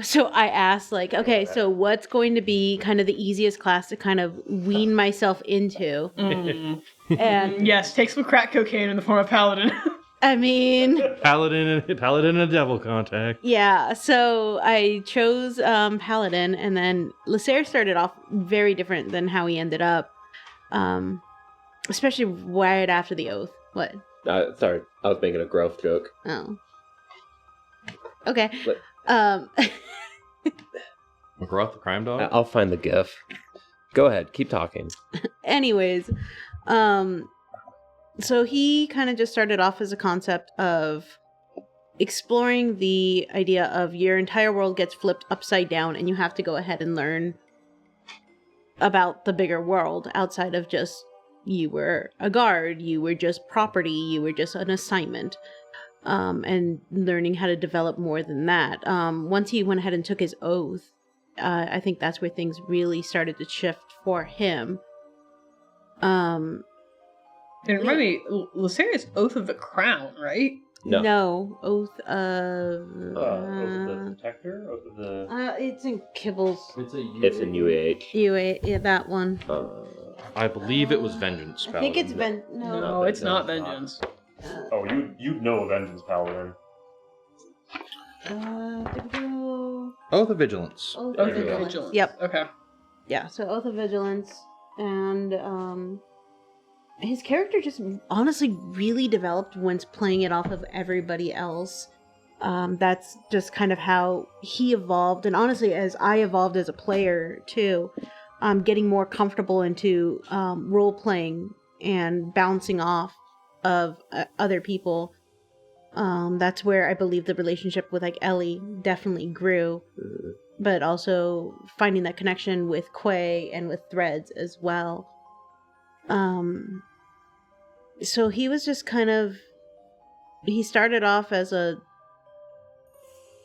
So I asked, like, okay, so what's going to be kind of the easiest class to kind of wean myself into? And Yes, take some crack cocaine in the form of paladin. I mean, Paladin and devil contact. yeah. So I chose Paladin, and then Lasser started off very different than how he ended up, especially right after the oath. What? Sorry, I was making a growth joke. Oh. Okay. But- McGruff the crime dog. I'll find the gif. Go ahead, keep talking. Anyways, so he kind of just started off as a concept of exploring the idea of your entire world gets flipped upside down, and you have to go ahead and learn about the bigger world outside of just you were a guard, you were just property, you were just an assignment. And learning how to develop more than that. Once he went ahead and took his oath, I think that's where things really started to shift for him. And remind me, Lasser is Oath of the Crown, right? No. Oath of... Oath of the Protector? Oath of the... it's in Kibbles. It's in UH. Yeah, that one. I believe it was Vengeance. I think it's Paladin. No, it's not Vengeance. Oh, you'd know Vengeance Paladin. There we go. Oath of Vigilance. Oath Oath of of Vigilance. Vigilance. Yep. Okay. Yeah, so Oath of Vigilance, and his character just honestly really developed once playing it off of everybody else. That's just kind of how he evolved, and honestly, as I evolved as a player too, getting more comfortable into role playing and bouncing off of other people. That's where I believe the relationship with like Ellie definitely grew, but also finding that connection with Quay and with Threads as well. So he was just kind of, he started off as a,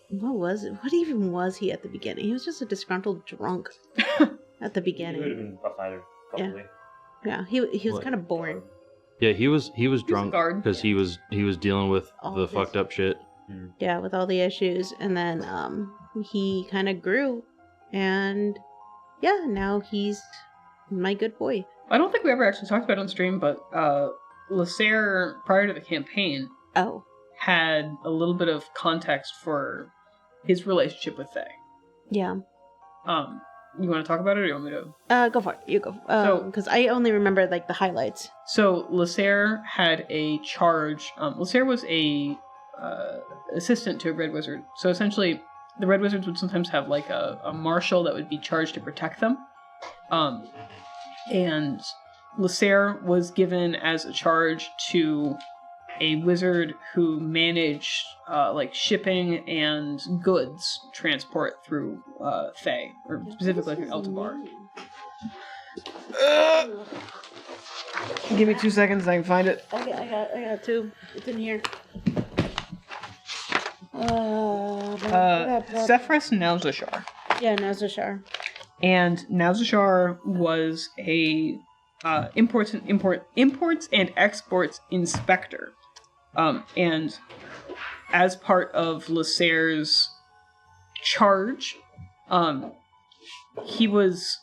what even was he at the beginning? He was just a disgruntled drunk at the beginning. He would have been a fighter, probably. Yeah, he was kind of boring. Yeah, he was drunk guard. because he was dealing with All the this- fucked up shit. Yeah, with all the issues, and then he kind of grew, and yeah, now he's my good boy. I don't think we ever actually talked about it on stream, but Lasser, prior to the campaign, Oh, had a little bit of context for his relationship with Faye. yeah. You want to talk about it, or you want me to? Go for it. You go. So- Because I only remember like the highlights. So Lasser had a charge. Lasser was a assistant to a Red Wizard. So essentially, the Red Wizards would sometimes have like a marshal that would be charged to protect them. And Lasser was given as a charge to a wizard who managed like shipping and goods transport through Fae, or specifically through Eltabar. Give me 2 seconds, I can find it. I got two. It's in here. Sephrus Nauzashar. Yeah, Nazashar. And Nauzashar was a imports and exports inspector. And as part of Lasser's charge, he was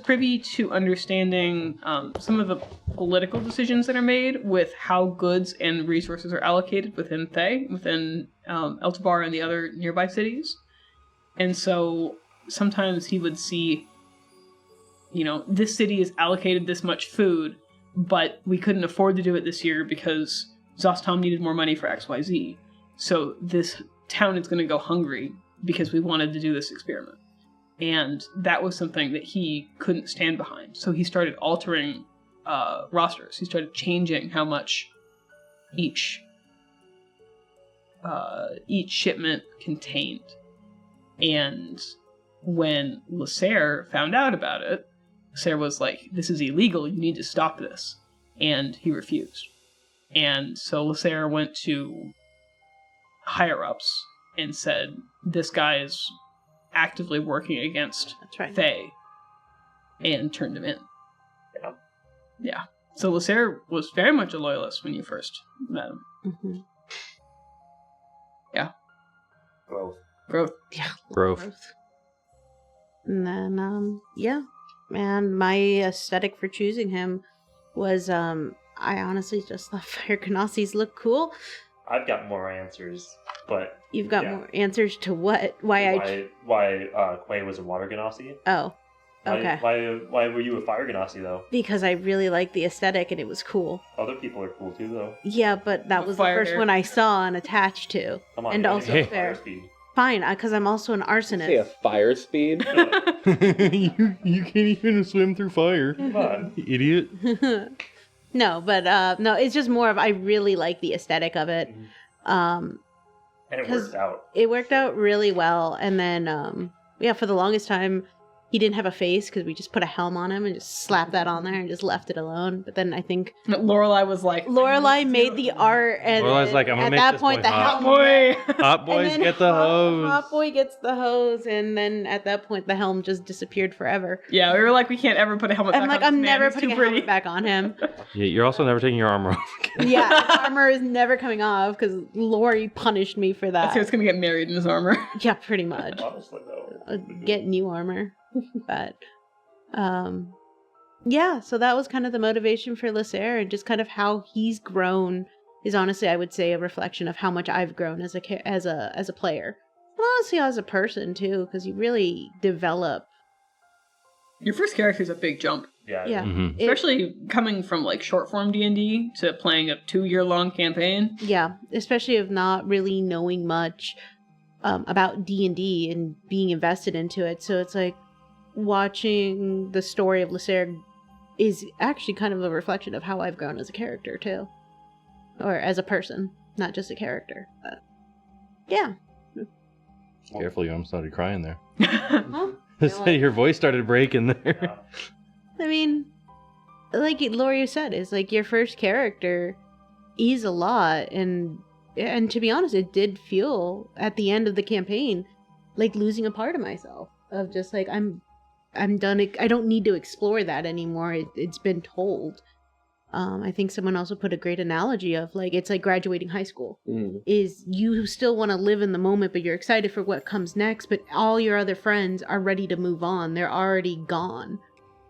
privy to understanding some of the political decisions that are made with how goods and resources are allocated within Thay, within Eltabar and the other nearby cities. And so sometimes he would see, this city is allocated this much food, but we couldn't afford to do it this year because Zostam needed more money for XYZ. So this town is going to go hungry because we wanted to do this experiment. And that was something that he couldn't stand behind. So he started altering rosters. He started changing how much each shipment contained. And when Lasser found out about it, Lasser was like, this is illegal, you need to stop this. And he refused. And so Lasser went to higher-ups and said, this guy is actively working against That's right. Faye, and turned him in. Yeah. Yeah. So Lasser was very much a loyalist when you first met him. Mm-hmm. Growth. Growth. And then, yeah. And my aesthetic for choosing him was, I honestly just thought Fire Ganassi's look cool. I've got more answers, but You've got Yeah. more answers to what? Why Quay was a water Ganassi. Oh, okay. Why were you a fire Ganassi though? Because I really liked the aesthetic and it was cool. Other people are cool too though. Yeah, but that With was the fire first hair. one I saw and attached to. Come on, And you also only got fair. fire speed. Fine, because I'm also an Say a arsonist. fire speed. you can't even swim through fire, Come on. you idiot. No, but no, it's just more of I really like the aesthetic of it. And it 'Cause- worked out. It worked out really well, and then yeah, for the longest time he didn't have a face because we just put a helm on him and just slapped that on there and just left it alone. But then I think Lorelai was like, Lorelai made the art, and Lorelai's like, I'm gonna at make that this point boy the hot. helm. boy. Hot and boys then get the hose. Hot boy gets the hose, and then at that point the helm just disappeared forever. Yeah, we were like, we can't ever put a helmet I'm back like, on this I'm man. never He's putting too a pretty. helmet back on him. Yeah, you're also never taking your armor off. Yeah, his armor is never coming off because Lori punished me for That's that. who's gonna get married in his armor. Yeah, pretty much. Honestly though. Get new armor. But yeah, so that was kind of the motivation for Lasser, and just kind of how he's grown is honestly, I would say, a reflection of how much I've grown as a player. And honestly, as a person too, because you really develop. Your first character is a big jump, Yeah. Yeah, Mhm. especially coming from like short form D&D to playing a 2-year-long campaign. Yeah, especially of not really knowing much about D&D and being invested into it. So it's like watching the story of Lysair is actually kind of a reflection of how I've grown as a character too, or as a person, not just a character. But yeah. Careful, you almost started crying there. Well, Your voice started breaking there. Yeah. I mean, like Lori said, is like your first character is a lot, and to be honest, it did feel at the end of the campaign like losing a part of myself. Of just like I'm done. I don't need to explore that anymore. It's been told. I think someone also put a great analogy of like it's like graduating high school. Is you still want to live in the moment, but you're excited for what comes next. But all your other friends are ready to move on. They're already gone.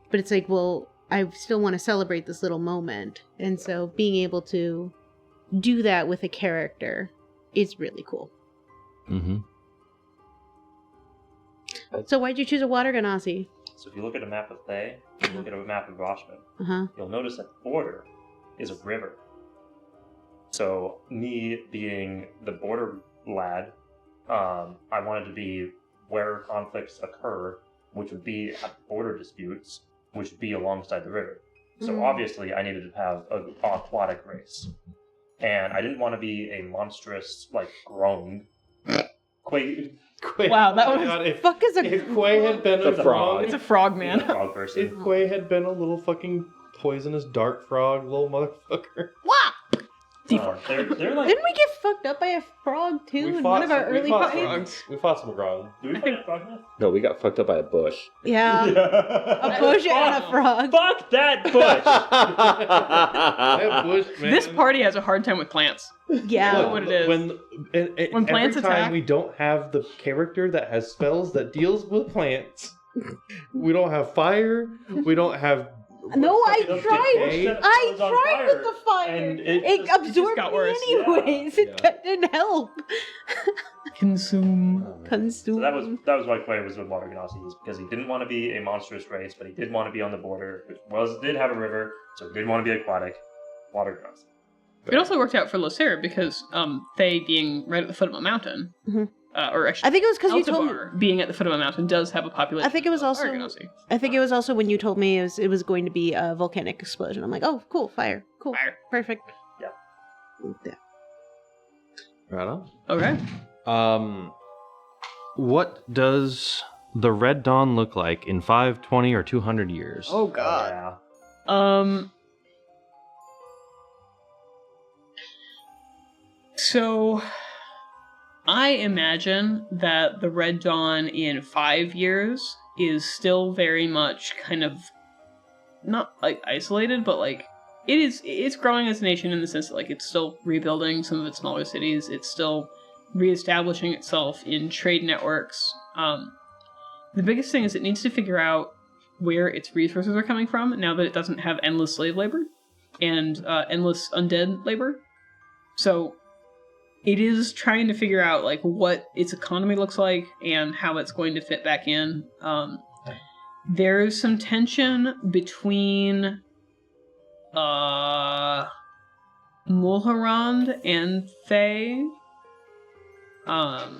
But it's like, well, I still want to celebrate this little moment. And so being able to do that with a character is really cool. Mm-hmm. So why'd you choose a water ganassi? So if you look at a map of Thay, and you look at a map of Roshman, Uh-huh. you'll notice that the border is a river. So me being the border lad, I wanted to be where conflicts occur, which would be at border disputes, which would be alongside the river. So Mhm. obviously I needed to have an aquatic race. And I didn't want to be a monstrous, like, grown. Wow, that was- God, Fuck is a if Quay had been It's a frog. It's a frog, man. frog person. If Quay had been a little fucking poisonous dark frog, little motherfucker. They're like... Didn't we get fucked up by a frog too in one of our early fights? frogs. We fought some frogs. Do we fight a frog now? No, we got fucked up by a bush. Yeah, a bush and a frog. Fuck that bush! That bush, man. This party has a hard time with plants. Yeah. Look what it is. When plants every time attack- we don't have the character that has spells that deals with plants. We don't have fire. We don't have. No, I Fucking tried. decay. I It was on tried fire, with the fire. and It just absorbed got me worse. anyways. Yeah. It didn't help. Consume. Consume. So that was why Quay was with Water Ganassi, is because he didn't want to be a monstrous race, but he did want to be on the border, which did have a river, so he did want to be aquatic. Water Ganassi. It also worked out for Lysair because Thay being right at the foot of a mountain, Mhm. or actually, I think it was because you told me. Altabar being at the foot of a mountain does have a population. I think it was of also- Argonauts. I think it was also when you told me it was going to be a volcanic explosion. I'm like, oh, cool, fire, cool, Fire. perfect. Yeah. Yeah. Right on. Okay. What does the Red Dawn look like in 5, 20, or 200 years? Oh God. Yeah. So, I imagine that the Red Dawn in 5 years is still very much kind of not like isolated, but like it's growing as a nation in the sense that like it's still rebuilding some of its smaller cities. It's still reestablishing itself in trade networks. The biggest thing is it needs to figure out where its resources are coming from now that it doesn't have endless slave labor and endless undead labor. So it is trying to figure out like what its economy looks like and how it's going to fit back in. There's some tension between Mulharand and Thay. But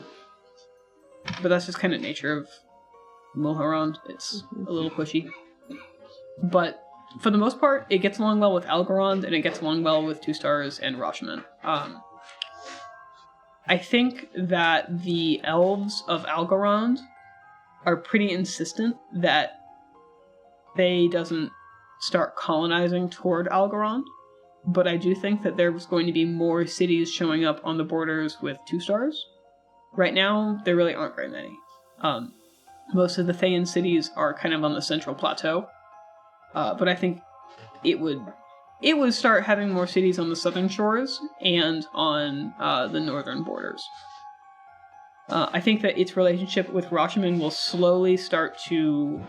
that's just kind of nature of Mulharand. It's a little pushy. But for the most part, it gets along well with Algorand, and it gets along well with Two Stars and Rashomon. I think that the elves of Algorand are pretty insistent that Thay doesn't start colonizing toward Algorand, but I do think that there's going to be more cities showing up on the borders with Two Stars. Right now, there really aren't very many. Most of the Thayan cities are kind of on the central plateau, but I think it would start having more cities on the southern shores and on the northern borders. I think that its relationship with Rashomon will slowly start to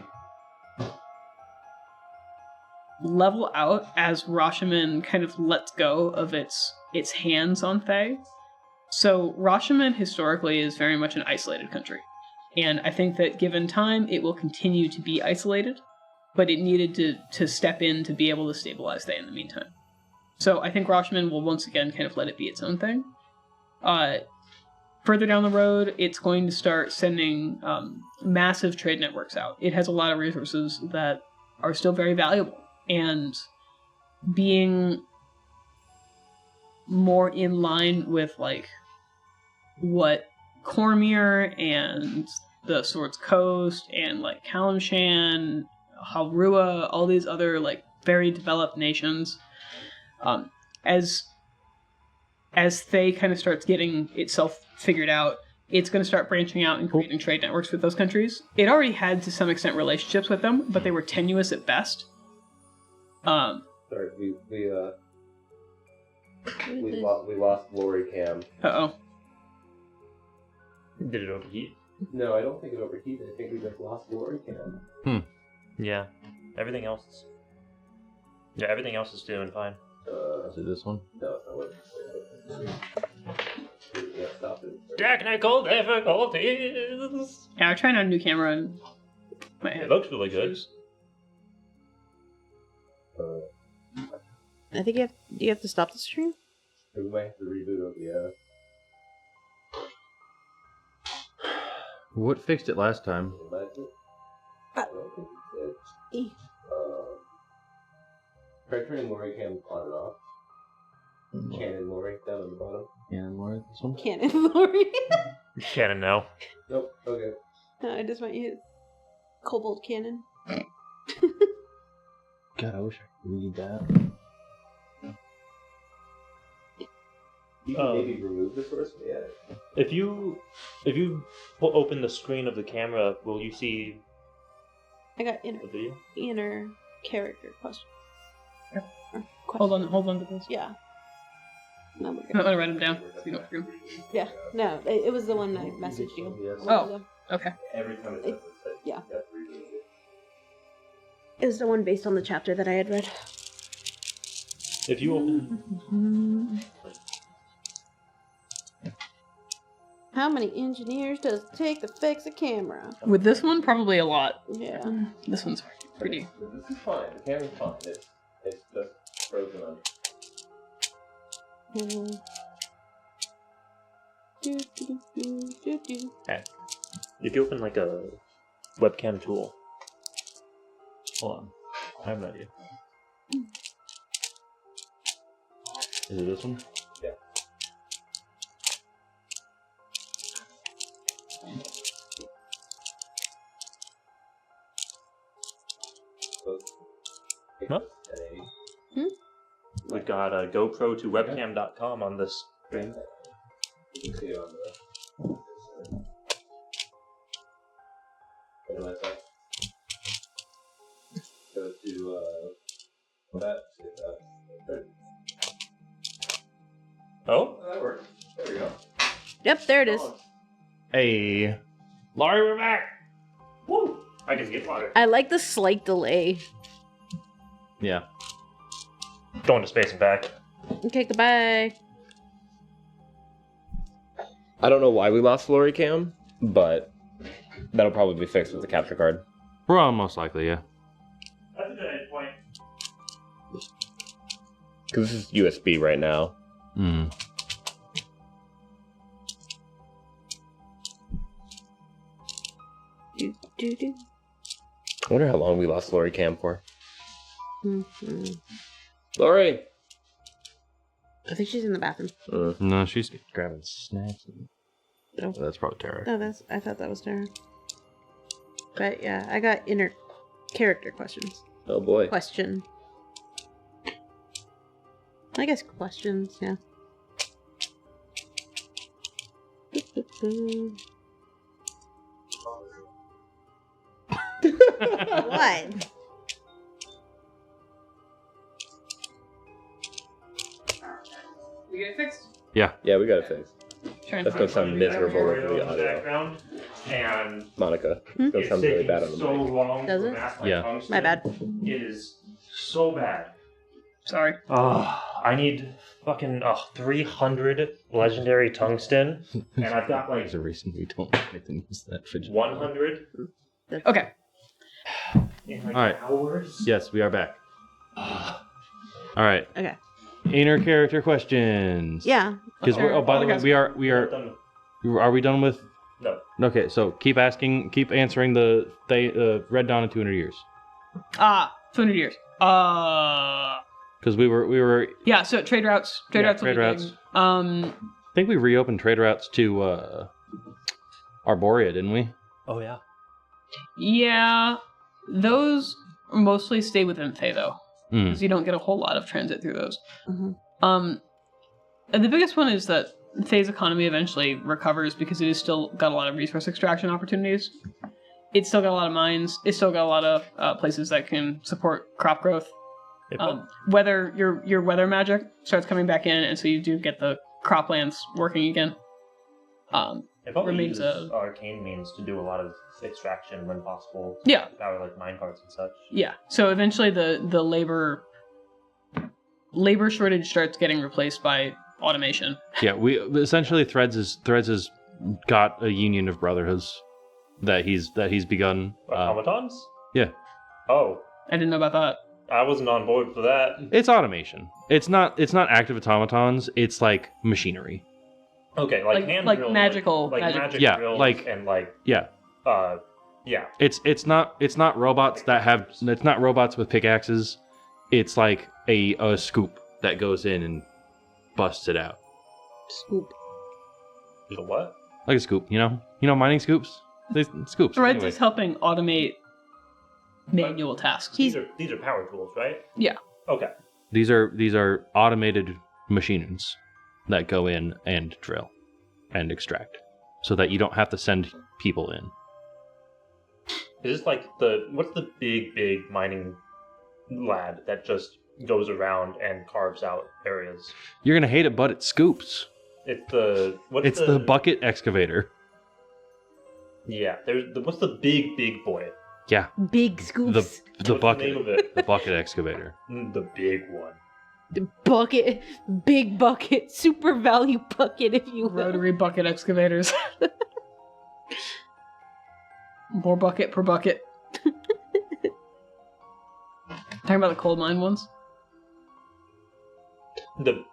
level out as Rashomon kind of lets go of its hands on Thay. So Rashomon historically is very much an isolated country. And I think that given time, it will continue to be isolated, but it needed to step in to be able to stabilize that in the meantime. So I think Rashomon will once again kind of let it be its own thing. Further down the road, it's going to start sending massive trade networks out. It has a lot of resources that are still very valuable, and being more in line with like what Cormyr and the Swords Coast and like Kalimshan, Halrua, all these other like very developed nations, as they kind of starts getting itself figured out, it's going to start branching out and creating trade networks with those countries. It already had to some extent relationships with them, but they were tenuous at best. Sorry, we lost Lori Cam. Uh-oh. Did it overheat? No, I don't think it overheated. I think we just lost Lori Cam. Yeah. Everything else is doing fine. Is it this one? No, it's not what. Yeah, stop it. Technical difficulties! Yeah, I'm trying out a new camera and my head. It looks really good. I think you have to stop the stream? We might have to reboot OBS. What fixed it last time? I don't think it did. Try turning Lori Cam on and off. Canon Lori down at the bottom. Canon Lori, this one? Canon Lori. Canon, no. Nope, okay. No, I just want you Cobalt Cannon. God, I wish I could read that. You can maybe remove the source from the edit. If you open the screen of the camera, will you see I got the video? inner character question. Yep. Question. Hold on to this. Yeah. No, we're I'm good. going to write them down so you don't forget them. Yeah. No, it was the one I messaged you. Yes. a while ago. Okay. Every time it does it, Yeah. you have to reboot it. It was the one based on the chapter that I had read. If you open... How many engineers does it take to fix a camera? With this one, probably a lot. Yeah. This one's pretty. This is fine. The camera's fine. It's just frozen on. If you open like a webcam tool... Hold on. I have an idea. Is it this one? Yeah. Huh? Hmm? We've got a GoPro to webcam.com on this screen. You can see it on the. What am I saying? Go to that. See if that. Oh? That works. There we go. Yep, there it is. Hey. Laurie, we're back! Woo! I can get water. I like the slight delay. Yeah. Going to space and back. Okay, goodbye. I don't know why we lost Lori Cam, but that'll probably be fixed with the capture card. Well, most likely, yeah. That's a good point. Because this is USB right now. Hmm. Do. I wonder how long we lost Lori Cam for. Mm-hmm. Lori! I think she's in the bathroom. No, she's grabbing snacks. Oh. That's probably Tara. Oh, I thought that was Tara. But yeah, I got inner character questions. Oh boy. Question. I guess questions, yeah. What? We get it fixed? Yeah. Yeah, we got it fixed. Trying That's gonna sound miserable over the in the audio. background, and Monica. Hmm? It's gonna it's sound really taking bad on the so mic. long Does to it? mask my Yeah. tungsten. My bad. It is so bad. Sorry. Oh, I need fucking 300 legendary tungsten, and I've got like There's a reason we don't make them use that fidget. 100 Okay. in like All right. hours. Yes, we are back. All right. Okay. Inner character questions. Yeah. Because by the way, we are Done. Are we done with? No. Okay, so keep answering the Red Dawn in 200 years. 200 years. Because we were. Yeah. So trade routes. Trade routes. Trade routes. Big. I think we reopened trade routes to Arborea, didn't we? Oh yeah. Yeah. Those mostly stay within Thay though, Mm. because you don't get a whole lot of transit through those. Mhm. And the biggest one is that Thay's economy eventually recovers because it has still got a lot of resource extraction opportunities. It's still got a lot of mines. It's still got a lot of places that can support crop growth. Weather your weather magic starts coming back in, and so you do get the croplands working again. It probably remains uses arcane means to do a lot of extraction when possible. Yeah. Power like minecarts and such. Yeah. So eventually the labor shortage starts getting replaced by automation. Yeah, we essentially Threads has got a union of brotherhoods that he's begun. Automatons? Yeah, Oh, I didn't know about that. I wasn't on board for that. it's automation. It's not active automatons. It's like machinery. Okay, like hand like drills, magical like magic. magic Yeah, drills like- and like Yeah, yeah. it's not robots that have. It's not robots with pickaxes. It's like a scoop that goes in and busts it out Scoop. The what? like a scoop. You know mining scoops. Scoops. Threads Anyway. is helping automate manual tasks. These are power tools, right? Yeah. Okay. These are automated machines that go in and drill and extract, so that you don't have to send people in. Is this like what's the big mining lad that just goes around and carves out areas? You're gonna hate it, but it scoops. It's the bucket excavator. Yeah, what's the big boy? Yeah, Big scoops. the What's the bucket, name of it? the bucket excavator. The big one. The bucket. Big bucket. Super value bucket, if you will. Rotary bucket excavators. More bucket per bucket. Talking about the coal mine ones? The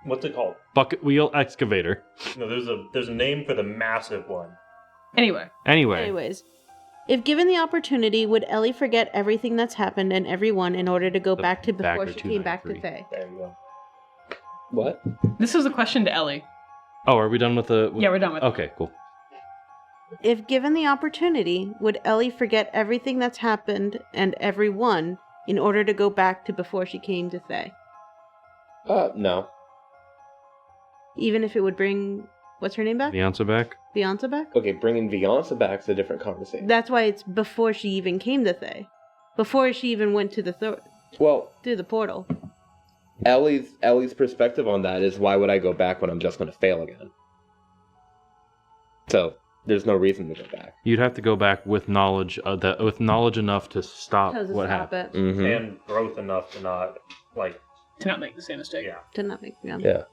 what's it called? Bucket wheel excavator. No, there's a name for the massive one. Anyway. Anyways, if given the opportunity, would Ellie forget everything that's happened and everyone in order to go back to before to she came back to 293. Thay? There you go. What? This is a question to Ellie. Oh, are we done with the? Yeah, we're done with it. Okay, cool. If given the opportunity, would Ellie forget everything that's happened and everyone in order to go back to before she came to Thay? No. Even if it would bring, what's her name back? Beyonce back. Beyonce back? Okay, bringing Beyonce back is a different conversation. That's why it's before she even came to Thay. Before she even went to Well, through the portal. Ellie's perspective on that is, why would I go back when I'm just going to fail again? So there's no reason to go back. You'd have to go back with knowledge enough to stop To what stop happened. it. Mm-hmm. And growth enough to not like To not make the same mistake. yeah. To not make me Yeah.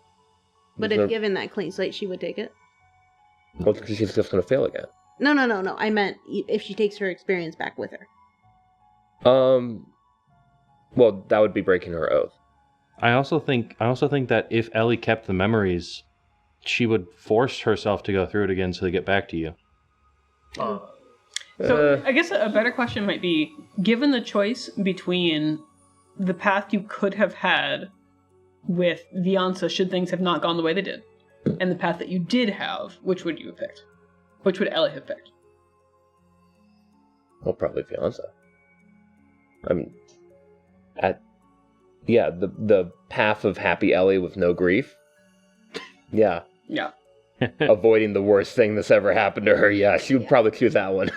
But There's if no- given that clean slate, she would take it. Well, because she's just going to fail again. No. I meant if she takes her experience back with her. Well, that would be breaking her oath. I also think that if Ellie kept the memories, she would force herself to go through it again so they get back to you. So I guess a better question might be, given the choice between the path you could have had with Beyonce should things have not gone the way they did, and the path that you did have, which would you have picked? Which would Ellie have picked? Well, probably Beyonce. I mean, the path of happy Ellie with no grief. Yeah. Yeah. Avoiding the worst thing that's ever happened to her. Yeah, she would probably choose that one.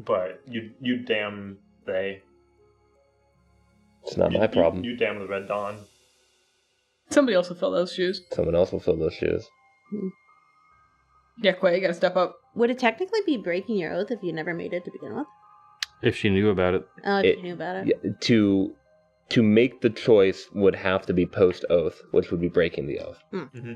But you damn they. It's not my problem. You damn the Red Dawn. Somebody else will fill those shoes. Someone else will fill those shoes. Yeah, Quay, you gotta step up. Would it technically be breaking your oath if you never made it to begin with? If she knew about it. Oh, if It- you knew about it. Yeah, to to make the choice would have to be post-oath, which would be breaking the oath. Mm-hmm.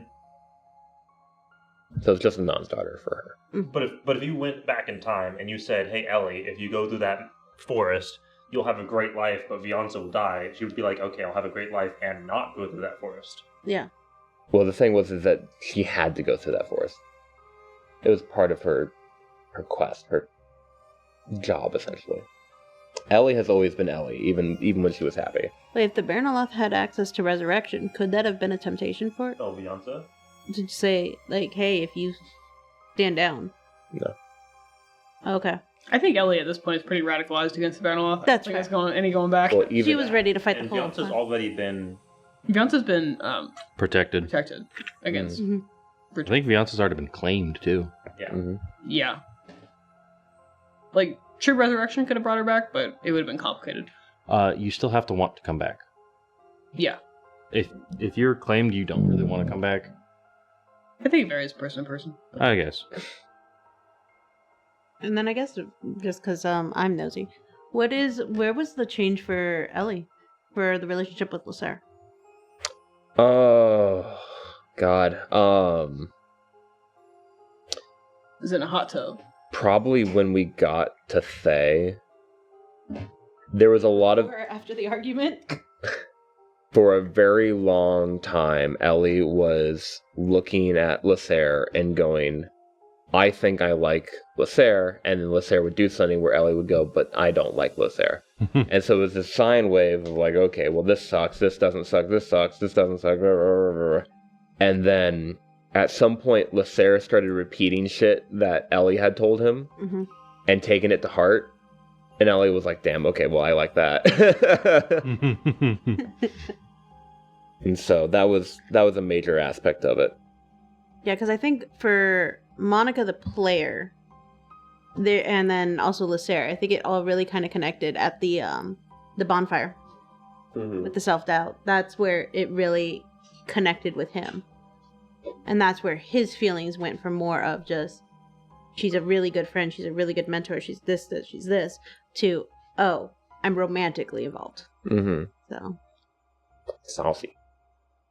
So it's just a non-starter for her. But if you went back in time and you said, "Hey Ellie, if you go through that forest, you'll have a great life, but Beyonce will die," she would be like, "Okay, I'll have a great life and not go through that forest." Yeah. Well, the thing was is that she had to go through that forest. It was part of her quest, her job, essentially. Ellie has always been Ellie, even when she was happy. Wait, if the Baronoloth had access to resurrection, could that have been a temptation for it? Oh, Beyonce? To say, like, hey, if you stand down. No. Okay. I think Ellie at this point is pretty radicalized against the Baronoloth. That's I don't think fair. it's any going back. Well, even She was ready to fight And the whole Beyonce's time. already been... Beyonce's been Protected. protected against. Mhm. I think Beyonce's already been claimed too. Yeah. Mhm. Yeah. Like, true resurrection could have brought her back, but it would have been complicated. You still have to want to come back. Yeah. If you're claimed, you don't really want to come back. I think it varies person to person. I guess. And then I guess, just because I'm nosy, where was the change for Ellie? For the relationship with Lasser? Oh, God. Is in a hot tub. Probably when we got to Thay, there was a lot of... Or after the argument? For a very long time, Ellie was looking at Lasser and going, I think I like Lasser, and then Lasser would do something where Ellie would go, but I don't like Lasser. And so it was this sine wave of like, okay, well this sucks, this doesn't suck, this sucks, this doesn't suck, blah, blah, blah, blah. And then at some point Lasser started repeating shit that Ellie had told him Mm-hmm. and taking it to heart. And Ellie was like, damn, okay, well I like that. And so that was a major aspect of it. Yeah, because I think for Monica the player, there, and then also Lasser, I think it all really kind of connected at the bonfire with the self-doubt. That's where it really connected with him. And that's where his feelings went from more of just, she's a really good friend, she's a really good mentor, she's this, she's this, to, oh, I'm romantically involved. Mm-hmm. So. Saucy.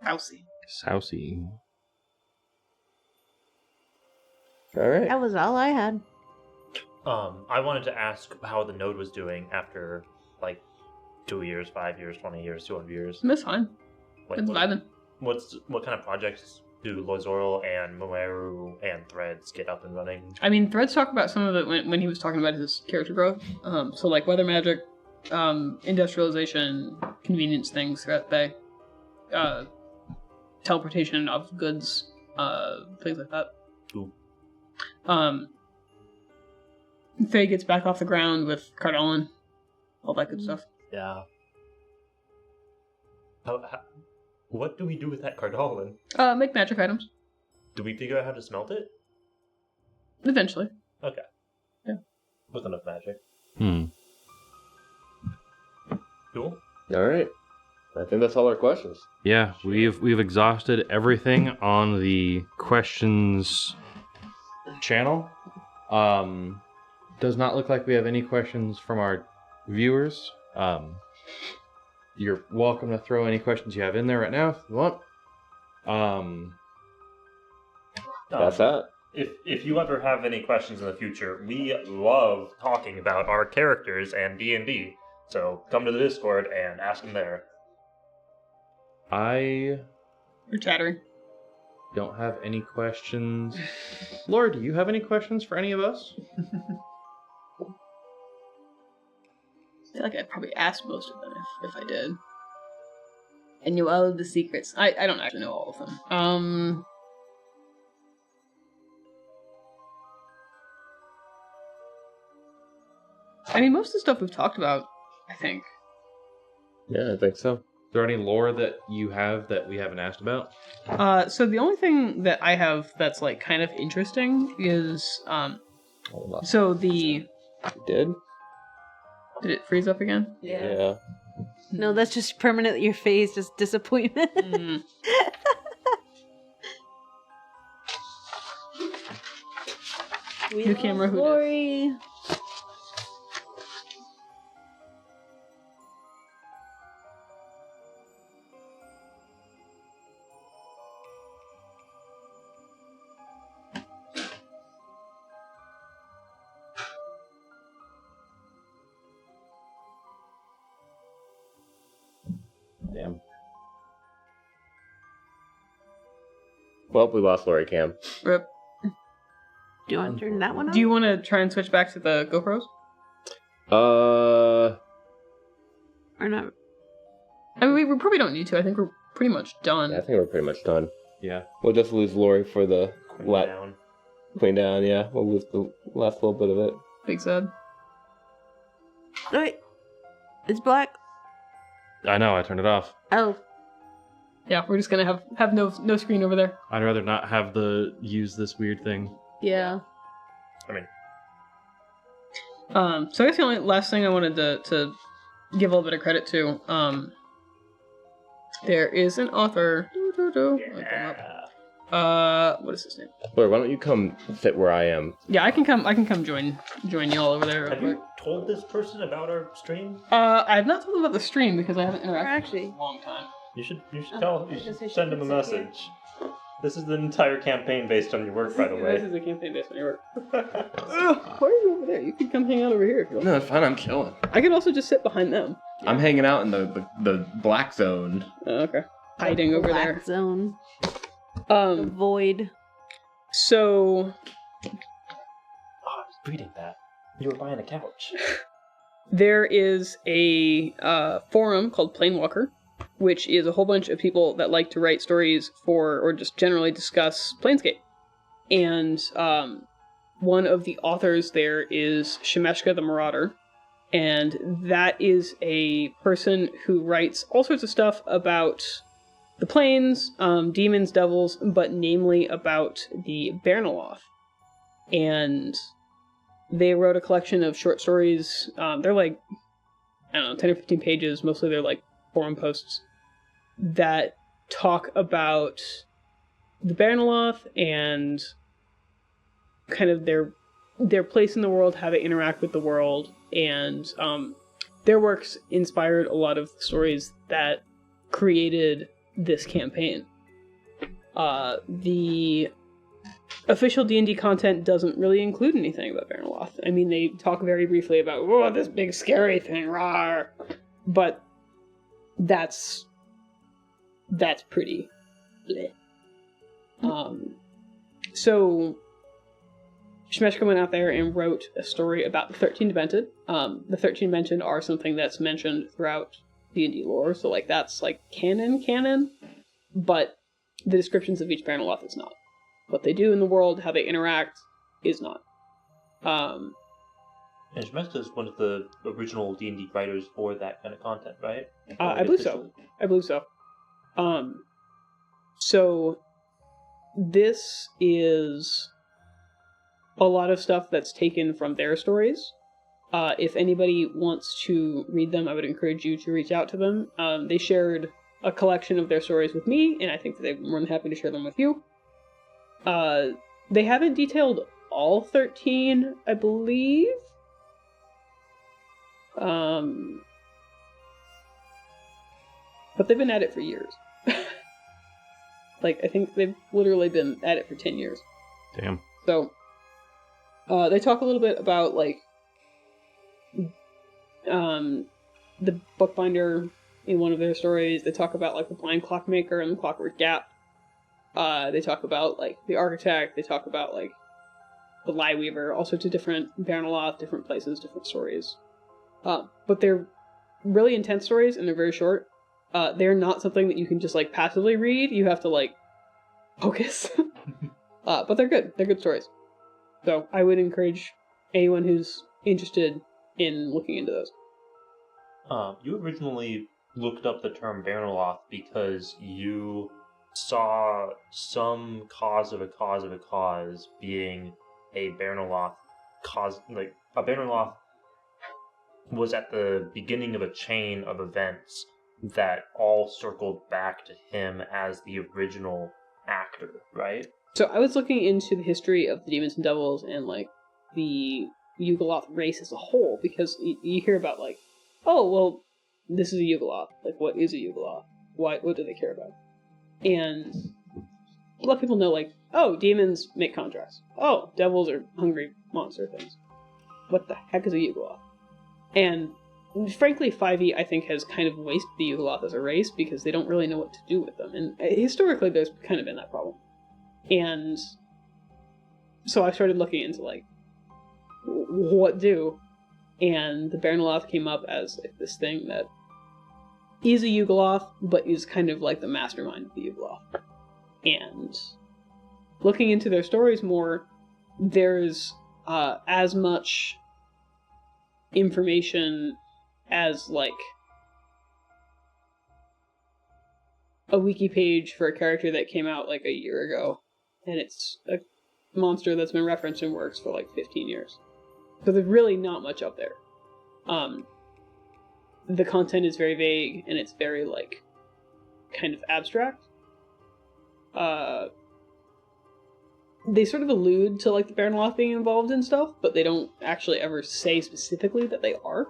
Housey. Sousy. All right. That was all I had. I wanted to ask how the node was doing after, like, 2 years, 5 years, 20 years, 200 years. It's fine. Like, It's vibing. what kind of projects do Loizoral and Moeru and Threads get up and running? I mean, Threads talked about some of it when he was talking about his character growth. So like weather magic, industrialization, convenience things throughout the day, teleportation of goods, things like that. Ooh. Faye gets back off the ground with Cardolin, all that good stuff. Yeah. What do we do with that Cardolin? Make magic items. Do we figure out how to smelt it? Eventually. Okay. Yeah. With enough magic. Cool. All right. I think that's all our questions. Yeah, we've exhausted everything on the questions channel. Does not look like we have any questions from our viewers. You're welcome to throw any questions you have in there right now if you want. That's that. If you ever have any questions in the future, we love talking about our characters and D&D. So come to the Discord and ask them there. I You're chattering. don't have any questions. Laura, do you have any questions for any of us? I feel like I'd probably ask most of them if I did. I knew all of the secrets. I don't actually know all of them. I mean, most of the stuff we've talked about, I think. Yeah, I think so. Is there any lore that you have that we haven't asked about? So the only thing that I have that's like kind of interesting is Hold on. so the Did it freeze up again? Yeah. No, that's just permanent. Your face, just disappointment. Mm. We New love camera, who dis? glory. Well, we lost Lori Cam. Rip. Do you want to turn that one on? Do you want to try and switch back to the GoPros? Or not? I mean, we probably don't need to. I think we're pretty much done. Yeah, I think we're pretty much done. Yeah. We'll just lose Lori for the Down. Queen down, yeah. We'll lose the last little bit of it. Big sad. Oh, wait. It's black. I know, I turned it off. Oh. Yeah, we're just gonna have no screen over there. I'd rather not have use this weird thing. Yeah. I mean, So I guess the only last thing I wanted to give a little bit of credit to, there is an author. What is his name? Lori, why don't you come sit where I am? Yeah, I can come join y'all over there. have you told this person about our stream? I have not told them about the stream because I haven't interacted actually- with them in a long time. You should Oh, tell. I You was gonna say should she send him a could sit here. message. This is the entire campaign based on your work, by the This way. is a campaign based on your work. Why are you over there? You can come hang out over here if you want. No, it's fine. I'm chilling. I could also just sit behind them. I'm hanging out in the black zone. Okay. Hiding over Black there. zone. The void. So Oh, I was reading that. You were buying a couch. there is a forum called Planewalker, which is a whole bunch of people that like to write stories for, or just generally discuss Planescape. And one of the authors there is Shemeshka the Marauder, and that is a person who writes all sorts of stuff about the planes, demons, devils, but namely about the Bernoloth. And they wrote a collection of short stories. They're like, I don't know, 10 or 15 pages. Mostly they're like forum posts that talk about the Bernoloth and kind of their place in the world, how they interact with the world, and their works inspired a lot of stories that created this campaign. The official D&D content doesn't really include anything about Bernoloth. I mean, they talk very briefly about, whoa, this big scary thing, rawr. But that's pretty bleh. So Shemeshka went out there and wrote a story about the 13 Demented. The 13 Demented are something that's mentioned throughout D&D lore, so like that's like canon, but the descriptions of each Bernoloth is not. What they do in the world, how they interact, is not. And Shemeshka is one of the original D&D writers for that kind of content, right? I believe so. So this is a lot of stuff that's taken from their stories. If anybody wants to read them, I would encourage you to reach out to them. They shared a collection of their stories with me, and I think that they're more than happy to share them with you. They haven't detailed all 13, I believe. But they've been at it for years. Like, I think they've literally been at it for 10 years. Damn. So, they talk a little bit about, like, the bookbinder in one of their stories. They talk about, like, the blind clockmaker and the clockwork gap. They talk about, like, the architect. They talk about, like, the Lieweaver, all sorts of different Bernoloth, different places, different stories. But they're really intense stories, and they're very short. They're not something that you can just, like, passively read. You have to, like, focus. But they're good. They're good stories. So I would encourage anyone who's interested in looking into those. You originally looked up the term Bernoloth because you saw some cause of a cause of a cause being a Bernoloth cause. Like, a Bernoloth was at the beginning of a chain of events that all circled back to him as the original actor, right? So I was looking into the history of the demons and devils and, like, the Yugoloth race as a whole, because you hear about, like, oh, well, this is a Yugoloth. Like, what is a Yugoloth? What do they care about? And a lot of people know, like, oh, demons make contracts. Oh, devils are hungry monster things. What the heck is a Yugoloth? And frankly, 5e, I think, has kind of wasted the Yugoloth as a race because they don't really know what to do with them. And historically, there's kind of been that problem. And so I started looking into, like, what do? And the Baranaloth came up as like, this thing that is a Yugoloth, but is kind of like the mastermind of the Yugoloth. And looking into their stories more, there's as much information as, like, a wiki page for a character that came out, like, a year ago. And it's a monster that's been referenced in works for, like, 15 years. So there's really not much up there. The content is very vague, and it's very, like, kind of abstract. They sort of allude to, like, the Baranaloth being involved in stuff, but they don't actually ever say specifically that they are.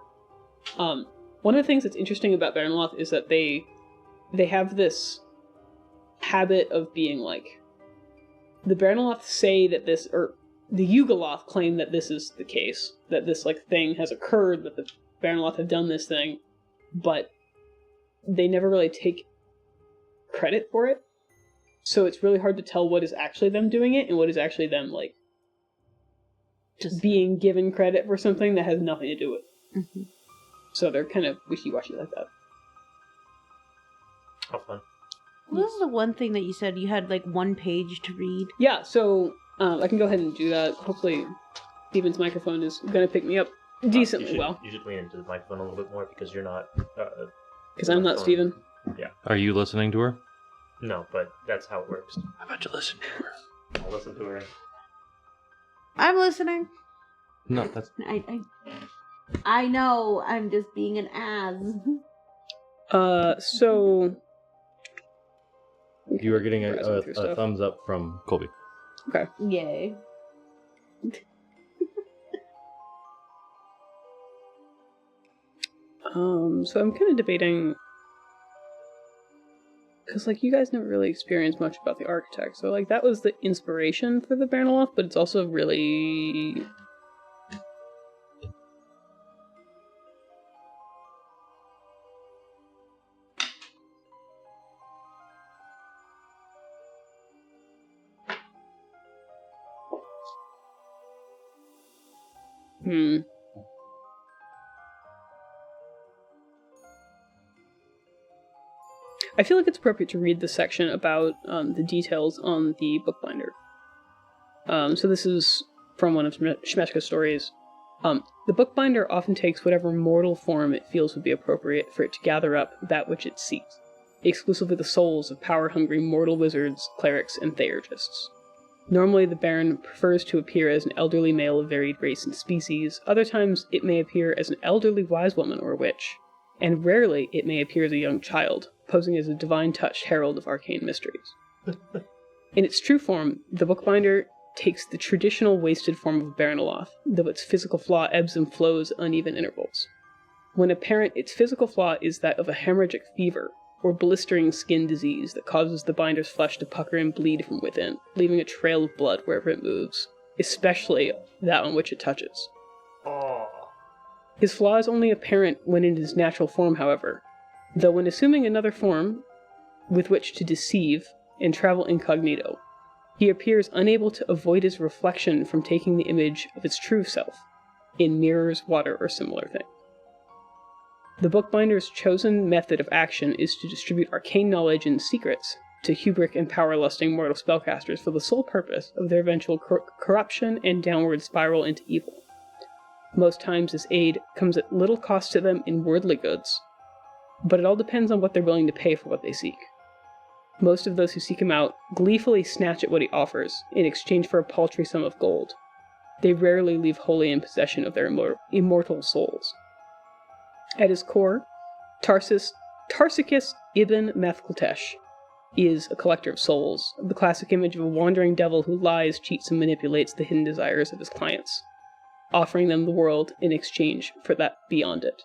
One of the things that's interesting about Baranaloth is that they have this habit of being, like, the Baranaloth say that this, or the Yugoloth claim that this is the case, that this, like, thing has occurred, that the Baranaloth have done this thing, but they never really take credit for it. So it's really hard to tell what is actually them doing it and what is actually them, like, just being given credit for something that has nothing to do with it. Mm-hmm. So they're kind of wishy-washy like that. How fun. What was the one thing that you said you had, like, one page to read? Yeah, so I can go ahead and do that. Hopefully Steven's microphone is going to pick me up decently well. You should lean into the microphone a little bit more because you're not... Because I'm not Steven. Yeah. Are you listening to her? No, but that's how it works. How about you listen to her? I'll listen to her. I'm listening. No, that's... I know, I'm just being an ass. So... You are getting a thumbs up from Colby. Okay. Yay. So I'm kind of debating... Because, like, you guys never really experienced much about the architect, so, like, that was the inspiration for the Baranaloth, but it's also really... I feel like it's appropriate to read the section about the details on the bookbinder. So this is from one of Shmeshka's stories. The bookbinder often takes whatever mortal form it feels would be appropriate for it to gather up that which it seeks, exclusively the souls of power-hungry mortal wizards, clerics, and theurgists. Normally the Baron prefers to appear as an elderly male of varied race and species, other times it may appear as an elderly wise woman or witch, and rarely it may appear as a young child, posing as a divine-touched herald of arcane mysteries. In its true form, the bookbinder takes the traditional wasted form of Baranaloth, though its physical flaw ebbs and flows at uneven intervals. When apparent, its physical flaw is that of a hemorrhagic fever, or blistering skin disease that causes the binder's flesh to pucker and bleed from within, leaving a trail of blood wherever it moves, especially that on which it touches. Oh. His flaw is only apparent when in his natural form, however, though when assuming another form with which to deceive and travel incognito, he appears unable to avoid his reflection from taking the image of its true self, in mirrors, water, or similar things. The bookbinder's chosen method of action is to distribute arcane knowledge and secrets to hubris and power-lusting mortal spellcasters for the sole purpose of their eventual corruption and downward spiral into evil. Most times this aid comes at little cost to them in worldly goods, but it all depends on what they're willing to pay for what they seek. Most of those who seek him out gleefully snatch at what he offers in exchange for a paltry sum of gold. They rarely leave wholly in possession of their immortal souls. At his core, Tarsicus ibn Methkeltesh is a collector of souls, the classic image of a wandering devil who lies, cheats, and manipulates the hidden desires of his clients, offering them the world in exchange for that beyond it.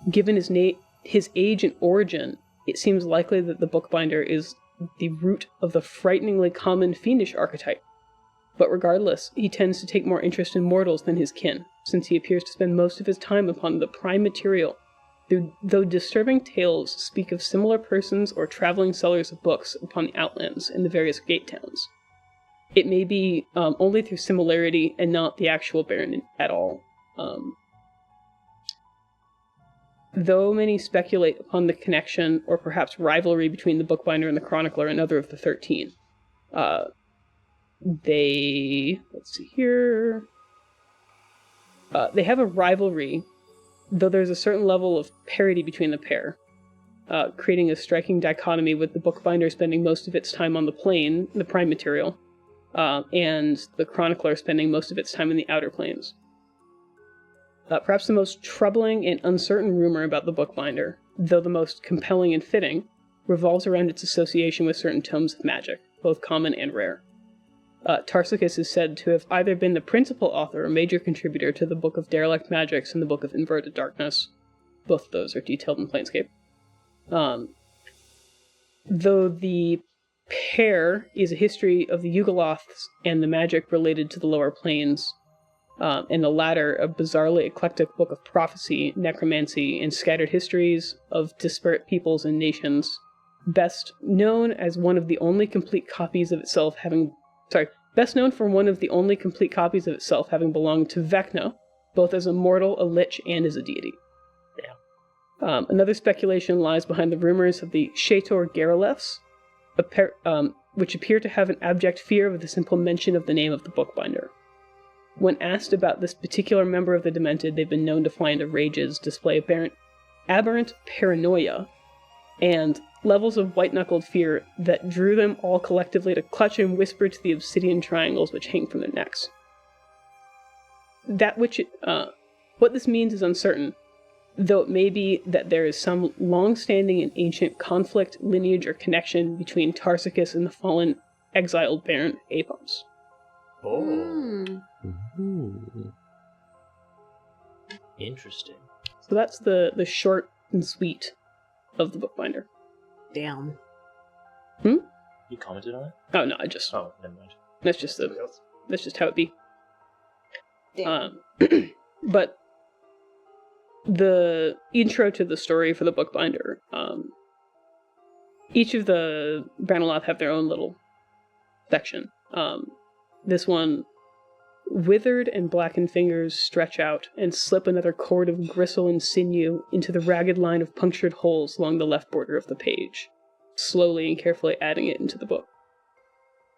Given his age and origin, it seems likely that the bookbinder is the root of the frighteningly common fiendish archetype. But regardless, he tends to take more interest in mortals than his kin, since he appears to spend most of his time upon the prime material though disturbing tales speak of similar persons or traveling sellers of books upon the outlands in the various gate towns. It may be only through similarity and not the actual Baron at all. Though many speculate upon the connection or perhaps rivalry between the Bookbinder and the Chronicler, another of the 13, they have a rivalry, though there's a certain level of parity between the pair, creating a striking dichotomy with the Bookbinder spending most of its time on the plane, the prime material, and the Chronicler spending most of its time in the outer planes. Perhaps the most troubling and uncertain rumor about the Bookbinder, though the most compelling and fitting, revolves around its association with certain tomes of magic, both common and rare. Tarsicus is said to have either been the principal author or major contributor to the Book of Derelict Magics and the Book of Inverted Darkness. Both of those are detailed in Planescape. Though the pair is a history of the Yugoloths and the magic related to the lower planes, and the latter a bizarrely eclectic book of prophecy, necromancy, and scattered histories of disparate peoples and nations, best known for one of the only complete copies of itself having belonged to Vecna, both as a mortal, a lich, and as a deity. Yeah. Another speculation lies behind the rumors of the Shator Garelefs, which appear to have an abject fear of the simple mention of the name of the Bookbinder. When asked about this particular member of the Demented, they've been known to fly into rages, display aberrant paranoia, and levels of white-knuckled fear that drew them all collectively to clutch and whisper to the obsidian triangles which hang from their necks. What this means is uncertain, though it may be that there is some long-standing and ancient conflict, lineage, or connection between Tarsicus and the fallen, exiled Baron Apums. Oh. Ooh. Interesting. So that's the short and sweet of the Bookbinder. Damn. You commented on it? Oh no, I just. Oh, never mind. That's just how it be. Damn. But the intro to the story for the Bookbinder, each of the Branaloth have their own little section. This one, withered and blackened fingers stretch out and slip another cord of gristle and sinew into the ragged line of punctured holes along the left border of the page, slowly and carefully adding it into the book.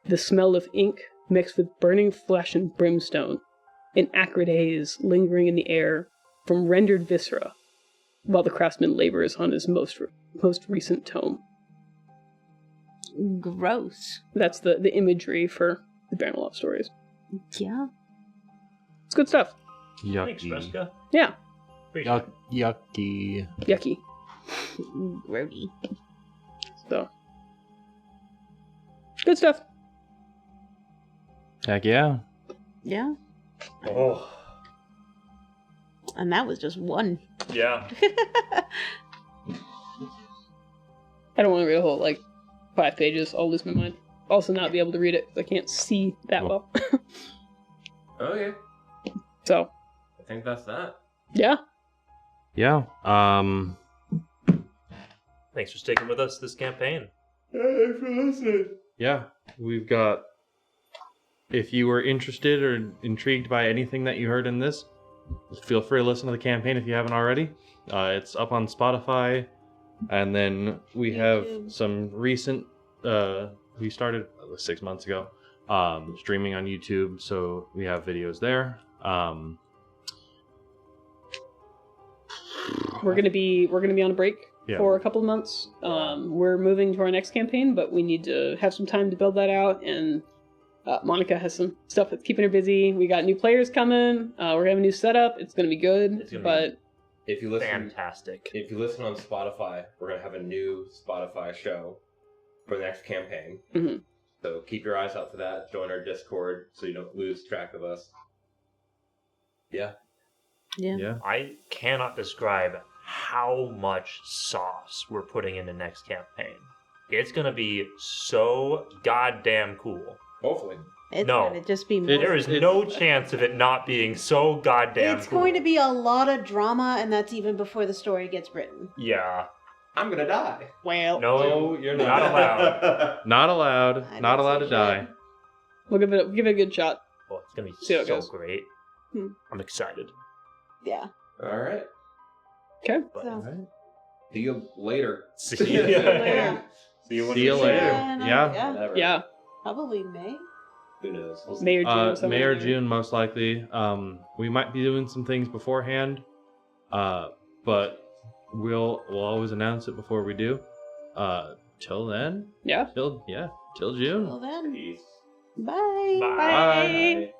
The smell of ink mixed with burning flesh and brimstone, an acrid haze lingering in the air from rendered viscera, while the craftsman labors on his most recent tome. Gross. That's the imagery for the Branaloth stories. Yeah. It's good stuff. Thanks, Yucky. Fresca. Yeah. Yucky. Yucky. Grody. So. Good stuff. Heck yeah. Yeah. Oh. And that was just one. Yeah. I don't want to read a whole, 5 pages. I'll lose my mind. Also not be able to read it because I can't see that well. Okay. So. I think that's that. Yeah. Yeah. Thanks for sticking with us this campaign. Thanks for listening. Yeah. We've got. If you were interested or intrigued by anything that you heard in this, feel free to listen to the campaign if you haven't already. It's up on Spotify. And then we have some recent. We started 6 months ago, streaming on YouTube, so we have videos there. We're gonna be on a break for a couple of months. We're moving to our next campaign, but we need to have some time to build that out. And Monica has some stuff that's keeping her busy. We got new players coming. We're gonna have a new setup. It's gonna be good. If you listen, Fantastic. If you listen on Spotify, we're gonna have a new Spotify show for the next campaign. Mm-hmm. So keep your eyes out for that. Join our Discord so you don't lose track of us. Yeah. I cannot describe how much sauce we're putting into next campaign. It's gonna be so goddamn cool. Hopefully. It's No. going to just be more. There is no chance of it not being so goddamn It's cool. going to be a lot of drama, and that's even before the story gets written. Yeah. I'm gonna die. Well, No, you're not allowed. Not allowed. I Not didn't allowed say to die. shit. We'll give it a good shot. Well, it's gonna be See how it so goes. great. I'm excited. Yeah. All right. Okay. But So, See you later. see you. Yeah. See you when See you we later. see you. Yeah. Whatever. Yeah. Probably May. Who knows? May or June. somewhere May or in there. June, most likely. We might be doing some things beforehand, but we'll always announce it before we do. Till then. Yeah. Till June. Till then. Peace. Bye. Bye. Bye. Bye.